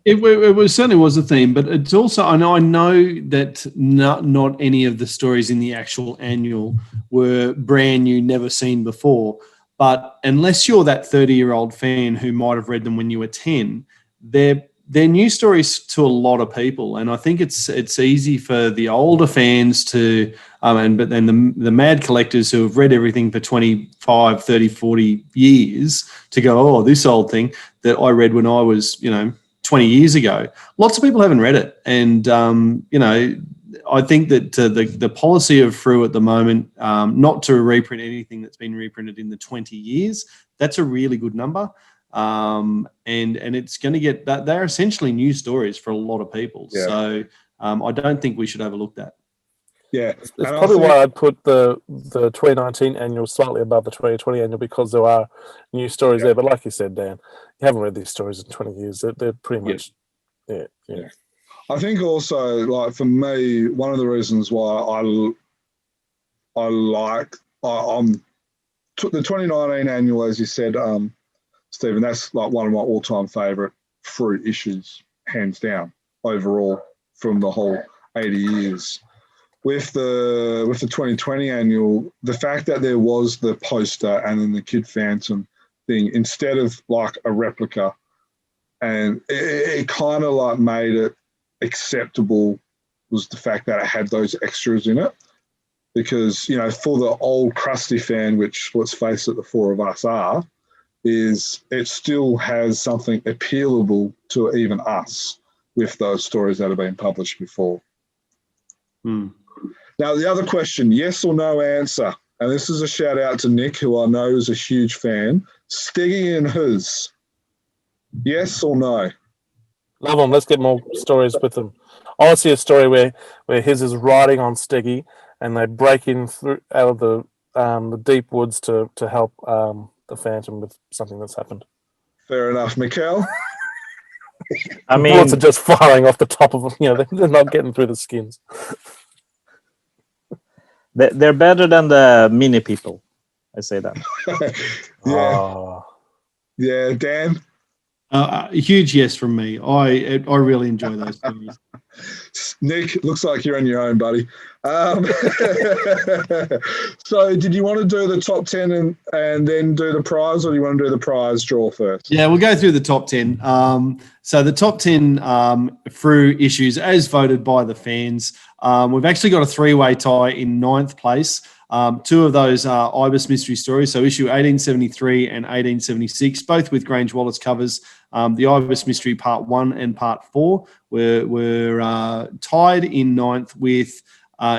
S4: It was certainly was a theme, but it's also, I know that not any of the stories in the actual annual were brand new, never seen before. But unless you're that 30-year-old fan who might have read them when you were 10, they're new stories to a lot of people. And I think it's easy for the older fans to, but then the mad collectors who have read everything for 25, 30, 40 years to go, oh, this old thing that I read when I was, 20 years ago. Lots of people haven't read it. And, I think that the policy of Frew at the moment, not to reprint anything that's been reprinted in the 20 years, that's a really good number. And it's going to get that they're essentially new stories for a lot of people. Yeah. So I don't think we should overlook that.
S3: Yeah,
S1: it's probably why I'd put the 2019 annual slightly above the 2020 annual, because there are new stories there. But like you said, Dan, you haven't read these stories in 20 years. They're pretty much, yeah.
S3: I think also, like for me, one of the reasons why I like. I'm the 2019 annual, as you said, Stephen. That's like one of my all-time favourite Frew issues, hands down, overall from the whole 80 years. With the 2020 annual, the fact that there was the poster and then the Kid Phantom thing instead of like a replica, and it kind of like made it acceptable, was the fact that it had those extras in it. Because, you know, for the old crusty fan, which, let's face it, the four of us are, is it still has something appealable to even us with those stories that have been published before. Now, the other question, yes or no answer, and this is a shout out to Nick, who I know is a huge fan. Steggy and his, yes or no?
S1: Love them. Let's get more stories with them. I want to see a story where his is riding on Steggy and they break in through out of the deep woods to help the Phantom with something that's happened.
S3: Fair enough, Mikael.
S5: I
S1: The
S5: mean,
S1: bullets are just firing off the top of them. You know, they're not getting through the skins.
S5: they're better than the mini people. I say that.
S3: Yeah,
S1: Oh.
S3: yeah, Dan.
S4: A huge yes from me. I really enjoy those stories.
S3: Nick, looks like you're on your own, buddy. So did you want to do the top 10 and then do the prize, or do you want to do the prize draw first?
S4: Yeah, we'll go through the top 10. So the top 10 Frew issues as voted by the fans. We've actually got a three-way tie in 9th place. Two of those are Ibis mystery stories, so issue 1873 and 1876, both with Grange Wallace covers. The Ibis mystery part 1 and part 4 were tied in 9th with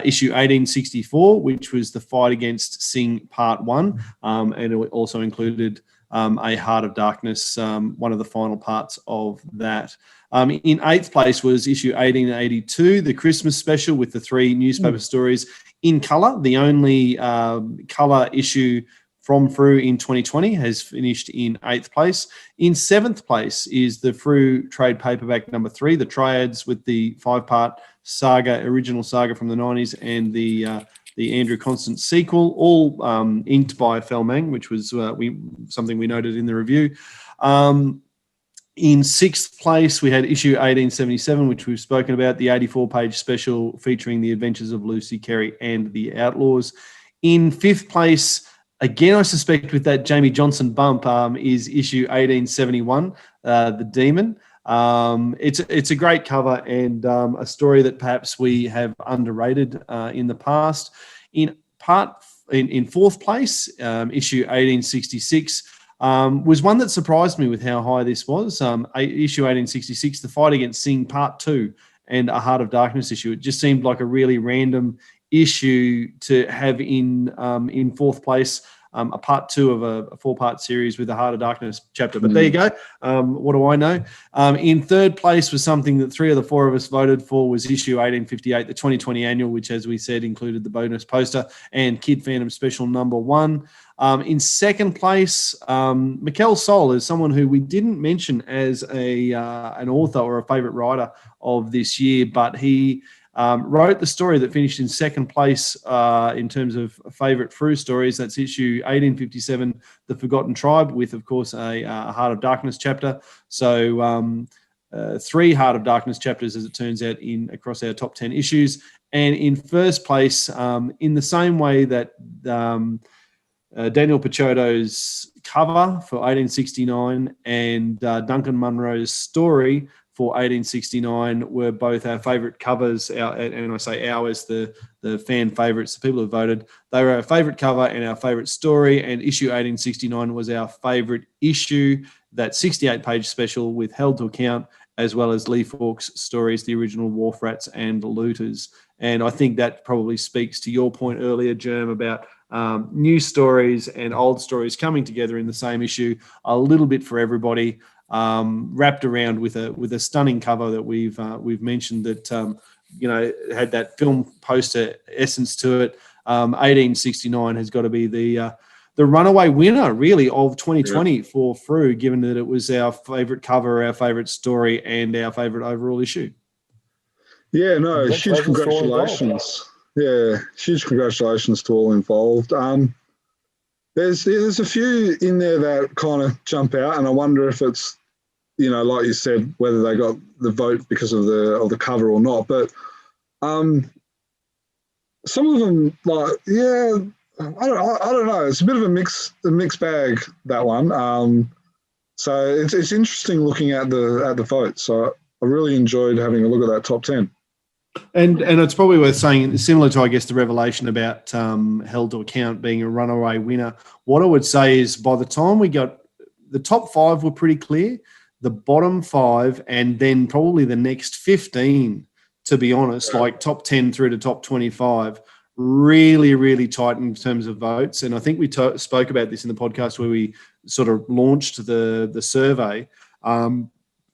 S4: issue 1864, which was the fight against Singh part 1, and it also included a Heart of Darkness, one of the final parts of that. In 8th place was issue 1882, the Christmas special with the 3 newspaper stories in colour. The only colour issue from Frew in 2020 has finished in 8th place. In 7th place is the Frew trade paperback number 3, the Triads with the 5-part saga, original saga from the 90s, and the Andrew Constant sequel, all inked by Felmang, which was something we noted in the review. In 6th place, we had issue 1877, which we've spoken about, the 84-page special featuring the adventures of Lucy, Carey, and the Outlaws. In 5th place, again, I suspect with that Jamie Johnson bump, is issue 1871, The Demon. It's a great cover and a story that perhaps we have underrated in the past. In 4th place, issue 1866, was one that surprised me with how high this was. Issue 1866, The Fight Against Singh Part 2 and A Heart of Darkness issue. It just seemed like a really random issue to have in 4th place, a part 2 of a 4-part series with a Heart of Darkness chapter. But there you go. What do I know? In 3rd place was something that 3 of the 4 of us voted for, was issue 1858, the 2020 annual, which, as we said, included the bonus poster and Kid Phantom special number 1. In 2nd place, Mikael Soul is someone who we didn't mention as an author or a favourite writer of this year, but he wrote the story that finished in 2nd place in terms of favourite Frew stories. That's issue 1857, The Forgotten Tribe, with, of course, a Heart of Darkness chapter. So 3 Heart of Darkness chapters, as it turns out, across our top 10 issues. And in 1st place, in the same way that Daniel Picciotto's cover for 1869 and Duncan Munro's story for 1869 were both our favourite covers, and I say ours, the fan favourites, the people who voted. They were our favourite cover and our favourite story, and issue 1869 was our favourite issue, that 68-page special with Held to Account, as well as Lee Fawkes' stories, the original Wharf Rats and Looters. And I think that probably speaks to your point earlier, Jerm, about new stories and old stories coming together in the same issue, a little bit for everybody, wrapped around with a stunning cover that we've mentioned that had that film poster essence to it. 1869 has got to be the runaway winner, really, of 2020 for Frew, given that it was our favourite cover, our favourite story, and our favourite overall issue.
S3: Yeah, no, huge congratulations. Yeah, huge congratulations to all involved. There's a few in there that kind of jump out, and I wonder if it's, like you said, whether they got the vote because of the cover or not. But some of them, I don't know. It's a bit of a mixed bag, that one. So it's interesting looking at the votes. So I really enjoyed having a look at that top 10.
S4: And it's probably worth saying, similar to, I guess, the revelation about Held to Account being a runaway winner, what I would say is by the time we got the top 5 were pretty clear, the bottom 5 and then probably the next 15, to be honest, like top 10 through to top 25, really, really tight in terms of votes. And I think we spoke about this in the podcast where we sort of launched the survey.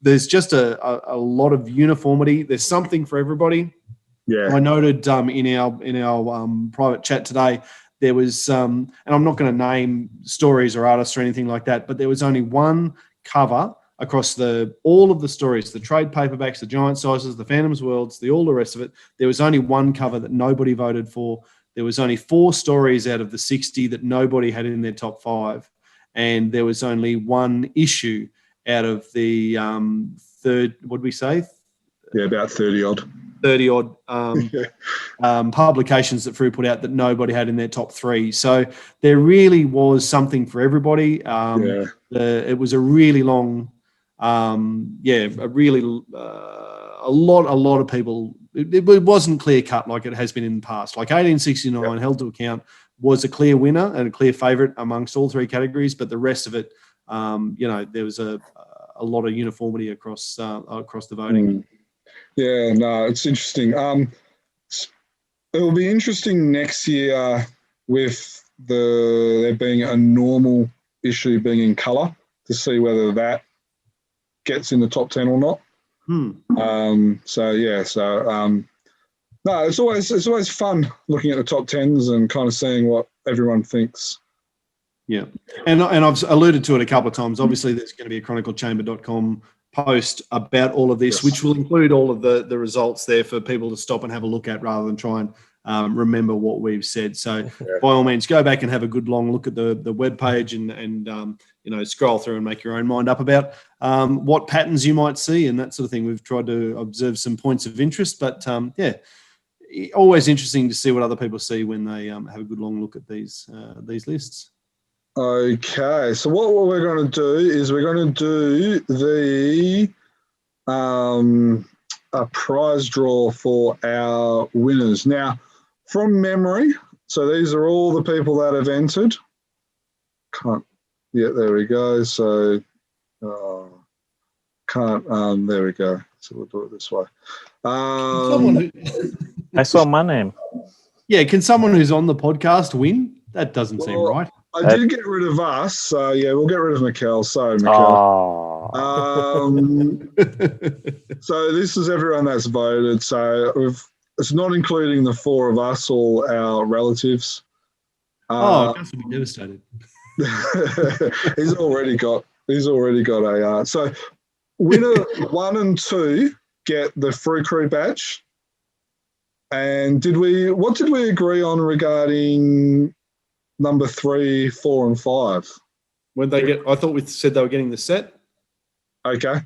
S4: There's just a lot of uniformity. There's something for everybody.
S3: Yeah.
S4: I noted in our private chat today, there was, and I'm not going to name stories or artists or anything like that, but there was only one cover across all of the stories, the trade paperbacks, the giant sizes, the Phantoms Worlds, all the rest of it. There was only one cover that nobody voted for. There was only 4 stories out of the 60 that nobody had in their top 5. And there was only one issue out of the what did we say?
S3: Yeah, about 30-odd.
S4: 30-odd publications that Frew put out that nobody had in their top 3. So there really was something for everybody. It was a really long, a lot of people. It wasn't clear cut like it has been in the past. Like 1869 Held to Account was a clear winner and a clear favourite amongst all 3 categories, but the rest of it, there was a lot of uniformity across the voting.
S3: Yeah, no, it's interesting. It'll be interesting next year with there being a normal issue being in colour to see whether that gets in the top 10 or not. No, it's always fun looking at the top 10s and kind of seeing what everyone thinks.
S4: Yeah, and I've alluded to it a couple of times. Obviously, there's going to be a chroniclechamber.com post about all of this, which will include all of the results there for people to stop and have a look at rather than try and remember what we've said. So by all means, go back and have a good long look at the webpage and scroll through and make your own mind up about what patterns you might see and that sort of thing. We've tried to observe some points of interest, but always interesting to see what other people see when they have a good long look at these lists.
S3: Okay, so what we're going to do is we're going to do a prize draw for our winners. Now, from memory, so these are all the people that have entered. There we go. So, there we go. So we'll do it this way.
S5: I saw my name.
S4: Yeah, can someone who's on the podcast win? That doesn't seem right.
S3: I did get rid of us, so we'll get rid of Mikael. Sorry, Mikael. So this is everyone that's voted. So it's not including the 4 of us, all our relatives.
S4: Gus will be devastated.
S3: He's already got a. So winner 1 and 2 get the Frew Crew badge. And what did we agree on regarding number 3, 4, and 5?
S4: When they get, I thought we said they were getting the set.
S3: Okay.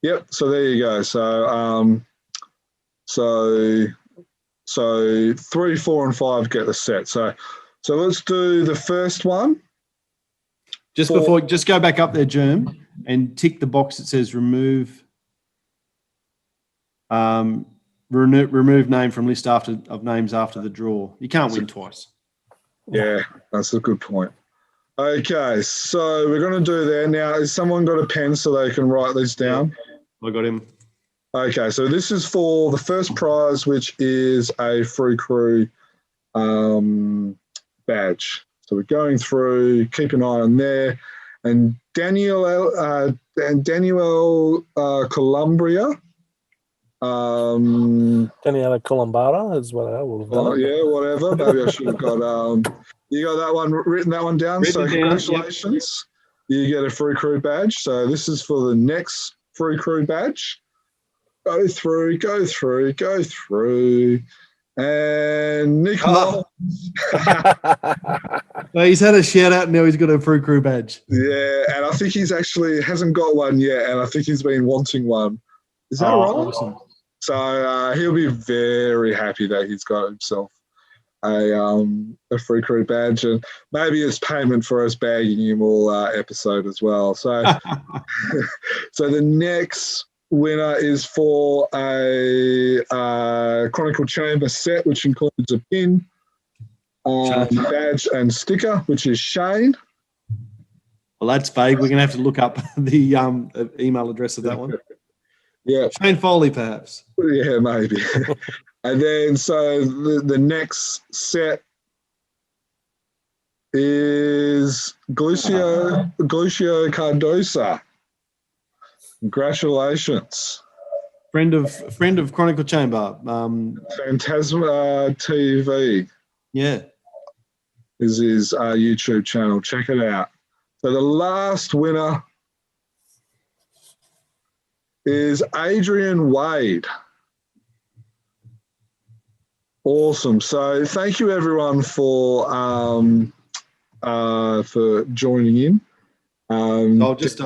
S3: Yep. So there you go. So so 3, 4, and 5 get the set. So let's do the first one.
S4: Just go back up there, Germ, and tick the box that says remove name from list of names after the draw. You can't win twice.
S3: Yeah, that's a good point. Okay, so we're going to do that. Now, has someone got a pen so they can write this down?
S4: I got him.
S3: Okay, so this is for the first prize, which is a Frew Crew badge. So we're going through, keep an eye on there. And Daniel Columbria.
S1: Daniela Columbara is what I would have done.
S3: Yeah, whatever. Maybe I should have got you got that one written down. So congratulations. Yep. You get a Frew Crew badge. So this is for the next Frew Crew badge. Go through. And Nick
S4: Oh.
S3: Hall.
S4: Well, he's had a shout out, and now he's got a Frew Crew badge.
S3: Yeah, and I think he's actually hasn't got one yet, and I think he's been wanting one. Is that right?
S4: Awesome.
S3: So he'll be very happy that he's got himself a Frew Crew badge, and maybe it's payment for us bagging him all episode as well. So, so the next winner is for a Chronicle Chamber set, which includes a pin, badge, and sticker, which is Shane.
S4: Well, that's vague. We're going to have to look up the email address of that one.
S3: Yeah,
S4: Shane Foley, perhaps.
S3: Yeah, maybe. And then, so the next set is Glucio Cardosa. Congratulations.
S4: Friend of Chronicle Chamber.
S3: Phantasma TV
S4: Yeah.
S3: is his YouTube channel. Check it out. So the last winner is Adrian Wade. Awesome. So thank you everyone for joining in.
S4: I'll just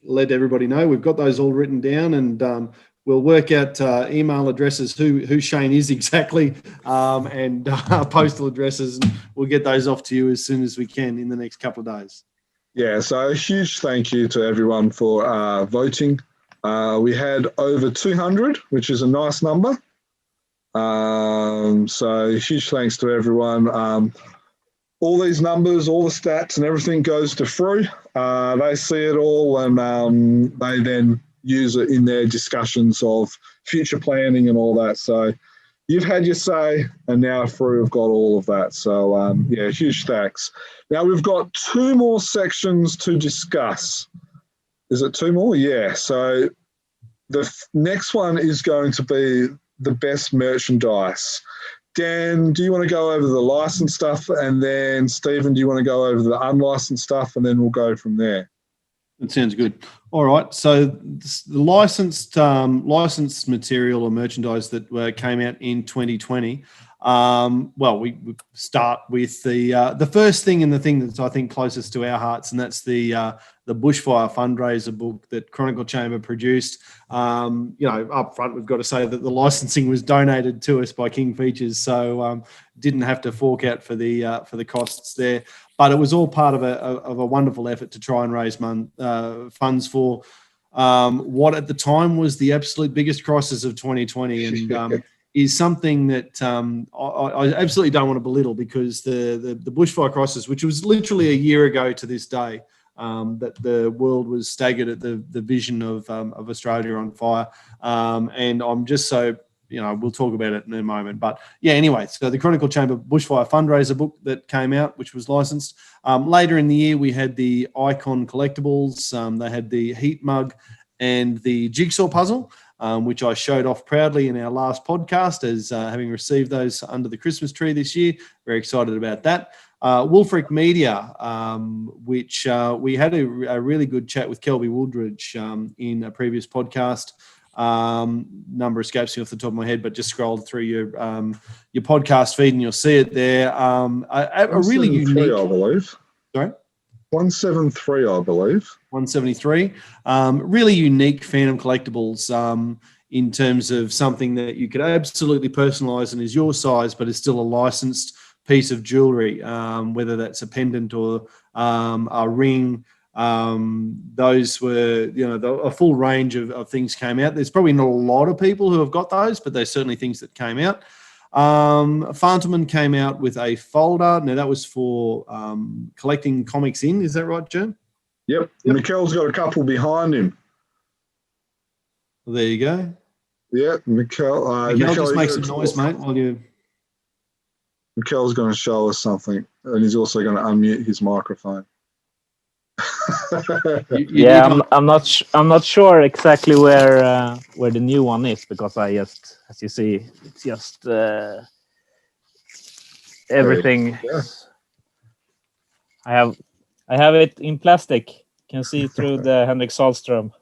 S4: let everybody know we've got those all written down, and we'll work out email addresses, who Shane is exactly, and postal addresses, and we'll get those off to you as soon as we can in the next couple of days.
S3: Yeah, so a huge thank you to everyone for voting. We had over 200, which is a nice number. So huge thanks to everyone. All these numbers, all the stats and everything goes to Frew. They see it all, and they then use it in their discussions of future planning and all that. So you've had your say, and now Frew have got all of that. So, yeah, huge thanks. Now we've got 2 more sections to discuss. Is it 2 more? Yeah. So the next one is going to be the best merchandise. Dan, do you want to go over the licensed stuff? And then Stephen, do you want to go over the unlicensed stuff? And then we'll go from there.
S4: That sounds good. All right. So the licensed material or merchandise that came out in 2020. Well, we start with the first thing, and the thing that's I think closest to our hearts, and that's the Bushfire fundraiser book that Chronicle Chamber produced. Up front, we've got to say that the licensing was donated to us by King Features, so didn't have to fork out for the costs there. But it was all part of a wonderful effort to try and raise funds for what at the time was the absolute biggest crisis of 2020, and is something that I absolutely don't want to belittle, because the bushfire crisis, which was literally a year ago to this day, that the world was staggered at the vision of Australia on fire, and I'm just so. We'll talk about it in a moment. But yeah, anyway, so the Chronicle Chamber Bushfire fundraiser book that came out, which was licensed. Later in the year, we had the Icon collectibles. They had the heat mug and the jigsaw puzzle, which I showed off proudly in our last podcast as having received those under the Christmas tree this year. Very excited about that. Wolfric Media, which we had a really good chat with Kelby Woodridge in a previous podcast. Number escapes me off the top of my head, but just scroll through your podcast feed and you'll see it there. A really unique,
S3: I believe.
S4: Sorry,
S3: 173, I believe.
S4: 173. Really unique Phantom collectibles in terms of something that you could absolutely personalise and is your size, but is still a licensed piece of jewellery, whether that's a pendant or a ring. Those were, a full range of things came out. There's probably not a lot of people who have got those, but there's certainly things that came out. Fantomen came out with a folder. Now that was for collecting comics in. Is that right, Jim?
S3: Yep. Mikael's got a couple behind him.
S4: Well, there you go.
S3: Yeah, Mikael
S4: just make some noise, mate, while you.
S3: Mikael's going to show us something, and he's also going to unmute his microphone.
S5: I'm not sure exactly where the new one is, because I just, as you see, it's just everything.
S3: Yeah.
S5: I have it in plastic. You can see through the Henrik Sahlström.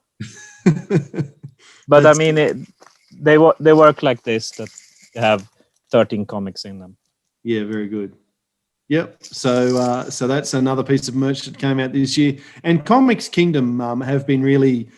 S5: But I mean, they work like this. That have 13 comics in them.
S4: Yeah, very good. Yep. So that's another piece of merch that came out this year. And Comics Kingdom have been really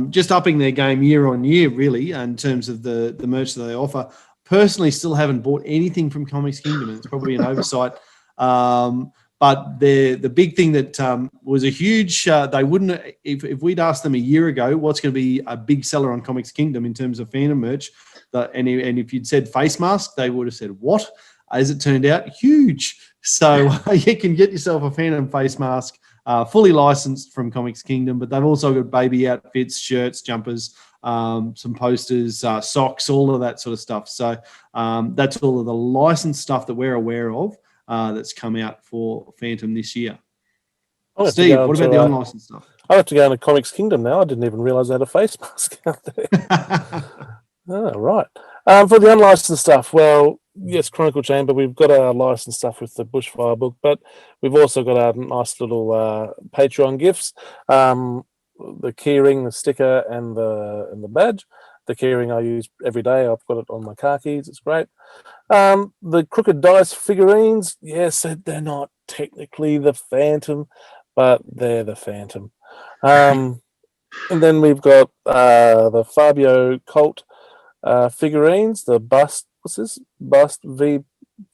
S4: just upping their game year on year, really, in terms of the merch that they offer. Personally, still haven't bought anything from Comics Kingdom, and it's probably an oversight. But the big thing that was a huge, they wouldn't, if we'd asked them a year ago, what's going to be a big seller on Comics Kingdom in terms of Phantom merch, and if you'd said face mask, they would have said, what? As it turned out, huge. So you can get yourself a Phantom face mask, fully licensed from Comics Kingdom, but they've also got baby outfits, shirts, jumpers, some posters, socks, all of that sort of stuff. So that's all of the licensed stuff that we're aware of that's come out for Phantom this year. Steve, what about the unlicensed stuff?
S1: I have to go into Comics Kingdom now. I didn't even realise they had a face mask out there. Oh, right. For the unlicensed stuff, well, yes, Chronicle Chamber, we've got our licensed stuff with the Bushfire book, but we've also got our nice little Patreon gifts. The keyring, the sticker, and the badge. The keyring I use every day. I've got it on my car keys. It's great. The Crooked Dice figurines, yes, they're not technically the Phantom, but they're the Phantom. And then we've got the Fabio Cult figurines, the Bust, what's this? Bust v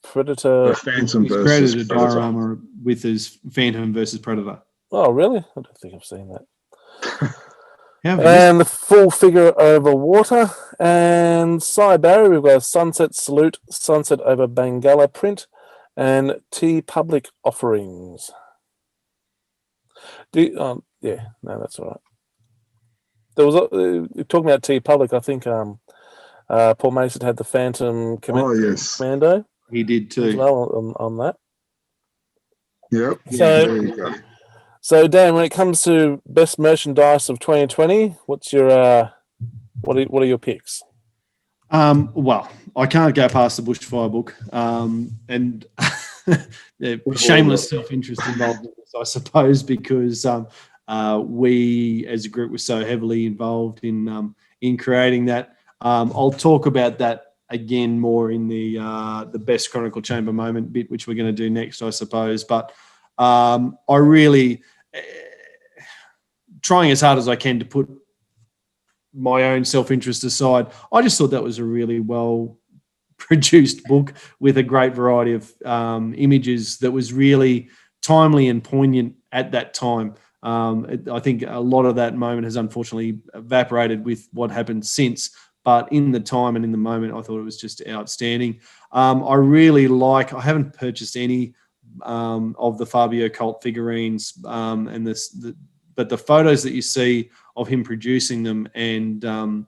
S1: Predator.
S3: The Phantom versus
S4: Predator diorama with his Phantom versus Predator.
S1: Oh, really? I don't think I've seen that.
S4: Yeah,
S1: And the full figure over water. And side barrier, we've got a Sunset Salute, Sunset over Bangala print, and T Public offerings. Yeah, no, that's all right. There was talking about T Public. I think Paul Mason had the Phantom Commando.
S4: He did too.
S1: As well on that.
S3: Yep.
S1: There you go. So Dan, when it comes to best merchandise of 2020, what's your what are your picks?
S4: Well, I can't go past the Bushfire book, and shameless self-interest involved in this, I suppose, because we as a group were so heavily involved in creating that. I'll talk about that again more in the best Chronicle Chamber moment bit, which we're going to do next, I suppose. But I really trying as hard as I can to put my own self-interest aside. I just thought that was a really well produced book with a great variety of images that was really timely and poignant at that time. I think a lot of that moment has unfortunately evaporated with what happened since, but in the time and in the moment, I thought it was just outstanding. I really I haven't purchased any of the Fabio Cult figurines, but the photos that you see of him producing them and some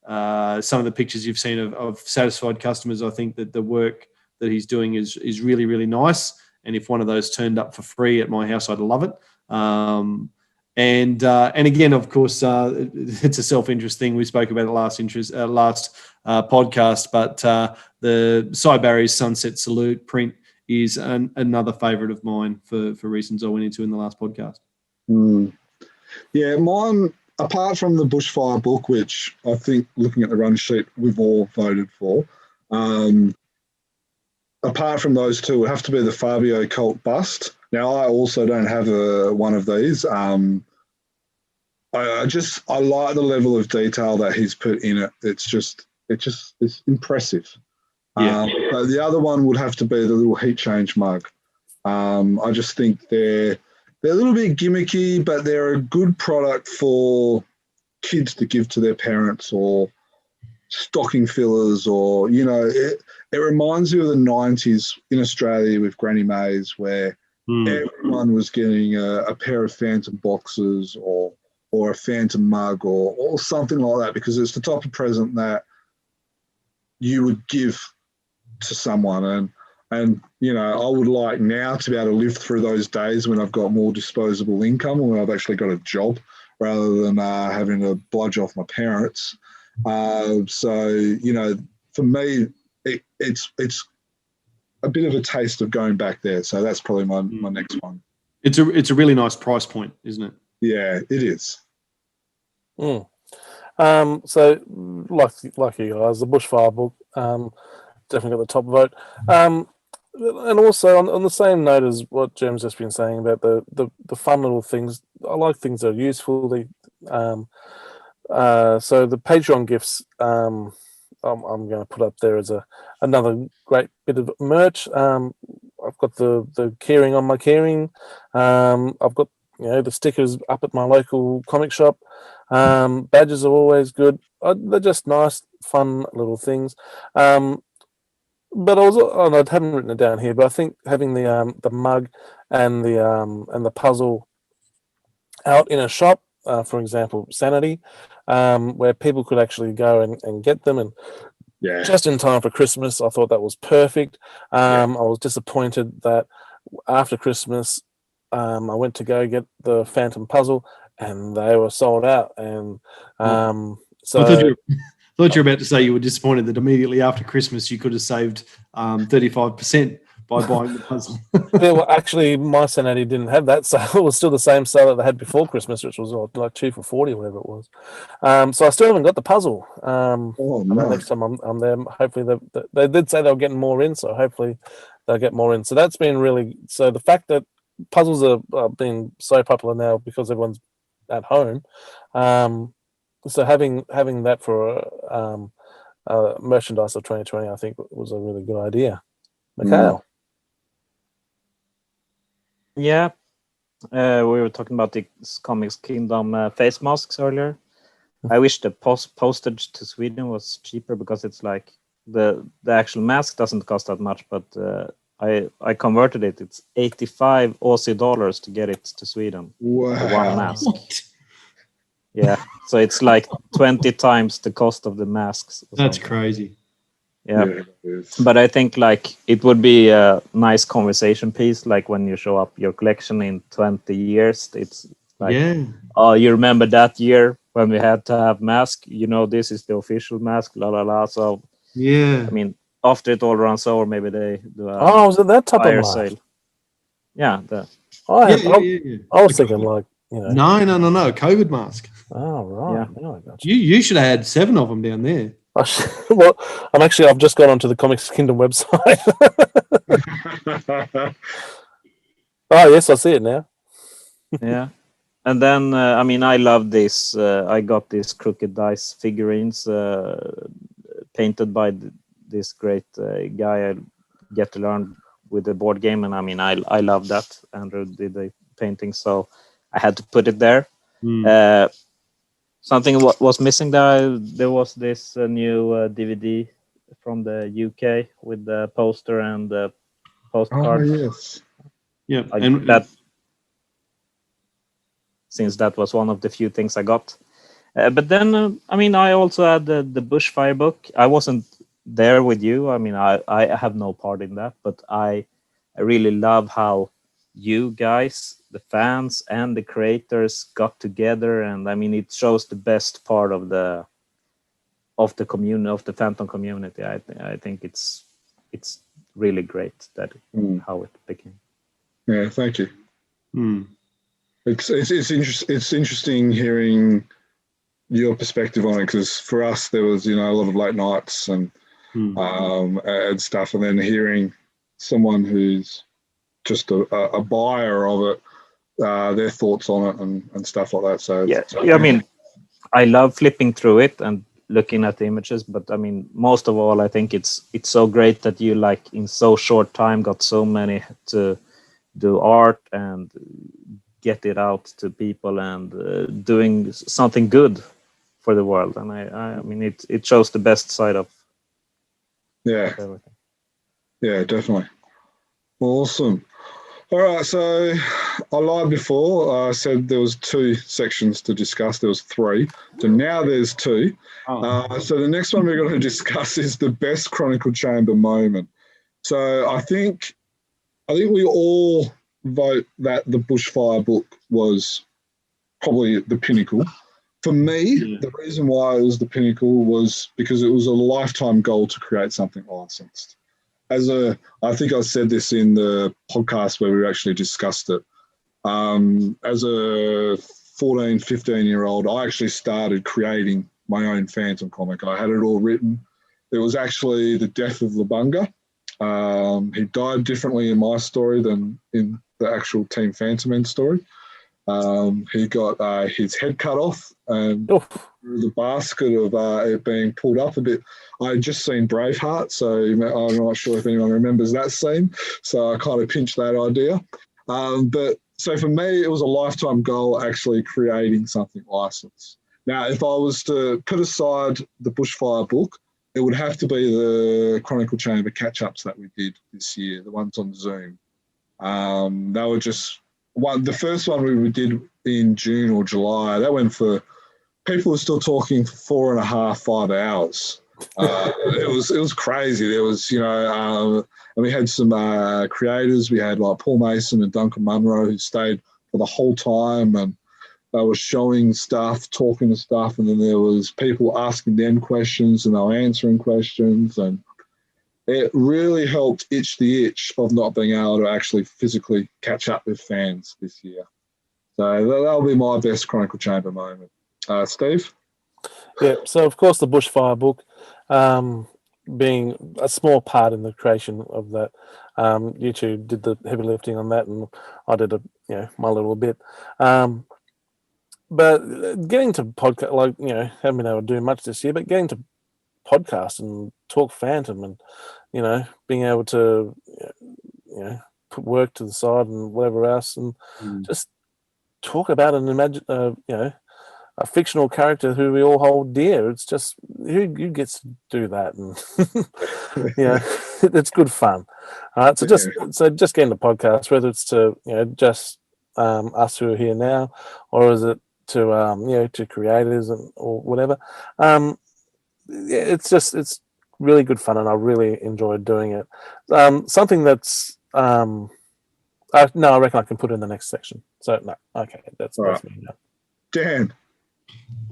S4: of the pictures you've seen of satisfied customers, I think that the work that he's doing is really, really nice. And if one of those turned up for free at my house, I'd love it. And again, of course, it's a self-interest thing. We spoke about it last podcast, but the Side Barry's Sunset Salute print is another favourite of mine for reasons I went into in the last podcast.
S3: Yeah, mine, apart from the Bushfire book, which I think, looking at the run sheet, we've all voted for, apart from those two, it would have to be the Fabio Cult bust. Now, I also don't have one of these. I like the level of detail that he's put in it. It's impressive.
S4: Yeah.
S3: But the other one would have to be the little heat change mug. I just think they're a little bit gimmicky, but they're a good product for kids to give to their parents or stocking fillers, or, you know, it reminds you of the 90s in Australia with Granny Mays, where everyone was getting a pair of Phantom boxes or a Phantom mug or something like that, because it's the type of present that you would give to someone. And you know, I would like now to be able to live through those days when I've got more disposable income, or when I've actually got a job, rather than having to bludge off my parents. So, you know, for me, it's a bit of a taste of going back there. So that's probably my next one.
S4: It's a really nice price point, isn't it?
S3: Yeah, it is.
S1: So like you guys, the Bushfire book, definitely got the top vote. And also on the same note as what Jim's just been saying about the fun little things, I like things that are useful. So the Patreon gifts, I'm going to put up there as another great bit of merch. I've got the keyring on my keyring. I've got the stickers up at my local comic shop. Badges are always good. They're just nice, fun little things. But I hadn't written it down here, but I think having the mug and the puzzle out in a shop, for example, Sanity, where people could actually go and get them, and just in time for Christmas, I thought that was perfect. I was disappointed that after Christmas, I went to go get the Phantom puzzle, and they were sold out. And so
S4: I thought you were about to say you were disappointed that immediately after Christmas you could have saved 35% by buying the puzzle.
S1: Yeah, well, actually, my Sanity didn't have that sale. It was still the same sale that they had before Christmas, which was like 2 for $40, whatever it was. So I still haven't got the puzzle. Next time I'm there, hopefully they did say they were getting more in, so hopefully they'll get more in. So that's been really. So the fact that puzzles are being so popular now because everyone's at home. So having that for merchandise of 2020, I think was a really good idea. Mikael.
S5: Yeah, we were talking about the Comics Kingdom face masks earlier. I wish the postage to Sweden was cheaper, because it's like the actual mask doesn't cost that much, but I converted it. It's 85 Aussie dollars to get it to Sweden.
S3: Wow.
S5: For one mask. Yeah, so it's like 20 times the cost of the masks.
S4: That's crazy.
S5: Yeah, but I think like it would be a nice conversation piece, like when you show up your collection in 20 years. It's like, oh, you remember that year when we had to have mask? This is the official mask, la la la. So
S4: yeah,
S5: I mean, after it all runs over, maybe they do a
S1: was it that type
S5: fire
S1: of
S5: sale? Yeah,
S1: I was thinking like
S4: No, COVID mask.
S1: Oh right,
S5: yeah.
S1: I got
S4: you. You should have had 7 of them down there.
S1: Well, I've just gone onto the Comics Kingdom website. Oh yes, I see it now.
S5: Yeah, and then I love this. I got these Crooked Dice figurines painted by this great guy I get to learn with the board game, and I love that. Andrew did the painting, so I had to put it there. Something was missing there. There was this new DVD from the UK with the poster and the postcard.
S3: Oh, yes.
S4: Yeah,
S5: and that, since that was one of the few things I got. But then, I also had the Bushfire book. I wasn't there with you. I have no part in that, but I really love how you guys, the fans and the creators, got together, and it shows the best part of the community, of the Phantom community. I think it's really great that how it became.
S3: Yeah, thank you. It's interesting hearing your perspective on it, because for us there was a lot of late nights and stuff, and then hearing someone who's just a buyer of it, their thoughts on it and stuff like that. So
S5: I love flipping through it and looking at the images, but most of all, I think it's so great that you in so short time got so many to do art and get it out to people and doing something good for the world. And it shows the best side of everything.
S3: Yeah, definitely. Awesome. All right, so I lied before. I said there was 2 sections to discuss. There was 3. So now there's 2. So the next one we're going to discuss is the best Chronicle Chamber moment. So I think we all vote that the Bushfire book was probably the pinnacle. For me, the reason why it was the pinnacle was because it was a lifetime goal to create something licensed. I think I said this in the podcast where we actually discussed it. As a 14, 15-year-old, I actually started creating my own Phantom comic. I had it all written, it was actually the death of Labunga. He died differently in my story than in the actual Team Fantomen story. He got his head cut off and through the basket of it being pulled up a bit. I had just seen Braveheart, so I'm not sure if anyone remembers that scene. So I kind of pinched that idea. But so for me, it was a lifetime goal actually creating something licensed. Now, if I was to put aside the Bushfire book, it would have to be the Chronicle Chamber catch-ups that we did this year, the ones on Zoom. They were just the first one we did in June or July. That went for people were still talking for 4.5, 5 hours. It was crazy. There was, and we had some creators. We had like Paul Mason and Duncan Munro who stayed for the whole time, and they were showing stuff, talking to stuff, and then there was people asking them questions and they were answering questions, and it really helped itch the itch of not being able to actually physically catch up with fans this year. So that'll be my best Chronicle Chamber moment. Steve?
S1: Yeah, so of course the Bushfire book, being a small part in the creation of that. You two did the heavy lifting on that, and I did my little bit. But getting to podcast, haven't been able to do much this year, but getting to podcast and talk Phantom and, being able to, put work to the side and whatever else and just talk about and imagine, a fictional character who we all hold dear. It's just, who gets to do that? And, it's good fun. All right. So just getting the podcast, whether it's to, just us who are here now, or is it to, to creators or whatever. It's really good fun, and I really enjoyed doing it. Something that's I reckon I can put in the next section. So no, okay, that's me now.
S3: Dan.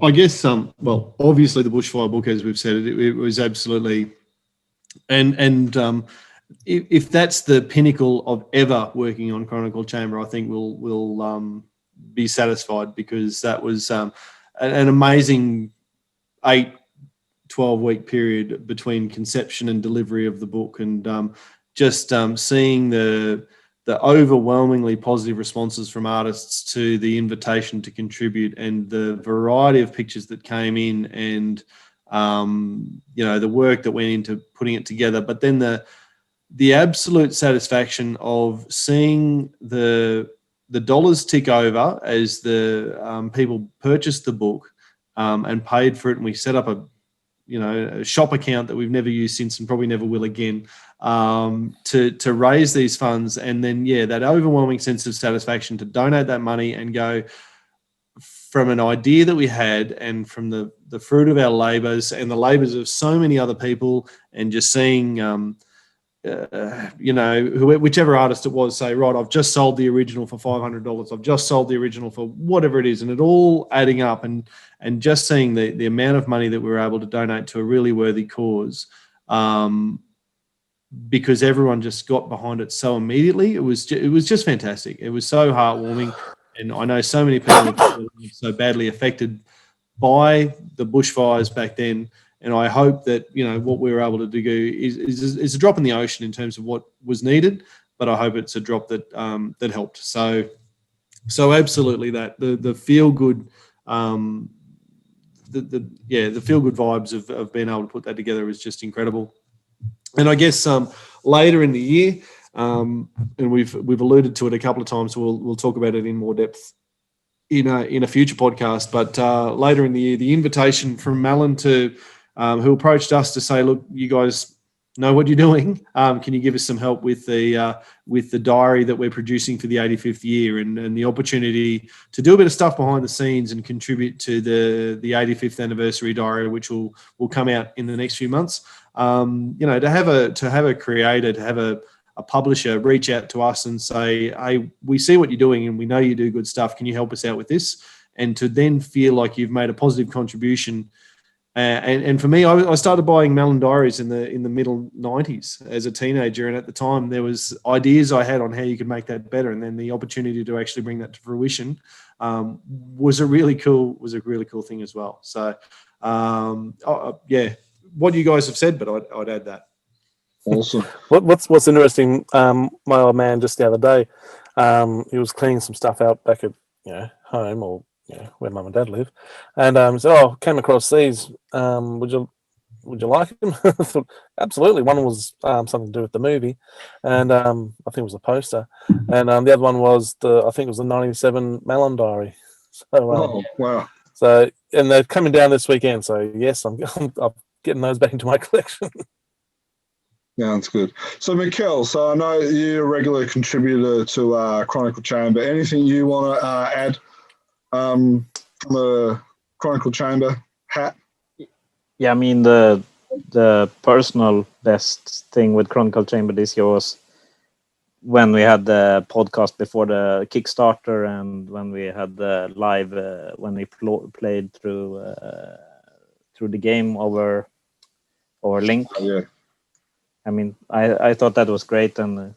S4: I guess well, obviously the Bushfire book, as we've said, it was absolutely, and if that's the pinnacle of ever working on Chronicle Chamber, I think we'll be satisfied, because that was an amazing 12-week period between conception and delivery of the book, and just seeing the overwhelmingly positive responses from artists to the invitation to contribute, and the variety of pictures that came in, and the work that went into putting it together, but then the absolute satisfaction of seeing the dollars tick over as the people purchased the book and paid for it, and we set up a shop account that we've never used since and probably never will again, to raise these funds, and then that overwhelming sense of satisfaction to donate that money and go from an idea that we had, and from the fruit of our labours and the labours of so many other people, and just seeing whichever artist it was say, right, I've just sold the original for $500, I've just sold the original for whatever it is, and it all adding up, and just seeing the amount of money that we were able to donate to a really worthy cause, because everyone just got behind it so immediately. It was just fantastic. It was so heartwarming, and I know so many people were so badly affected by the bushfires back then. And I hope that what we were able to do is a drop in the ocean in terms of what was needed, but I hope it's a drop that that helped. So absolutely that the feel good, the feel good vibes of being able to put that together was just incredible. And I guess later in the year, and we've alluded to it a couple of times, so we'll talk about it in more depth in a future podcast. But later in the year, the invitation from Malin to who approached us to say, look, you guys know what you're doing. Can you give us some help with the diary that we're producing for the 85th year, and the opportunity to do a bit of stuff behind the scenes and contribute to the 85th anniversary diary, which will come out in the next few months. To have a creator, to have a publisher reach out to us and say, hey, we see what you're doing and we know you do good stuff. Can you help us out with this? And to then feel like you've made a positive contribution. And for me, I started buying Malin diaries in the middle 90s as a teenager, and at the time there was ideas I had on how you could make that better, and then the opportunity to actually bring that to fruition was a really cool thing as well. So what you guys have said, but I'd add that.
S3: Awesome.
S1: What's interesting? My old man just the other day, he was cleaning some stuff out back at home or where mum and dad live, and said, "Oh, came across these. Would you like them?" I thought, absolutely. One was something to do with the movie, and I think it was a poster, and the other one was I think it was the '97 Malin Diary. So,
S3: Oh, wow.
S1: So, and they're coming down this weekend. So, yes, I'm getting those back into my collection.
S3: Sounds good. So, Mikael, so I know you're a regular contributor to Chronicle Chamber. Anything you want to add from the Chronicle Chamber hat?
S5: Yeah, I mean the personal best thing with Chronicle Chamber this year was when we had the podcast before the Kickstarter and when we had the live when we played through the game over Link.
S3: Yeah.
S5: I mean, I thought that was great and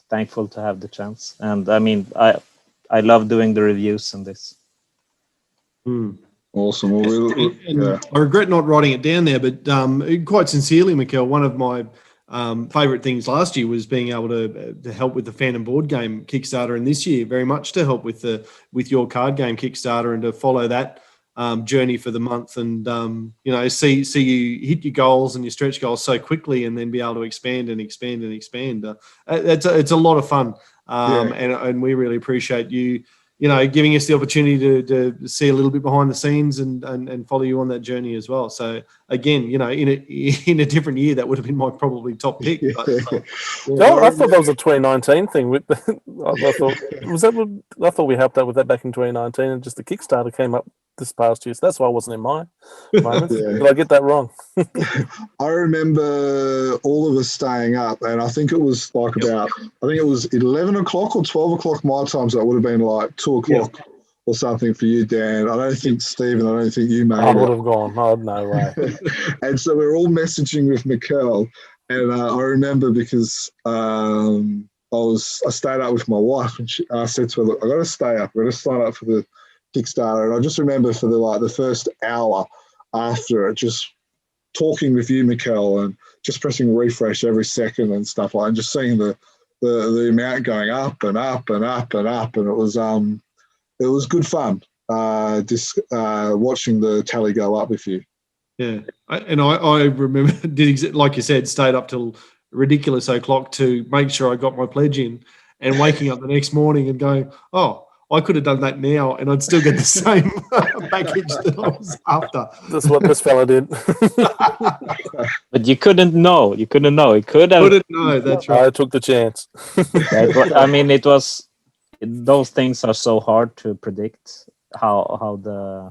S5: thankful to have the chance. And I mean, I love doing the reviews in this.
S3: Awesome. Well,
S4: I regret not writing it down there, but quite sincerely, Mikael, one of my favourite things last year was being able to help with the Phantom board game Kickstarter, and this year very much to help with your card game Kickstarter and to follow that journey for the month, and see you hit your goals and your stretch goals so quickly, and then be able to expand and expand and expand. It's a lot of fun, and we really appreciate you giving us the opportunity to see a little bit behind the scenes and follow you on that journey as well. So again, in a different year, that would have been my probably top pick. But,
S1: I thought that was a 2019 thing. I thought we helped out with that back in 2019, and just the Kickstarter came up this past year, so that's why I wasn't in my moments. Did I get that wrong?
S3: I remember all of us staying up, and I think it was I think it was 11 o'clock or 12 o'clock my time, so it would have been like 2 o'clock or something for you, Dan. I don't think Stephen, I don't think you made it.
S1: I would have gone. Oh, no way.
S3: And so we're all messaging with Mikael, and I remember because I stayed up with my wife, and I said to her, "Look, I got to stay up. I got to sign up for the Kickstarter." And I just remember for the first hour after it, just talking with you, Mikael, and just pressing refresh every second and stuff and just seeing the amount going up and up and up and up, and it was good fun. Just watching the tally go up with you.
S4: Yeah, I remember like you said, stayed up till ridiculous o'clock to make sure I got my pledge in, and waking up the next morning and going, "Oh, I could have done that now, and I'd still get the same package that I was after."
S1: That's what this fella did.
S5: But you couldn't know. You couldn't know. It could have.
S4: Couldn't know. That's right.
S1: I took the chance.
S5: I mean, it was. Those things are so hard to predict how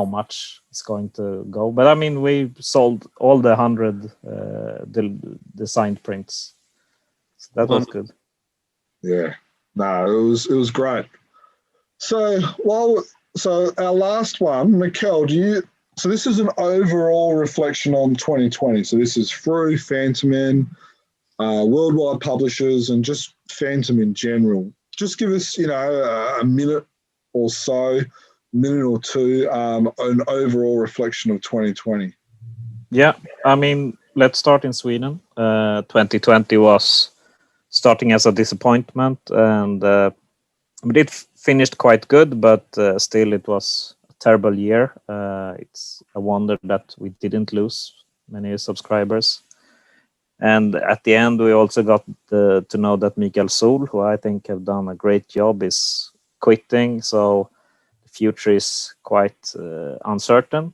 S5: much is going to go. But I mean, we sold all the 100 designed prints. So that was good.
S3: Yeah. No, it was great. So our last one, Mikael, so this is an overall reflection on 2020. So this is through Fantomen, worldwide publishers, and just Phantom in general. Just give us, a minute or so, minute or two, an overall reflection of 2020.
S5: Yeah, I mean, let's start in Sweden. 2020 was starting as a disappointment, and but it finished quite good, but still it was a terrible year. It's a wonder that we didn't lose many subscribers. And at the end, we also got to know that Mikael Sol, who I think have done a great job, is quitting. So the future is quite uncertain.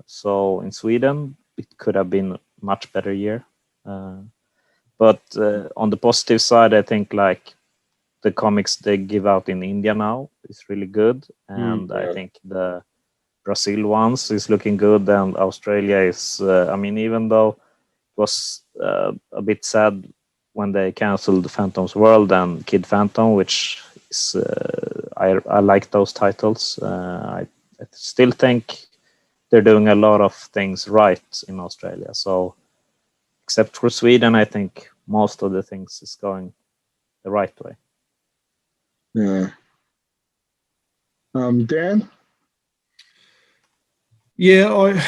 S5: So in Sweden, it could have been a much better year. But on the positive side, I think the comics they give out in India now is really good. And I think the Brazil ones is looking good. And Australia is, even though it was a bit sad when they canceled Phantom's World and Kid Phantom, which is, I like those titles. I still think they're doing a lot of things right in Australia. So except for Sweden, I think most of the things is going the right way.
S3: Yeah. Dan?
S4: Yeah,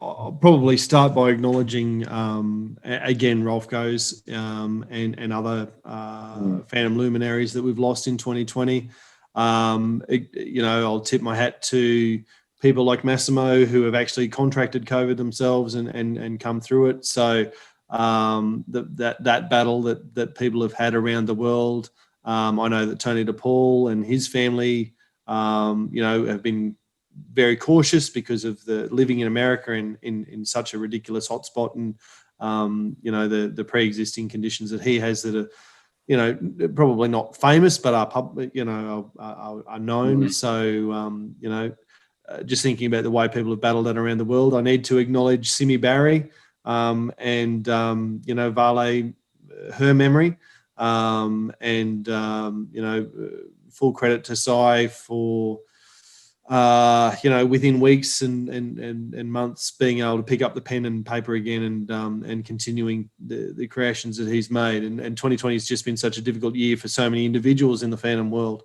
S4: I'll probably start by acknowledging again Rolf Goes and other Phantom luminaries that we've lost in 2020. I'll tip my hat to people like Massimo who have actually contracted COVID themselves and come through it. So that battle that people have had around the world. I know that Tony DePaul and his family, have been very cautious because of the living in America in such a ridiculous hotspot and, the pre-existing conditions that he has that are, probably not famous, but are public, are known. So, just thinking about the way people have battled that around the world, I need to acknowledge Simi Barry and Vale, her memory. Full credit to Sai for, within weeks and months being able to pick up the pen and paper again and continuing the creations that he's made. And 2020 has just been such a difficult year for so many individuals in the fandom world.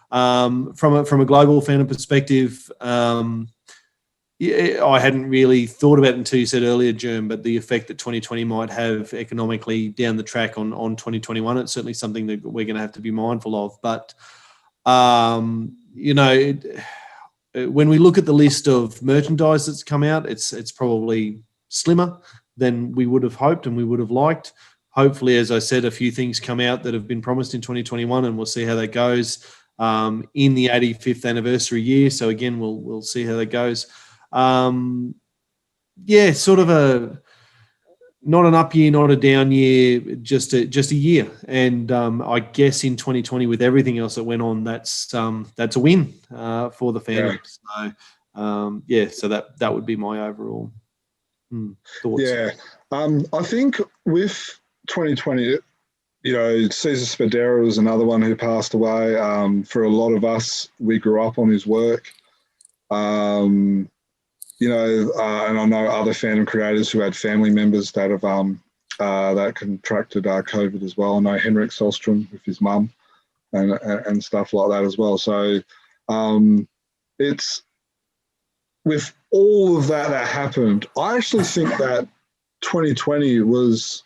S4: From a global fandom perspective, I hadn't really thought about it until you said earlier, Germ, but the effect that 2020 might have economically down the track on 2021, it's certainly something that we're going to have to be mindful of. But, when we look at the list of merchandise that's come out, it's probably slimmer than we would have hoped and we would have liked. Hopefully, as I said, a few things come out that have been promised in 2021, and we'll see how that goes in the 85th anniversary year. So again, we'll see how that goes. Sort of not an up year, not a down year, just a year. And I guess in 2020, with everything else that went on, that's a win for the fandom. Yeah. So that would be my overall thoughts.
S3: Yeah, I think with 2020, Cesar Spadera was another one who passed away. For a lot of us, we grew up on his work. And I know other fandom creators who had family members that have that contracted COVID as well. I know Henrik Solstrom with his mum and stuff like that as well. So it's with all of that happened, I actually think that 2020 was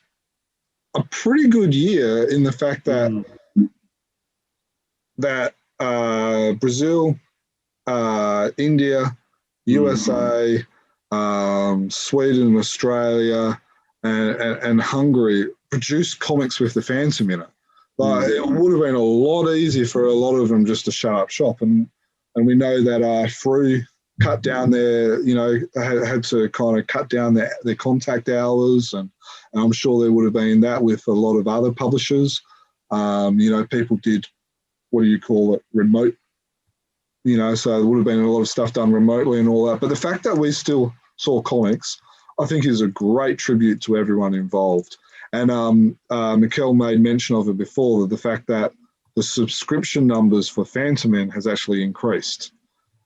S3: a pretty good year in the fact that Brazil, India, USA, Sweden, Australia, and Hungary produced comics with the Phantom in it. Like, it would have been a lot easier for a lot of them just to shut up shop. And we know that Frew cut down their, had to kind of cut down their contact hours. And I'm sure there would have been that with a lot of other publishers. People did, remote. So there would have been a lot of stuff done remotely and all that. But the fact that we still saw comics, I think, is a great tribute to everyone involved. And Mikael made mention of it before, the fact that the subscription numbers for Fantomen has actually increased.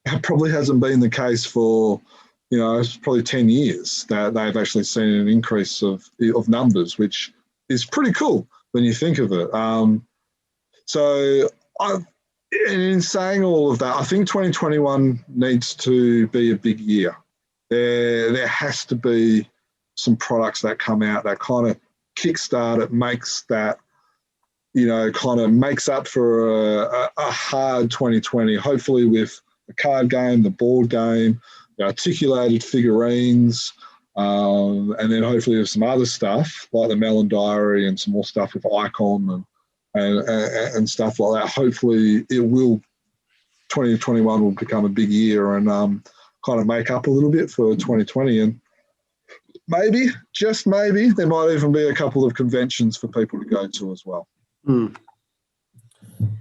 S3: It probably hasn't been the case for, it's probably 10 years that they've actually seen an increase of numbers, which is pretty cool when you think of it. And in saying all of that, I think 2021 needs to be a big year. There has to be some products that come out that kind of kickstart it, makes that, kind of makes up for a hard 2020, hopefully with the card game, the board game, the articulated figurines, and then hopefully with some other stuff like the Melon Diary and some more stuff with Icon and stuff like that. Hopefully 2021 will become a big year and kind of make up a little bit for 2020. And maybe, just maybe, there might even be a couple of conventions for people to go to as well.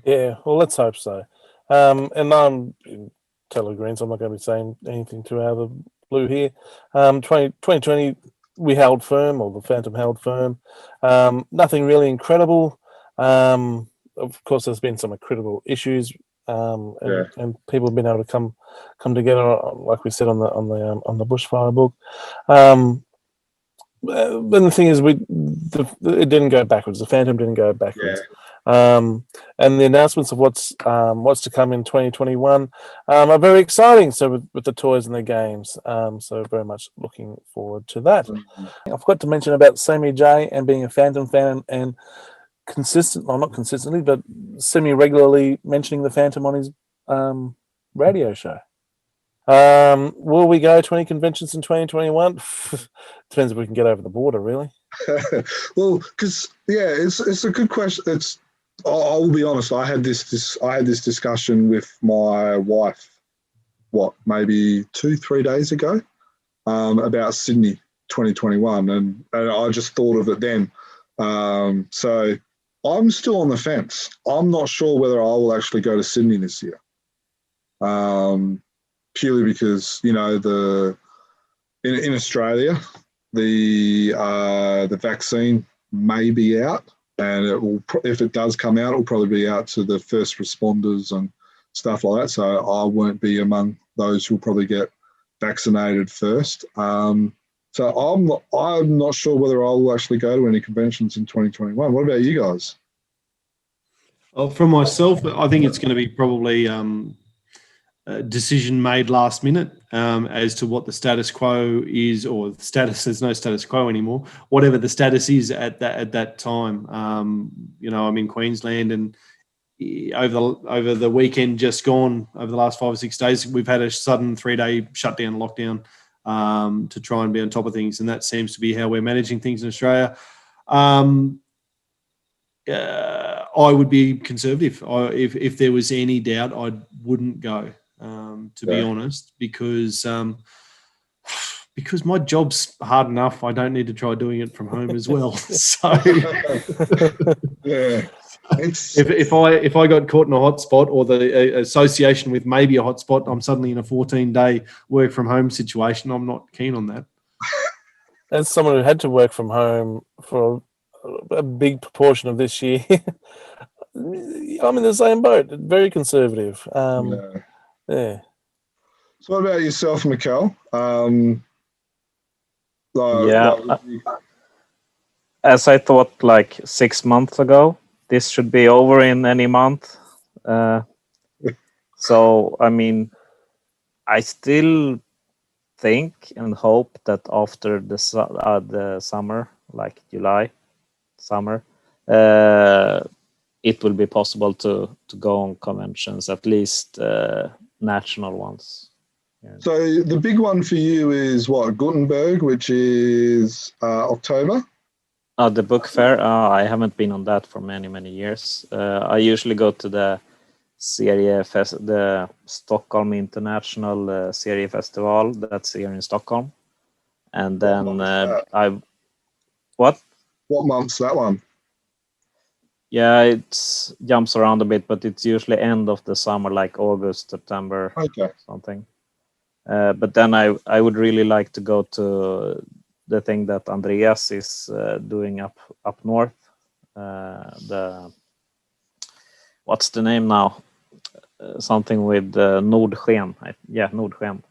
S1: Yeah, well, let's hope so. And I'm in total agreement, so I'm not going to be saying anything too out of the blue here. 2020, we held firm, or the Phantom held firm. Nothing really incredible. Of course, there's been some critical issues, and people have been able to come together, like we said on the Bushfire book. But the thing is, it didn't go backwards. The Phantom didn't go backwards. And the announcements of what's to come in 2021 are very exciting. So with the toys and the games, so very much looking forward to that. I forgot to mention about Sammy J and being a Phantom fan and not consistently, but semi-regularly mentioning the Phantom on his radio show. Will we go to any conventions in 2021? Depends if we can get over the border, really.
S3: Well, because it's a good question. I will be honest. I had this discussion with my wife. Maybe 2-3 days ago, about Sydney 2021, and I just thought of it then. So I'm still on the fence. I'm not sure whether I will actually go to Sydney this year. Purely because in Australia the vaccine may be out, and it will, if it does come out, it will probably be out to the first responders and stuff like that. So I won't be among those who will probably get vaccinated first. So I'm not sure whether I will actually go to any conventions in 2021. What about you guys?
S4: Well, for myself, I think it's going to be probably a decision made last minute as to what the status quo is, or the status. There's no status quo anymore. Whatever the status is at that time. I'm in Queensland, and over the weekend just gone, over the last 5 or 6 days, we've had a sudden 3-day shutdown, lockdown, to try and be on top of things, and that seems to be how we're managing things in Australia. I would be conservative. If there was any doubt, I wouldn't go. To be honest, because my job's hard enough. I don't need to try doing it from home as well. So
S3: Yeah.
S4: if I got caught in a hotspot, or the association with maybe a hotspot, I'm suddenly in a 14-day work from home situation. I'm not keen on that.
S1: As someone who had to work from home for a big proportion of this year, I'm in the same boat. Very conservative. Yeah.
S3: So what about yourself, Mikael?
S5: As I thought like 6 months ago, this should be over in any month. So, I mean, I still think and hope that after the summer, like July summer, it will be possible to go on conventions, at least national ones. Yeah.
S3: So the big one for you is what, Gutenberg, which is October?
S5: The book fair, I haven't been on that for many years. I usually go to the the Stockholm International Serie Festival. That's here in Stockholm. And then What
S3: month's that one?
S5: Yeah, it jumps around a bit, but it's usually end of the summer, like August, September, something. But then I would really like to go to the thing that Andreas is doing up north. What's the name now? Something with Nordsken. Nordsken.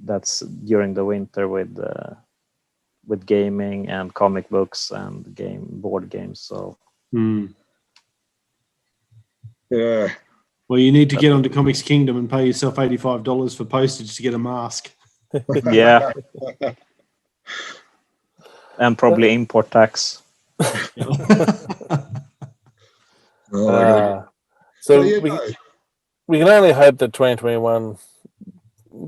S5: That's during the winter with gaming and comic books and board games. So.
S3: Yeah.
S4: Well, you need to get onto Comics Kingdom and pay yourself $85 for postage to get a mask.
S5: Yeah. And probably import tax.
S1: So we can only hope that 2021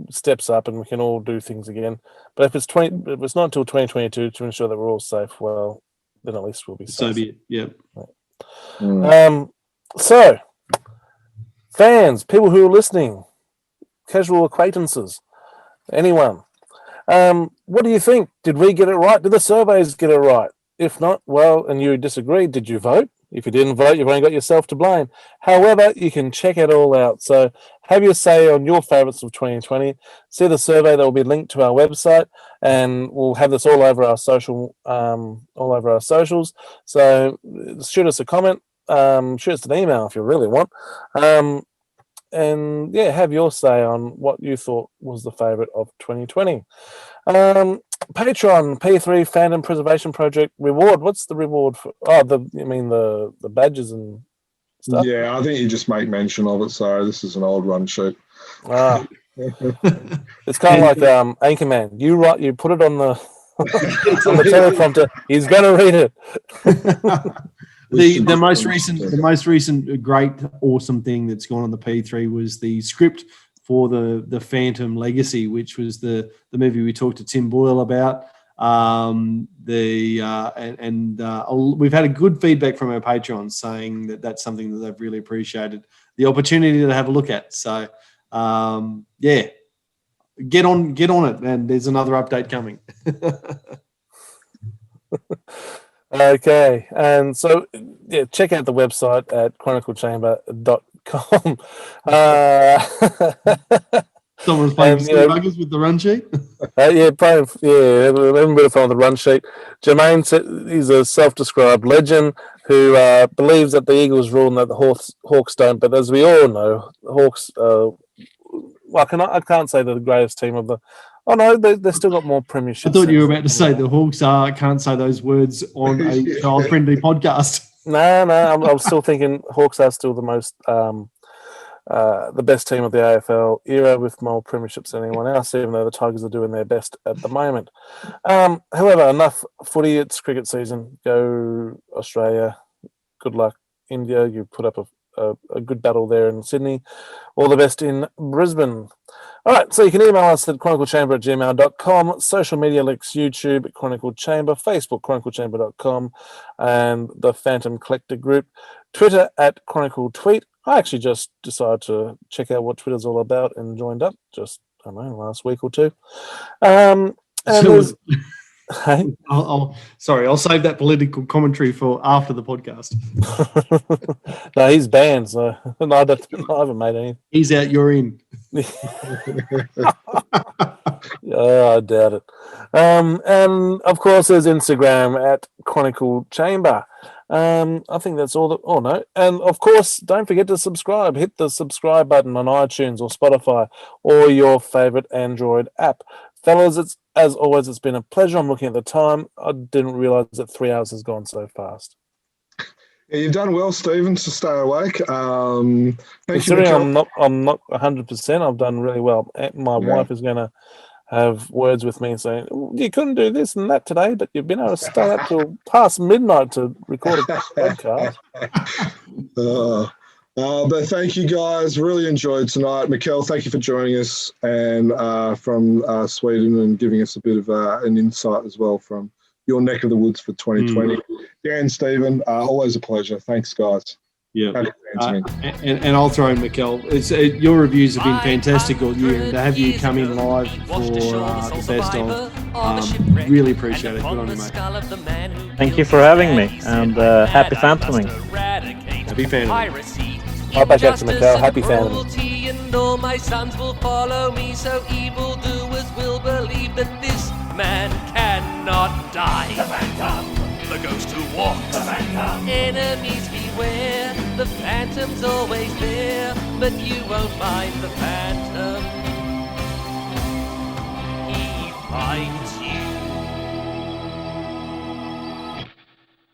S1: steps up and we can all do things again. But if it's not until 2022 to ensure that we're all safe, well, then at least we'll be safe.
S4: So be it. Yep.
S1: So, fans, people who are listening, casual acquaintances, anyone, what do you think? Did we get it right? Did the surveys get it right? If not, well, and you disagree, did you vote? If you didn't vote, you've only got yourself to blame. However, you can check it all out. So have your say on your favourites of 2020. See the survey that will be linked to our website, and we'll have this all over our socials. So shoot us a comment, shoot us an email if you really want, and have your say on what you thought was the favourite of 2020. Patreon P3 Fandom Preservation Project reward. What's the reward for? Oh, the badges and stuff.
S3: Yeah, I think you just make mention of it. So this is an old run sheet.
S1: Ah, it's kind of like Anchorman. You put it on the on the teleprompter. He's gonna read it.
S4: The most recent great awesome thing that's gone on the P3 was the script for the Phantom Legacy, which was the movie we talked to Tim Boyle about. We've had a good feedback from our patrons saying that that's something that they've really appreciated the opportunity to have a look at. So yeah, get on it, and there's another update coming.
S1: Okay, and so yeah, check out the website at chroniclechamber.com.
S4: Someone's playing buggers with the run sheet.
S1: Having a bit of fun with the run sheet. Jermayn is a self-described legend who believes that the Eagles rule and that the Hawks don't. But as we all know, the Hawks. I can't say they're the greatest team of the. Oh no, they've still got more premierships.
S4: I thought you were about to say the Hawks can't say those words on a child-friendly podcast.
S1: No, I'm still thinking Hawks are still the most, the best team of the AFL era with more premierships than anyone else, even though the Tigers are doing their best at the moment. However, enough footy. It's cricket season. Go Australia. Good luck, India. You put up a good battle there in Sydney. All the best in Brisbane. All right, so you can email us at chroniclechamber@gmail.com, social media links, YouTube at Chronicle Chamber, Facebook, chroniclechamber.com, and the Phantom Collector group, Twitter at Chronicle Tweet. I actually just decided to check out what Twitter's all about and joined up just, I don't know, last week or two. Hey?
S4: I'll save that political commentary for after the podcast.
S1: No, he's banned, so I haven't made any.
S4: He's out, you're in.
S1: I doubt it. And of course, there's Instagram at Chronicle Chamber. I think that's all. No. And of course, don't forget to subscribe. Hit the subscribe button on iTunes or Spotify or your favorite Android app. Fellas, as always, it's been a pleasure. I'm looking at the time. I didn't realize that 3 hours has gone so fast.
S3: Yeah, you've done well, Stephen, to stay awake.
S1: Considering I'm not 100%, I've done really well. My wife is going to have words with me saying, you couldn't do this and that today, but you've been able to stay up till past midnight to record a podcast.
S3: But thank you, guys. Really enjoyed tonight. Mikael, thank you for joining us and from Sweden and giving us a bit of an insight as well from your neck of the woods for 2020. Dan, Stephen, always a pleasure. Thanks, guys.
S4: Yeah, and I'll throw in Mikael. Your reviews have been fantastic all year, and to have you come in live for the best of, really appreciate it. Good on you, mate.
S5: Thank you for having me, and happy Fantoming.
S4: Happy Fantoming.
S1: I'll back out to Mikael. Happy Fantoming.
S2: And all my sons will follow me, so evildoers will believe that this man cannot die. The Phantom, the ghost who walks. The Phantom, enemies beware. The Phantom's always there, but you won't find the Phantom. He fights